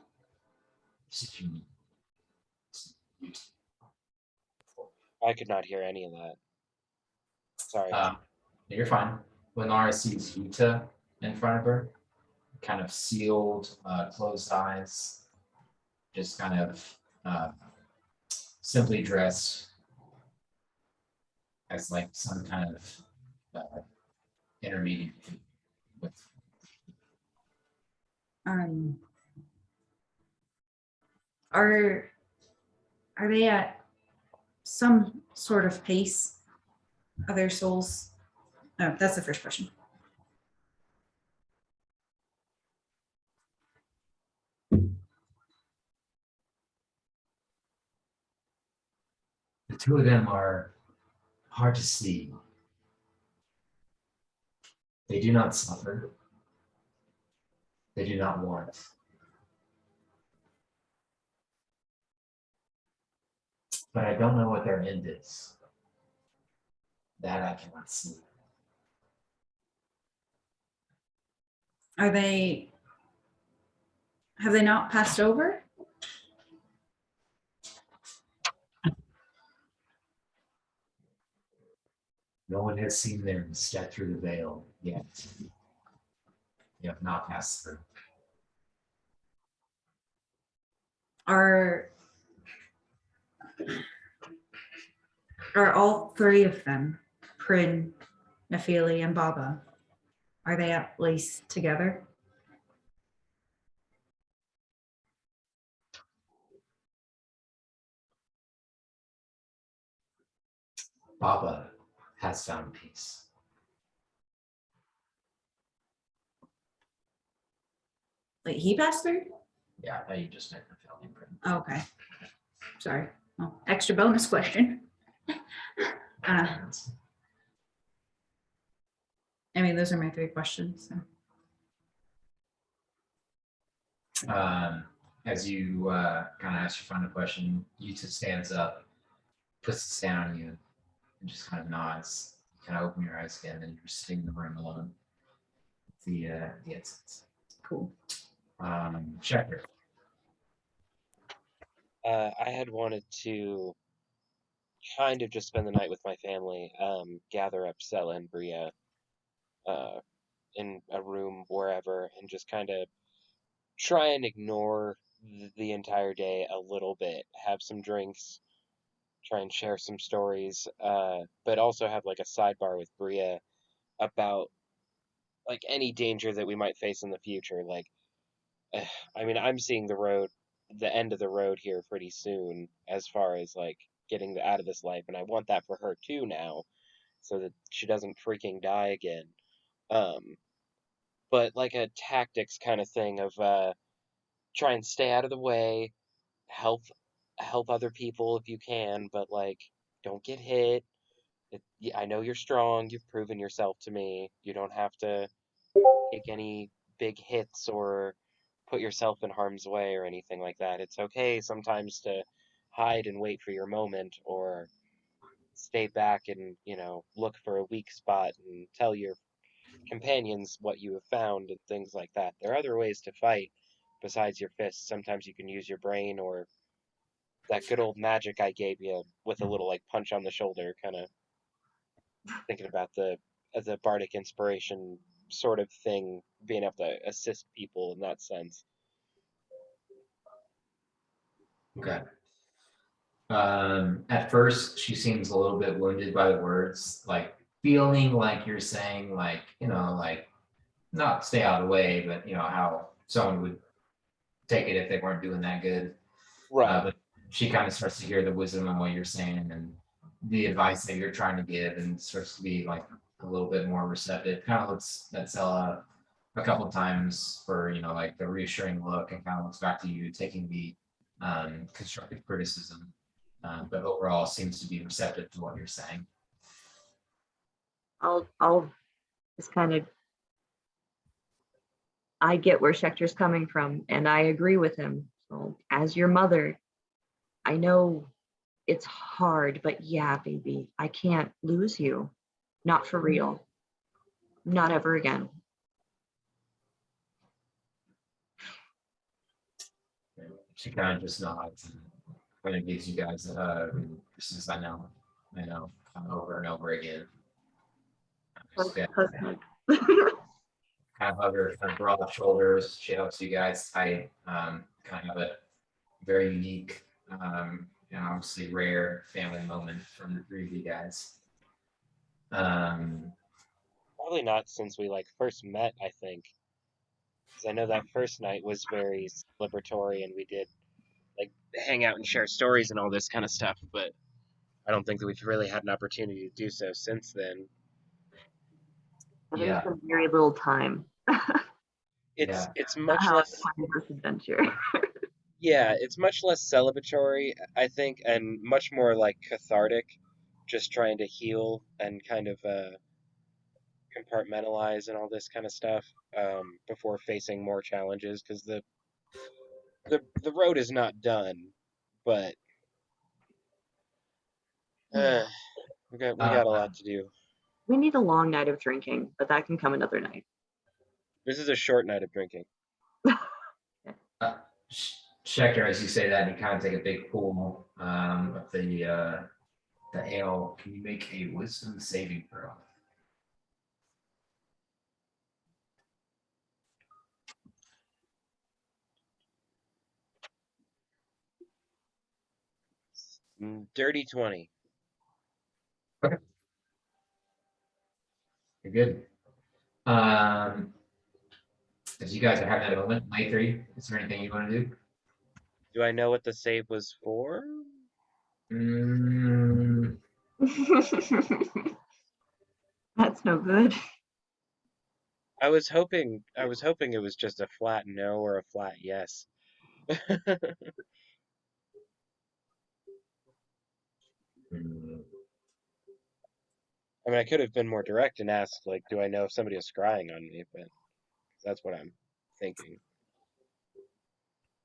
H: I could not hear any of that. Sorry.
B: You're fine. Lenara sees Yuta in front of her, kind of sealed, closed eyes, just kind of simply dressed as like some kind of intermediate with.
D: Are they at some sort of pace? Are their souls? No, that's the first question.
B: The two of them are hard to see. They do not suffer. They do not want. But I don't know what their end is. That I cannot see.
D: Have they not passed over?
B: No one has seen them step through the veil yet. They have not passed through.
D: Are all 3 of them, Prin, Nefili, and Baba, are they at least together?
B: Baba has found peace.
D: Wait, he passed through?
B: Yeah, I thought you just meant the film print.
D: Oh, okay. Sorry. Well, extra bonus question. I mean, those are my 3 questions. So.
B: As you kind of ask your final question, Yuta stands up, puts his hand on you, and just kind of nods. You kind of open your eyes again, and you're sitting in the room alone. The incense.
D: Cool.
B: Checker.
H: I had wanted to kind of just spend the night with my family, gather up Sella and Bria in a room wherever, and just kind of try and ignore the entire day a little bit, have some drinks, try and share some stories, but also have like a sidebar with Bria about like any danger that we might face in the future. Like, I mean, I'm seeing the end of the road here pretty soon, as far as like getting out of this life, and I want that for her too now, so that she doesn't freaking die again. Um, but like a tactics kind of thing of try and stay out of the way, help other people if you can, but like don't get hit. Yeah, I know you're strong. You've proven yourself to me. You don't have to take any big hits or put yourself in harm's way or anything like that. It's okay sometimes to hide and wait for your moment, or stay back and, look for a weak spot and tell your companions what you have found and things like that. There are other ways to fight besides your fists. Sometimes you can use your brain or that good old magic I gave you with a little like punch on the shoulder, kind of thinking about the bardic inspiration sort of thing, being able to assist people in that sense.
B: Okay. At first, she seems a little bit wounded by the words, like feeling like you're saying, like, like not stay out of the way, but how someone would take it if they weren't doing that good.
H: Right.
B: But she kind of starts to hear the wisdom of what you're saying and the advice that you're trying to give, and starts to be like a little bit more receptive. Kind of looks at Stella a couple of times for like the reassuring look, and kind of looks back to you, taking the constructive criticism, but overall seems to be receptive to what you're saying.
A: I'll just kind of, I get where Schechter's coming from, and I agree with him. So as your mother, I know it's hard, but yeah, baby, I can't lose you. Not for real. Not ever again.
B: She kind of just nods and kind of gives you guys a hug. And says, I know, over and over again. Just, kind of hug her kind of broad shoulders. She hugs you guys tight. Kind of have a very unique, obviously rare family moment from the three of you guys.
H: Probably not since we like first met, I think. Because I know that first night was very celebratory and we did like hang out and share stories and all this kind of stuff, but I don't think that we've really had an opportunity to do so since then.
A: There's
B: Yeah.
A: been very little time.
H: It's much
A: How I
H: less
A: planned this adventure.
H: Yeah, it's much less celebratory, I think, and much more like cathartic, just trying to heal and kind of compartmentalize and all this kind of stuff before facing more challenges, because the road is not done, but we got a lot to do.
A: We need a long night of drinking, but that can come another night.
H: This is a short night of drinking.
B: Schechter, as you say that, you kind of take a big pull of the ale. Can you make a wisdom saving throw?
H: Dirty 20.
B: Okay. You're good. As you guys are having that moment, night 3, is there anything you want to do?
H: Do I know what the save was for?
A: That's no good.
H: I was hoping it was just a flat no or a flat yes. I mean, I could have been more direct and asked, like, do I know if somebody is scrying on me? But that's what I'm thinking.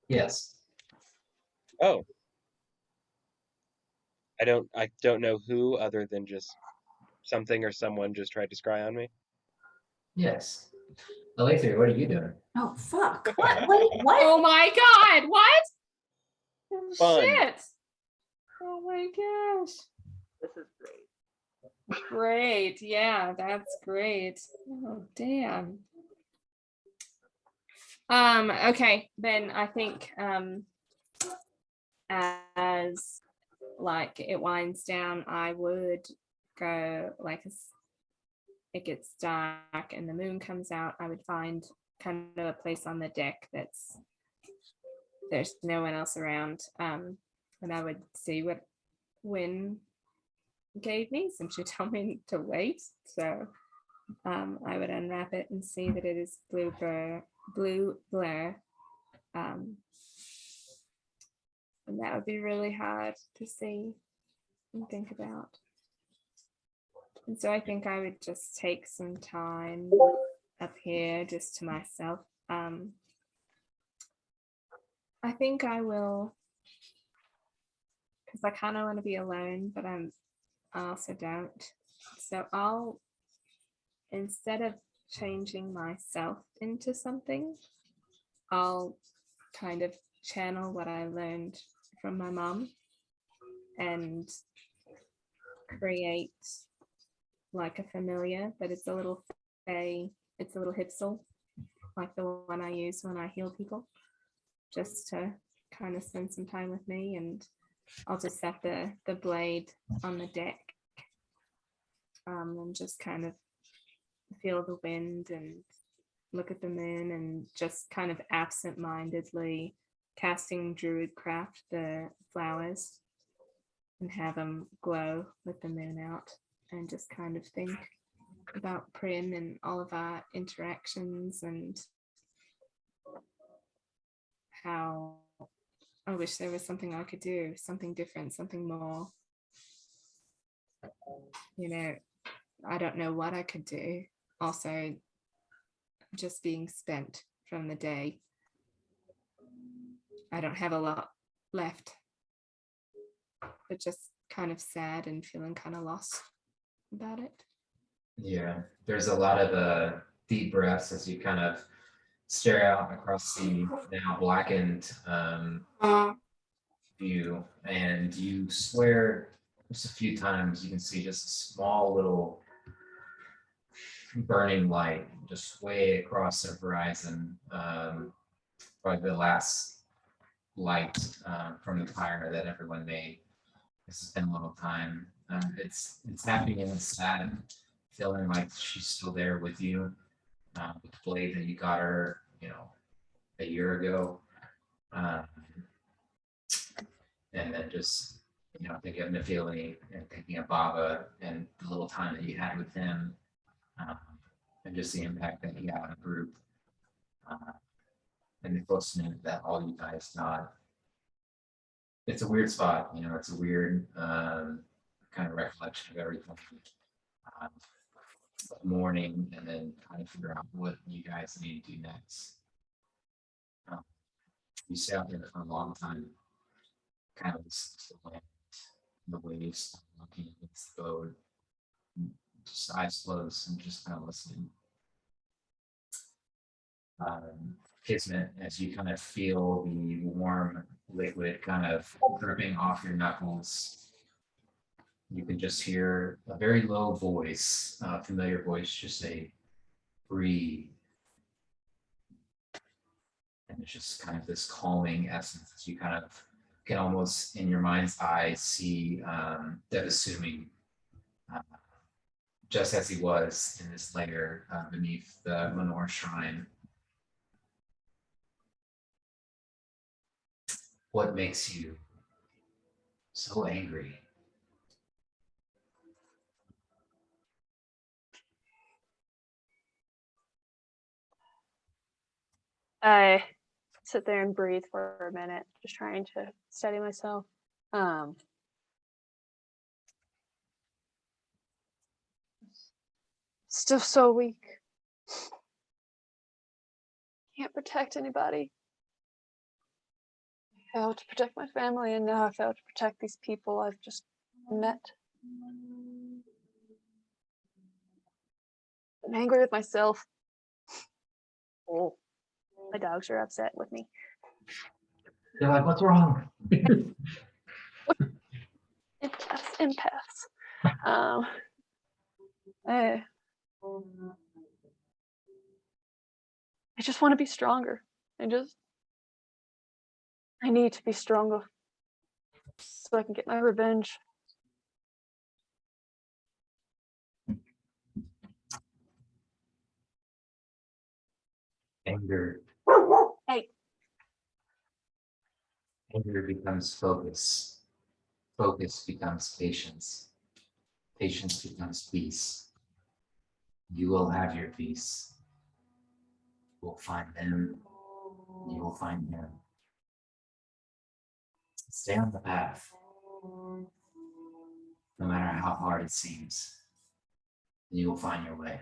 B: Yes.
H: Oh, I don't know who, other than just something or someone just tried to scry on me.
B: Yes. Alethea, what are you doing?
D: Oh fuck! What? Wait, what?
C: Oh my god, what? Oh,
H: Fun.
C: shit. Oh my gosh.
A: This is great.
C: Great. Yeah, that's great. Oh, damn. Okay, then I think as like it winds down, I would go like it gets dark and the moon comes out, I would find kind of a place on the deck there's no one else around. And I would see what Wynn gave me, since she told me to wait. So I would unwrap it and see that it is blue blur. And that would be really hard to see and think about. And so I think I would just take some time up here just to myself. I think I will, because I kind of want to be alone, but I also don't. So I'll, instead of changing myself into something, I'll kind of channel what I learned from my mom and create like a familiar, but it's a little hipsel, like the one I use when I heal people, just to kind of spend some time with me. And I'll just set the blade on the deck and just kind of feel the wind and look at the moon, and just kind of absent-mindedly casting Druidcraft the flowers and have them glow with the moon out, and just kind of think about Prin and all of our interactions, and how I wish there was something I could do, something different, something more. You know, I don't know what I could do. Also, just being spent from the day. I don't have a lot left, but just kind of sad and feeling kind of lost about it.
B: Yeah, there's a lot of deep breaths as you kind of stare out across the now blackened view, and you swear just a few times you can see just a small little burning light just way across the horizon, probably the last light from the fire that everyone made. This has been a little time. It's happy and it's sad, feeling like she's still there with you, with the blade that you got her, a year ago. And then just, thinking of Nafili and thinking of Baba and the little time that you had with him, and just the impact that he had on the group, and the closeness that all you guys got. It's a weird spot, it's a weird kind of recollection of everything. Morning, and then trying to figure out what you guys need to do next. You stay out there for a long time, kind of listen to the wind, the waves, looking against the boat, just eyes closed and just kind of listening. Kismet, as you kind of feel the warm liquid kind of dripping off your knuckles, you can just hear a very low voice, familiar voice, just say, breathe. And it's just kind of this calming essence as you kind of can almost in your mind's eye see Devasumi, just as he was in this lair beneath the Lenore shrine. What makes you so angry?
G: I sit there and breathe for a minute, just trying to steady myself. Still so weak. Can't protect anybody. I failed to protect my family, and now I failed to protect these people I've just met. I'm angry with myself. Oh, my dogs are upset with me.
B: They're like, what's wrong?
G: Empaths. I just want to be stronger. I need to be stronger so I can get my revenge.
B: Anger.
G: Hey.
B: Anger becomes focus. Focus becomes patience. Patience becomes peace. You will have your peace. You will find them. You will find him. Stay on the path. No matter how hard it seems. And you will find your way.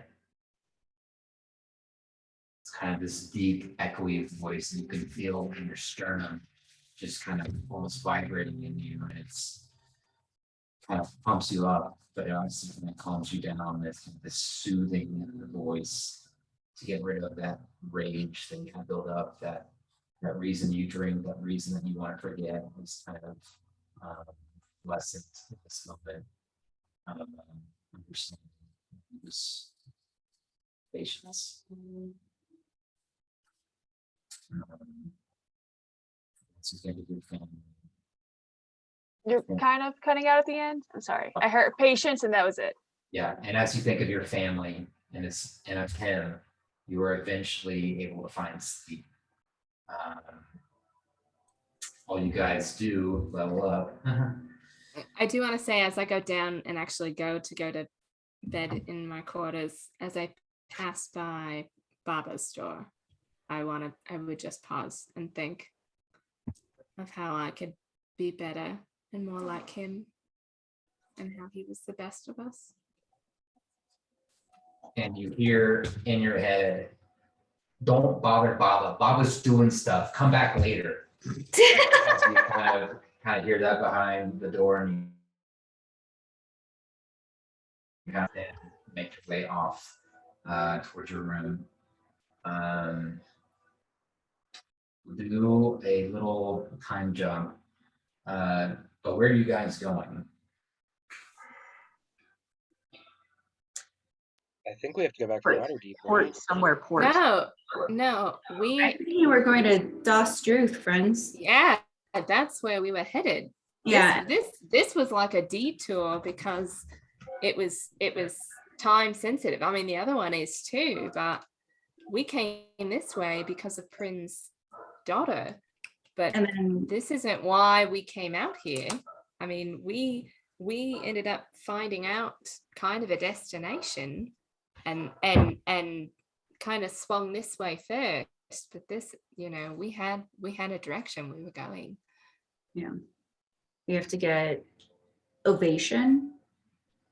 B: It's kind of this deep, echoey voice that you can feel in your sternum, just kind of almost vibrating in you, and it's kind of pumps you up, but it also kind of calms you down. This soothing voice to get rid of that rage that you kind of build up, that reason you drink, that reason that you want to forget is kind of lessened in this moment. Understanding this patience.
G: You're kind of cutting out at the end. I'm sorry. I heard patience and that was it.
B: Yeah, and as you think of your family and of him, you are eventually able to find sleep. All you guys do level up.
C: I do want to say, as I go down and actually go to bed in my quarters, as I pass by Baba's store, I would just pause and think of how I could be better and more like him, and how he was the best of us.
B: And you hear in your head, "Don't bother Baba. Baba's doing stuff. Come back later." As you kind of hear that behind the door, and you kind of make your way off towards your room. Do a little time jump. But where are you guys going?
H: I think we have to go back to
A: Port-
H: Waterdeep.
A: Port
H: Right?
A: somewhere, port.
C: No,
D: I
C: we,
D: think you were going to Dostruth, friends.
C: yeah, that's where we were headed.
D: Yeah.
C: This was like a detour because it was time sensitive. I mean, the other one is too, but we came this way because of Prin's daughter. But
D: And then
C: this isn't why we came out here. I mean, we ended up finding out kind of a destination and kind of swung this way first. But this, we had a direction we were going.
D: we have to get Ovation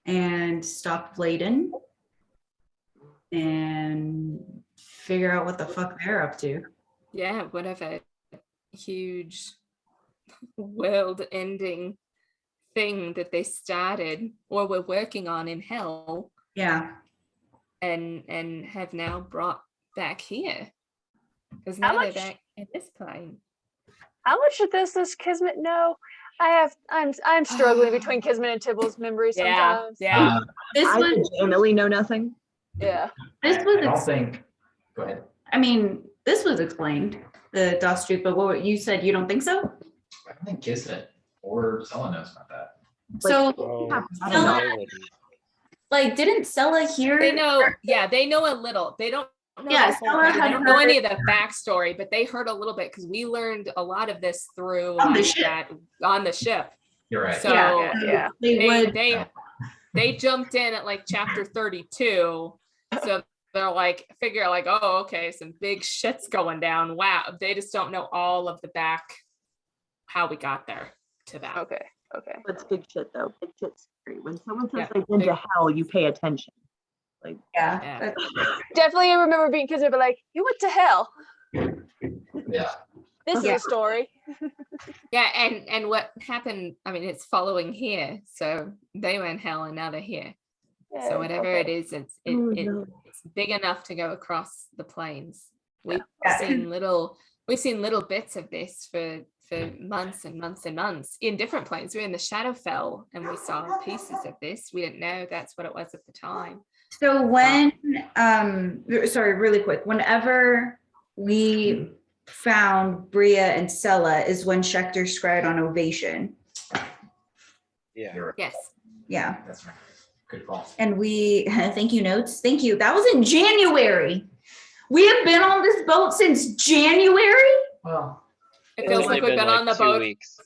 D: and stop Bladen and figure out what the fuck they're up to.
C: Yeah, whatever huge world-ending thing that they started or were working on in hell
D: Yeah.
C: and have now brought back here. Because
G: How
C: now they're
G: much-
C: back in this plane.
G: How much of this does Kismet know? I'm struggling between Kismet and Tibble's memory sometimes.
C: Yeah.
D: This
A: I
D: was
A: legitimately know nothing.
G: Yeah.
D: this
B: I
D: was
B: don't
D: ex-
B: think. Go ahead.
D: I mean, this was explained, the Dostruth, but what you said, you don't think so?
B: I don't think Kismet or someone knows about that.
D: So
H: Oh,
A: I
H: I
A: don't know.
H: wouldn't.
D: like didn't Stella hear
C: They know a little. They don't know
D: Yeah,
C: the whole
D: Stella
C: thing.
D: had
C: They don't know
D: heard-
C: any of the backstory, but they heard a little bit because we learned a lot of this through
D: On the
C: like
D: ship.
C: that on the ship.
B: You're right.
C: So
G: Yeah.
D: they
C: they jumped in at like chapter 32. So they're like, figure like, oh, okay, some big shit's going down. Wow. They just don't know all of the back, how we got there to that.
G: Okay.
A: That's big shit though. Big shit's scary. When someone says
C: Yeah,
A: they've been to
C: big-
A: hell, you pay attention. Like,
D: yeah.
C: Yeah.
D: that-
G: Definitely remember being Kismet, but like, you went to hell.
B: Yeah.
G: This is
D: Yeah.
G: a story.
C: Yeah, and what happened, I mean, it's following here. So they were in hell and now they're here.
G: Yeah,
C: So whatever
G: okay.
C: it is, it's
A: no.
C: it's big enough to go across the plains. We've
D: Yeah.
C: seen little bits of this for months and months and months in different planes. We were in the Shadowfell and we saw pieces of this. We didn't know that's what it was at the time.
D: So when sorry, really quick, whenever we found Bria and Stella is when Schechter scryed on Ovation.
H: Yeah.
B: You're right.
C: Yes.
D: Yeah.
B: That's right. Good call.
D: And we thank you, notes. Thank you. That was in January. We have been on this boat since January.
B: Well,
C: It
H: It's
C: feels
H: only
C: like we've
H: been
C: been
H: like
C: on the
H: 2
C: boat.
H: weeks.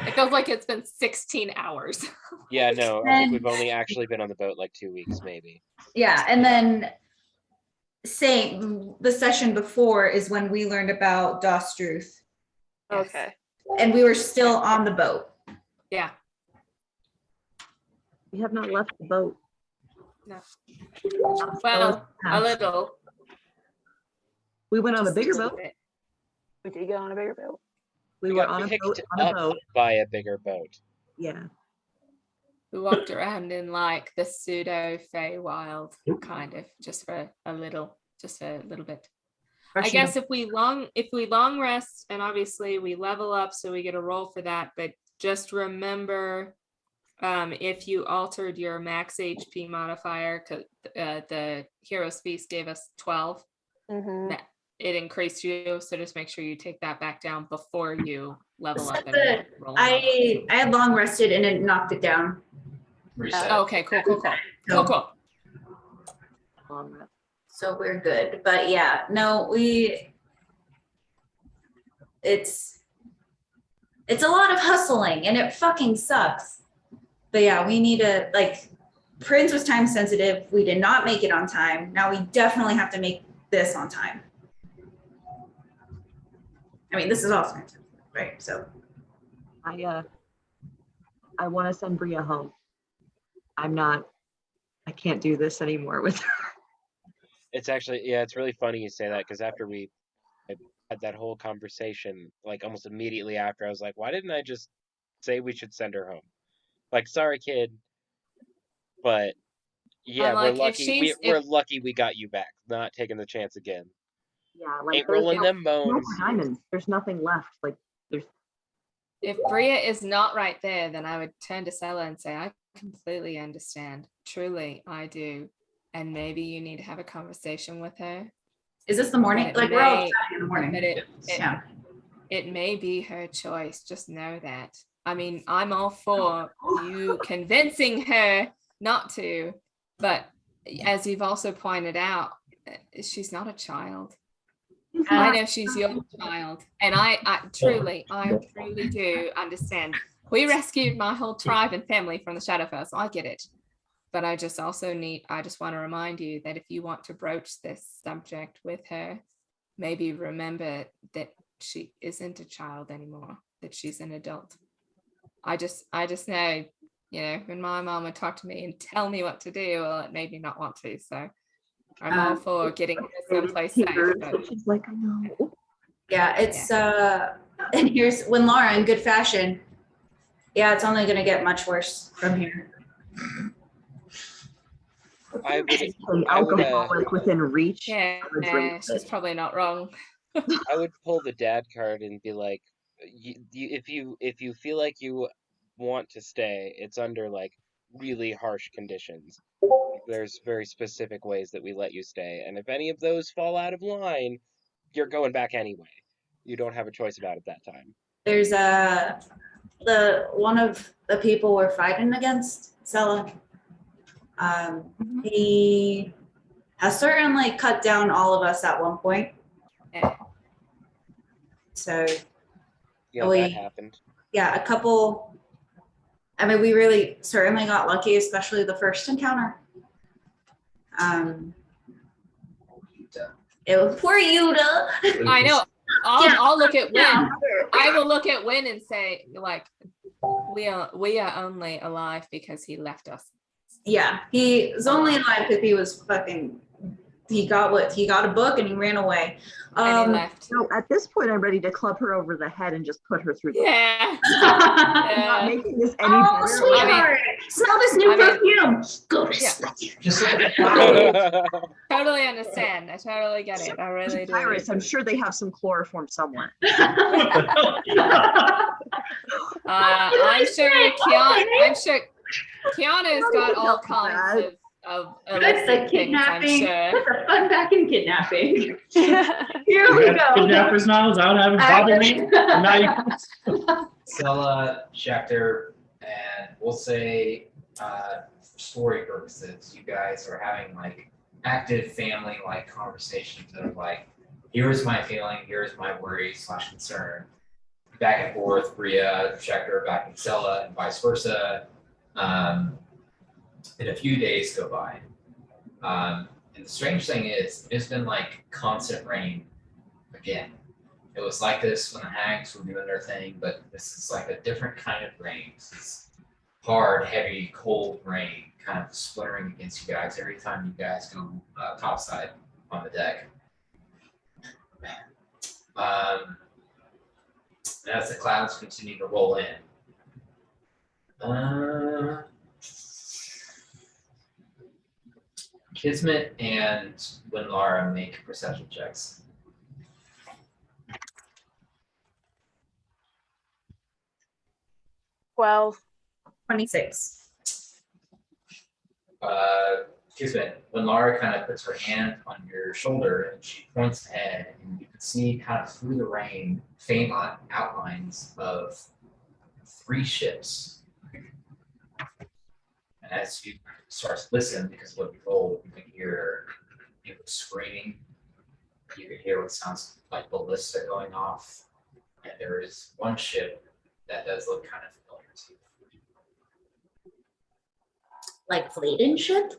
C: It feels like it's been 16 hours.
H: Yeah, no, I think
D: And-
H: we've only actually been on the boat like 2 weeks, maybe.
D: Yeah, and then the session before is when we learned about Dostruth,
C: Yes.
G: Okay.
D: and we were still on the boat.
C: Yeah.
A: We have not left the boat.
C: No.
A: Not
C: Well, a
A: fast.
C: little.
A: We went on a
C: just
A: bigger
C: little
A: boat.
C: bit.
G: We did go on a bigger boat.
A: We
H: We
A: were
H: got
A: on a
H: picked
A: boat. On a
H: up
A: boat.
H: by a bigger boat.
A: Yeah.
C: We walked around in like the pseudo Feywild kind of, just for a little bit. I
A: Rushing
C: guess if we long rest, and obviously we level up, so we get a roll for that. But just remember, if you altered your max HP modifier, because the Hero's Feast gave us 12,
G: Mm-hmm.
C: that it increased you. So just make sure you take that back down before you level up.
D: Except
C: And roll.
D: I had long rested and it knocked it down.
B: reset.
C: Okay, cool.
D: So-
A: long rest.
D: So we're good. But yeah, no, it's a lot of hustling and it fucking sucks. But yeah, we need to, like, Prince was time sensitive. We did not make it on time. Now we definitely have to make this on time. I mean, this is also time sensitive, right? So
A: I want to send Bria home. I can't do this anymore with her.
H: It's actually, yeah, it's really funny you say that because after we had that whole conversation, like almost immediately after, I was like, why didn't I just say we should send her home? Like, sorry, kid, but yeah,
C: I'm
H: we're
C: like, if
H: lucky.
C: she's-
H: We're lucky we got you back. Not taking the chance again.
A: Yeah, like
H: Ain't
A: there's
H: rolling them
A: no more
H: bones.
A: diamonds. There's nothing left. Like
C: If Bria is not right there, then I would turn to Sella and say, I completely understand. Truly, I do. And maybe you need to have a conversation with her.
D: is this the morning?
C: But it
D: Like, we're all
C: may-
D: chatting in the morning.
C: But
D: Yeah.
C: it may be her choice. Just know that. I mean, I'm all for you convincing her not to, but as you've also pointed out, she's not a child. I know she's your child, and I truly do understand. We rescued my whole tribe and family from the Shadowfell, so I get it. But I just want to remind you that if you want to broach this subject with her, maybe remember that she isn't a child anymore, that she's an adult. I just know, when my mom would talk to me and tell me what to do, well, it made me not want to. So I'm all for getting her someplace safe. But
A: she's like, I know.
D: Yeah, it's and here's when Laura in good fashion. Yeah, it's only gonna get much worse from here.
H: I would,
A: Hey,
H: I would,
A: alcoholic within reach.
C: yeah,
A: I would drink
C: she's
A: it.
C: probably not wrong.
H: I would pull the dad card and be like, if you feel like you want to stay, it's under like really harsh conditions. There's very specific ways that we let you stay, and if any of those fall out of line, you're going back anyway. You don't have a choice about it that time.
D: There's one of the people we're fighting against, Sella. He has certainly cut down all of us at one point.
C: Yeah.
D: So
H: Yeah,
D: We-
H: that happened.
D: yeah, a couple. I mean, we really certainly got lucky, especially the first encounter. It was poor Yuta.
C: I know. I'll look at Win.
D: Yeah.
C: I will look at Win and say, like, we are only alive because he left us.
D: Yeah, he was only alive because he was fucking. He got a book and he ran away.
C: And he left.
A: So at this point, I'm ready to club her over the head and just put her through the.
C: Yeah.
A: I'm not making this any
D: Oh,
A: better.
D: sweetheart! Smell this new
C: I mean-
D: perfume. Go to
C: Yeah.
D: sleep.
B: Just look at the flower.
C: Totally understand. I totally get it. I really do.
A: Pirates, I'm sure they have some chloroform somewhere.
C: I'm sure Kiana's got all kinds of
D: That's the
C: illicit things, I'm
D: kidnapping.
C: sure.
D: That's the fun back in kidnapping. Here
F: You
D: we
F: got
D: go.
F: kidnappers now, is out having fun with me? And now you-
B: Stella, Schecter, and we'll say, for story purposes, you guys are having like active family-like conversations that are like, here's my feeling, here's my worry / concern. Back and forth, Bria, Schechter, back and Sella, and vice versa. And a few days go by. And the strange thing is, it's been like constant rain again. It was like this when the hags were doing their thing, but this is like a different kind of rain. This is hard, heavy, cold rain kind of splattering against you guys every time you guys go topside on the deck. As the clouds continue to roll in. Kismet and Winlara make perception checks.
G: 12.
D: 26.
B: Kismet, when Lara kind of puts her hand on your shoulder and she points ahead, and you can see kind of through the rain faint outlines of 3 ships. And as you start to listen, because of what you told, you can hear people screaming. You can hear what sounds like ballista going off. And there is one ship that does look kind of familiar to you.
D: Like Flayden ship?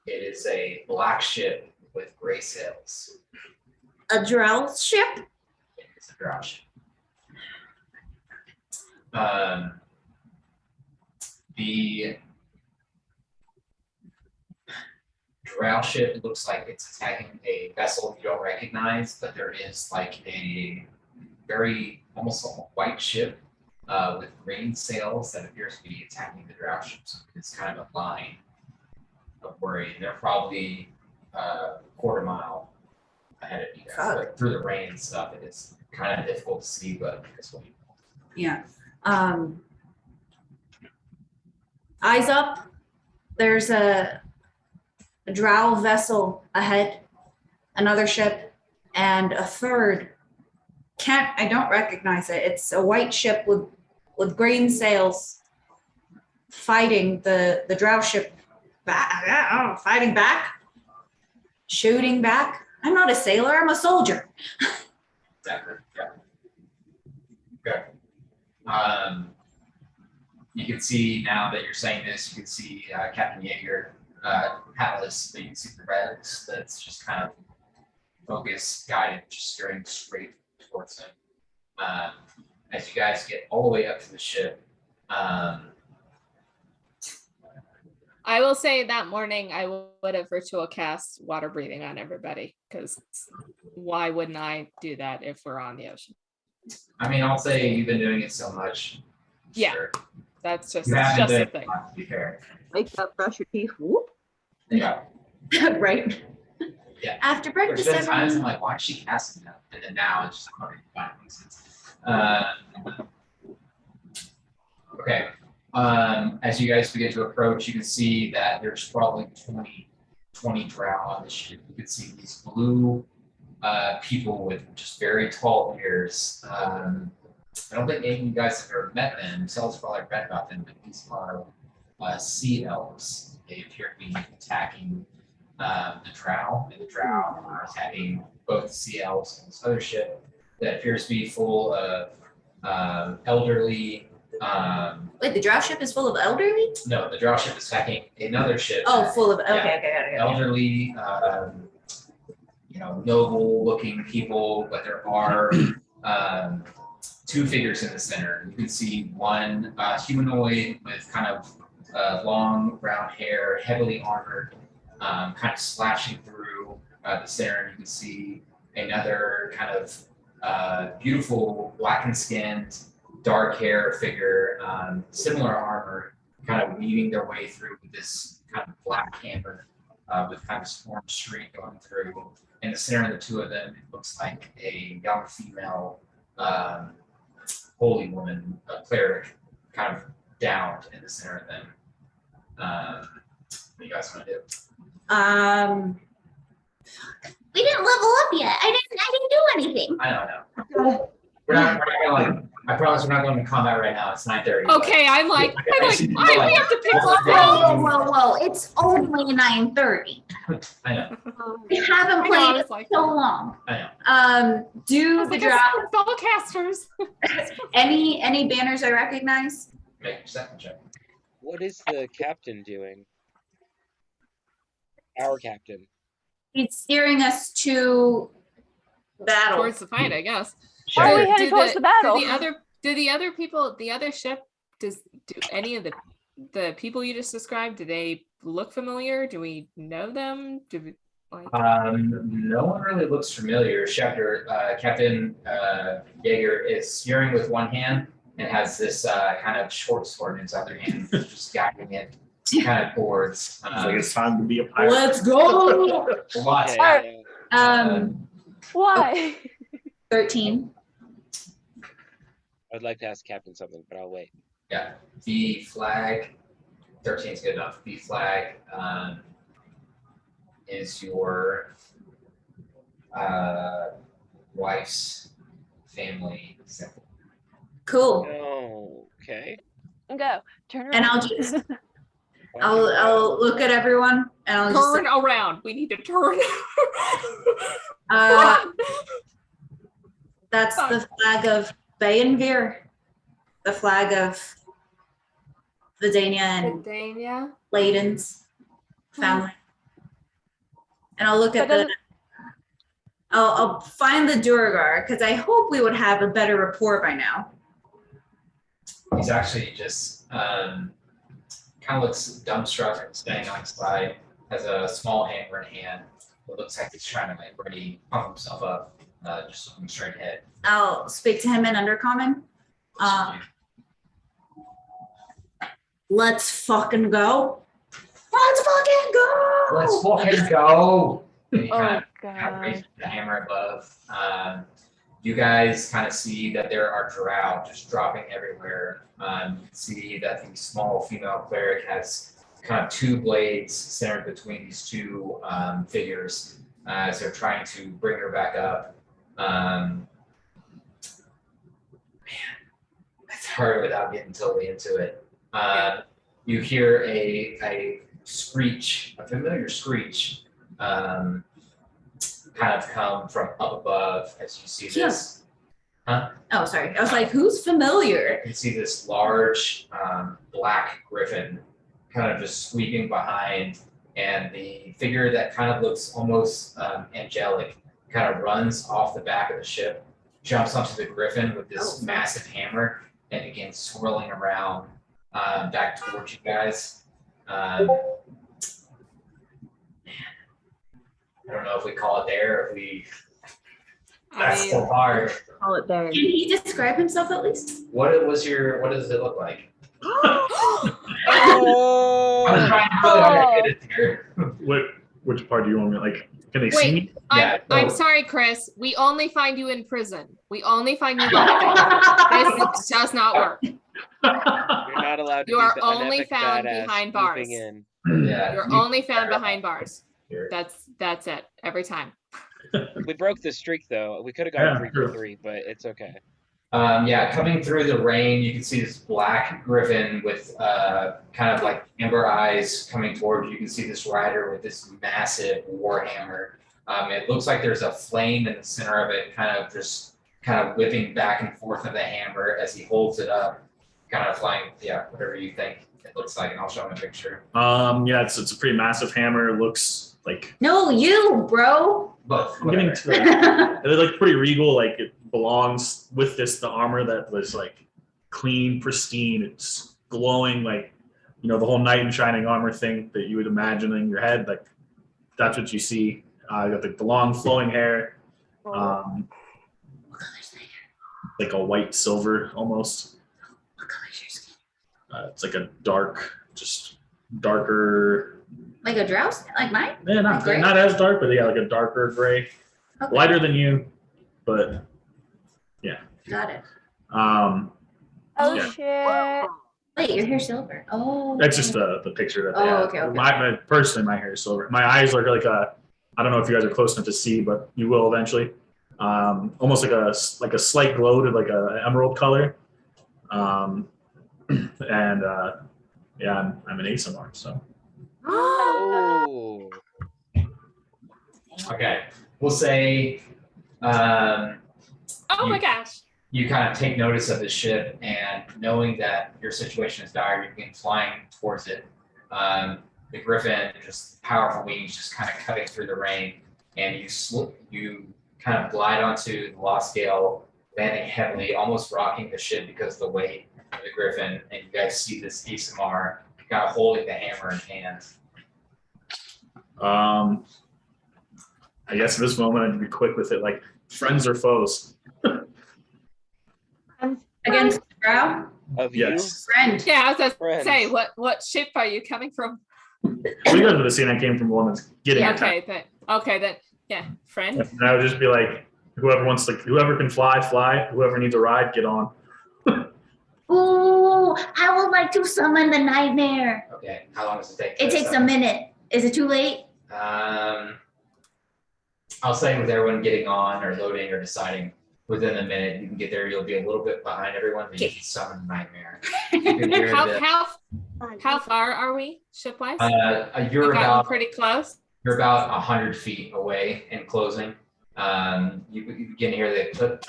B: It is a black ship with gray sails.
D: A drow ship?
B: It is a drow ship. The drow ship looks like it's attacking a vessel you don't recognize, but there is like a very almost a white ship with green sails that appears to be attacking the drow ship. So it's kind of a line of worry. They're probably a quarter mile ahead of you guys. But through the rain and stuff, it is kind of difficult to see, but because what you
D: Yeah. Eyes up. There's a drow vessel ahead, another ship, and a third. I don't recognize it. It's a white ship with green sails fighting the drow ship back. I don't know, fighting back, shooting back. I'm not a sailor, I'm a soldier.
B: Exactly. Yeah. Okay. You can see now that you're saying this, you can see Captain Yeager, Atlas, that you can see the reds that's just kind of focused, guided, just steering straight towards him. As you guys get all the way up to the ship,
C: I will say that morning I would have ritual cast water breathing on everybody, because why wouldn't I do that if we're on the ocean?
B: I mean, I'll say you've been doing it so much.
C: Yeah.
B: Sure.
C: That's just
B: You haven't
C: a
B: been,
C: thing.
B: to be fair.
A: Wake up, brush your teeth. Whoop.
B: Yeah.
D: Right?
B: Yeah.
D: After
B: There's
D: breakfast,
B: been times I'm
D: everyone.
B: like, why is she casting that? And then now it's just like, okay, fine, makes sense. Okay. As you guys begin to approach, you can see that there's probably 20 drow on the ship. You can see these blue people with just very tall ears. I don't think any of you guys have ever met them. Sel's probably read about them, but these are sea elves. They appear to be attacking the drow, and the drow are attacking both the sea elves and this other ship that appears to be full of elderly.
D: Wait, the drow ship is full of elderly?
B: No, the drow ship is attacking another ship.
D: Oh, full of, okay,
B: Yeah.
D: okay.
B: Elderly, noble-looking people, but there are 2 figures in the center. You can see one humanoid with kind of long brown hair, heavily armored, kind of slashing through the center. You can see another kind of beautiful, blackened skinned, dark hair figure, similar armor, kind of weaving their way through this kind of black hammer with kind of orange streak going through. In the center of the 2 of them, it looks like a young female holy woman, a cleric, kind of downed in the center of them. What do you guys want to do?
I: We didn't level up yet. I didn't do anything.
B: I don't know. We're not gonna like. I promise we're not going to combat right now. It's 9:30.
C: Okay, I'm like, we have to pick
B: Well,
C: one
D: Whoa,
C: thing.
D: whoa, whoa, it's only 9:30.
B: I know.
D: We haven't
C: I know, I
D: played
C: was
D: in
C: like,
D: so long.
B: I know.
C: I
D: Do
C: was
D: the
C: like,
D: draft.
C: spellcasters.
D: Any banners I recognize?
B: Make a perception check.
H: What is the captain doing? Our captain.
D: He's steering us to battle.
C: Towards the fight, I guess.
G: Why are we
B: Check.
G: heading towards the battle?
C: Do the other people, the other ship, do any of the people you just described, do they look familiar? Do we know them? Do we like?
B: No one really looks familiar. Captain Jaeger is steering with one hand and has this kind of short sword in his other hand, just guiding it kind of towards.
F: It's like it's time to be a pirate.
D: Let's go.
B: Lots.
H: Okay,
G: Why?
D: 13.
H: I'd like to ask Captain something, but I'll wait.
B: Yeah, the flag, 13 is good enough. The flag is your wife's family symbol.
D: Cool.
H: Oh, okay.
G: Go. Turn around.
D: And I'll just, I'll look at everyone and I'll just
C: Turn around. We need to turn.
D: that's the flag of Bayenveer, the flag of Vidania and
C: Dania.
D: Leiden's family. And I'll look at
G: But
D: the, I'll find the Durgar because I hope we would have a better rapport by now.
B: He's actually just kind of looks dumbstruck and standing on his side, has a small hammer in hand. It looks like he's trying to like ready pump himself up, just looking straight ahead.
D: I'll speak to him in Undercommon. Let's fucking go. Let's fucking go.
B: Let's fucking go! And he kind
G: Oh
B: of raises
G: god.
B: the hammer above. You guys kind of see that there are drow just dropping everywhere. You can see that the small female cleric has kind of two blades centered between these two figures as they're trying to bring her back up. Man, it's hard without getting totally into it. You hear a screech, a familiar screech, kind of come from up above as you see this. Huh?
D: Oh, sorry. I was like, who's familiar?
B: You can see this large black griffin kind of just sweeping behind, and the figure that kind of looks almost angelic kind of runs off the back of the ship, jumps onto the griffin with this massive hammer, and begins swirling around back towards you guys. I don't know if we call it there, or if we. That's so hard.
A: Call it there.
D: Can he describe himself at least?
B: What does it look like? I was
H: Oh,
B: trying really hard to get it here.
F: Which part do you want me like? Can they see
C: Wait,
F: me?
B: Yeah,
C: I'm
B: so-
C: sorry, Chris. We only find you in prison. We only find you locked. This does not work.
H: you're not allowed to
C: You
H: be
C: are
H: the
C: only
H: unepic
C: found
H: badass
C: behind
H: swooping
C: bars.
H: in.
B: Yeah.
C: You're only found behind bars.
B: Here.
C: That's it every time.
H: We broke the streak though. We could have
F: Yeah,
H: gone 3 for
F: true.
H: 3, but it's okay.
B: Yeah, coming through the rain, you can see this black griffin with kind of like amber eyes coming towards you. You can see this rider with this massive war hammer. It looks like there's a flame in the center of it, kind of whipping back and forth of the hammer as he holds it up, kind of flying. Yeah, whatever you think it looks like, and I'll show him a picture.
F: Yeah, it's a pretty massive hammer. It looks like
D: No, you, bro.
B: Both.
F: I'm getting
B: whatever.
F: to that. It looks pretty regal, like it belongs with the armor that was like clean, pristine. It's glowing, like, you know, the whole knight in shining armor thing that you would imagine in your head. Like, that's what you see. You got the long flowing hair, like a white silver almost. It's like a darker.
D: Like a drows? Like mine?
F: Yeah, not
D: Gray?
F: not as dark, but yeah, like a darker gray,
D: Okay.
F: lighter than you, but
D: Got it.
G: Oh
F: Yeah.
G: shit.
D: Wait, your hair's silver. Oh.
F: that's just the picture that they
D: Oh,
F: have.
D: okay, okay.
F: Personally, my hair is silver. My eyes are like I don't know if you guys are close enough to see, but you will eventually. almost like a slight glow to like a emerald color. And yeah, I'm an ASMR, so.
H: Oh,
B: Okay, we'll say
C: Oh my
B: You-
C: gosh.
B: you kind of take notice of the ship, and knowing that your situation is dire, you begin flying towards it. The Griffin, just powerful wings, just kind of cutting through the rain, and you kind of glide onto the lost scale, landing heavily, almost rocking the ship because of the weight of the Griffin. And you guys see this ASMR kind of holding the hammer in hand.
F: I guess at this moment I'd be quick with it, like friends or foes.
D: Against Drow?
H: of you?
F: Yes.
D: Friend.
C: Yeah, I was gonna
H: Friends.
C: say, what ship are you coming from?
F: Well, you guys would have seen I came from the one that's getting attacked.
C: Okay, then yeah, friend.
F: And I would just be like, whoever can fly, fly. Whoever needs a ride, get on.
D: Ooh, I would like to summon the nightmare.
B: Okay, how long does it take?
D: It takes a minute. Is it too late?
B: I'll say with everyone getting on or loading or deciding within a minute, you can get there. You'll be a little bit behind everyone, but you can summon the nightmare. You can hear the,
C: How far are we shipwise?
B: you're
C: We've gotten
B: about
C: pretty close.
B: you're about 100 feet away in closing. You can hear the clip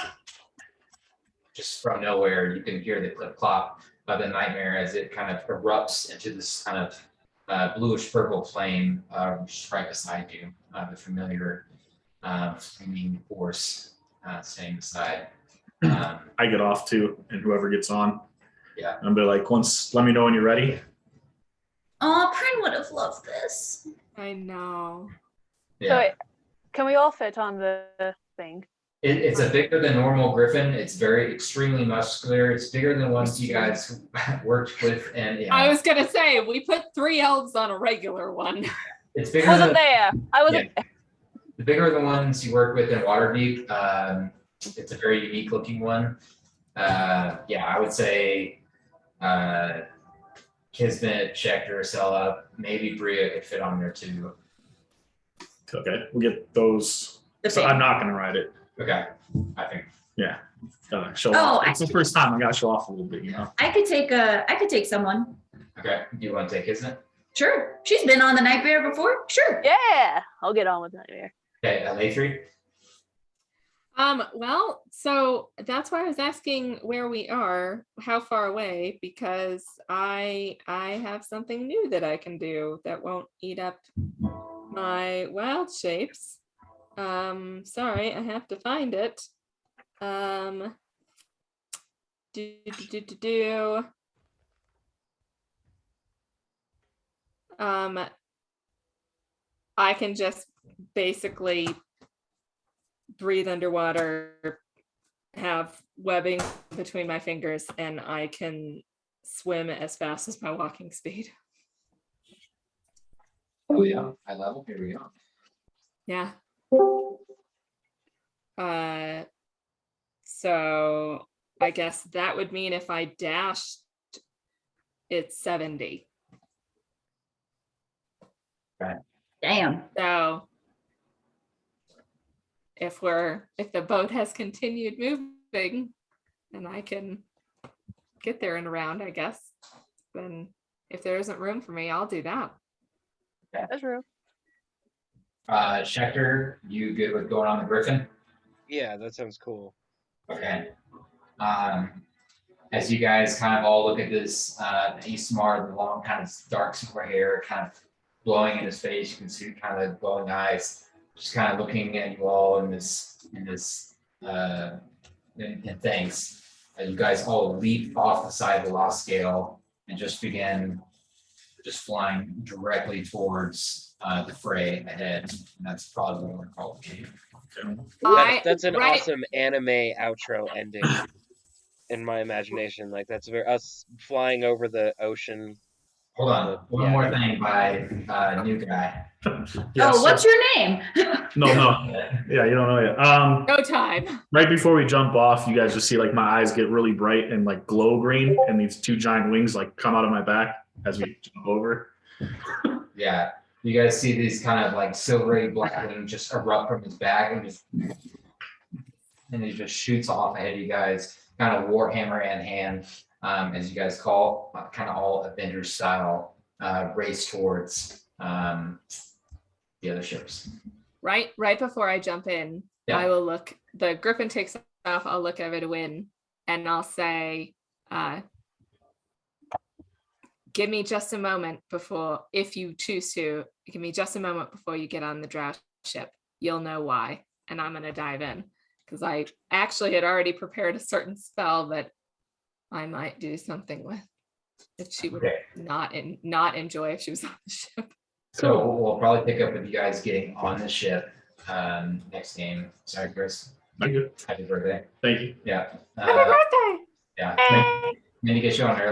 B: just from nowhere. You can hear the clip clop of the nightmare as it kind of erupts into this kind of bluish purple flame just right beside you. The familiar flaming force staying beside.
F: I get off too, and whoever gets on.
B: Yeah.
F: And be like, let me know when you're ready.
D: Oh, Prin would have loved this.
C: I know.
B: Yeah.
G: So can we all fit on the thing?
B: It's a bigger than normal Griffin. It's very extremely muscular. It's bigger than ones you guys worked with, and yeah,
C: I was gonna say we put 3 elves on a regular one.
B: it's bigger
G: Wasn't
B: than
G: there. I wasn't.
B: the bigger the ones you work with in Waterdeep. It's a very unique looking one. Yeah, I would say Kismet, Schecter, Sella, maybe Bria could fit on there too.
F: Okay, we'll get those. So I'm not gonna ride it.
B: Okay, I think.
F: Yeah. Gotta show
D: Oh,
F: off. It's the first time I gotta show off a little bit, you know.
D: I could take someone.
B: Okay, do you want to take Kismet?
D: Sure. She's been on the nightmare before. Sure.
G: Yeah, I'll get on with that here.
B: Okay, Lathree.
C: Well, so that's why I was asking where we are, how far away, because I have something new that I can do that won't eat up my wild shapes. Sorry, I have to find it. I can just basically breathe underwater, have webbing between my fingers, and I can swim as fast as my walking speed.
B: Oh yeah, high level. Here we go.
C: Yeah. So I guess that would mean if I dashed, it's 70.
D: Damn.
C: So if the boat has continued moving and I can get there in a round, I guess, then if there isn't room for me, I'll do that.
G: That's true.
B: Schecter, you good with going on the Griffin?
H: Yeah, that sounds cool.
B: Okay. As you guys kind of all look at this, Ismar, the long kind of dark silver hair kind of blowing in his face, you can see kind of glowing eyes, just kind of looking at you all in thanks. You guys all leap off the side of the lost scale and just begin flying directly towards the fray ahead. And that's probably what we're called.
H: That's an
C: right.
H: awesome anime outro ending in my imagination. Like that's us flying over the ocean.
B: Hold on. One
H: Yeah.
B: more thing by new guy.
F: Yeah,
D: Oh, what's your name?
F: No. Yeah, you don't know yet.
C: No time.
F: Right before we jump off, you guys just see like my eyes get really bright and like glow green, and these 2 giant wings like come out of my back as we jump over.
B: Yeah. You guys see these kind of like silvery black wings just erupt from his back and just and it just shoots off ahead of you guys, kind of warhammer in hand, as you guys call, kind of all Avengers style, race towards the other ships.
C: Right before I jump in,
B: Yeah.
C: I will look. The Griffin takes off. I'll look over to Win, and I'll say, "Give me just a moment before, if you choose to, give me just a moment before you get on the draft ship. You'll know why." And I'm gonna dive in because I actually had already prepared a certain spell that I might do something with that she would
B: Okay.
C: not enjoy if she was on the ship.
B: So we'll probably pick up with you guys getting on the ship next game. Sorry, Chris.
F: I'm good.
B: Happy birthday.
F: Thank you.
B: Yeah.
C: Happy birthday!
B: Yeah.
G: Hey.
B: Maybe get you on early.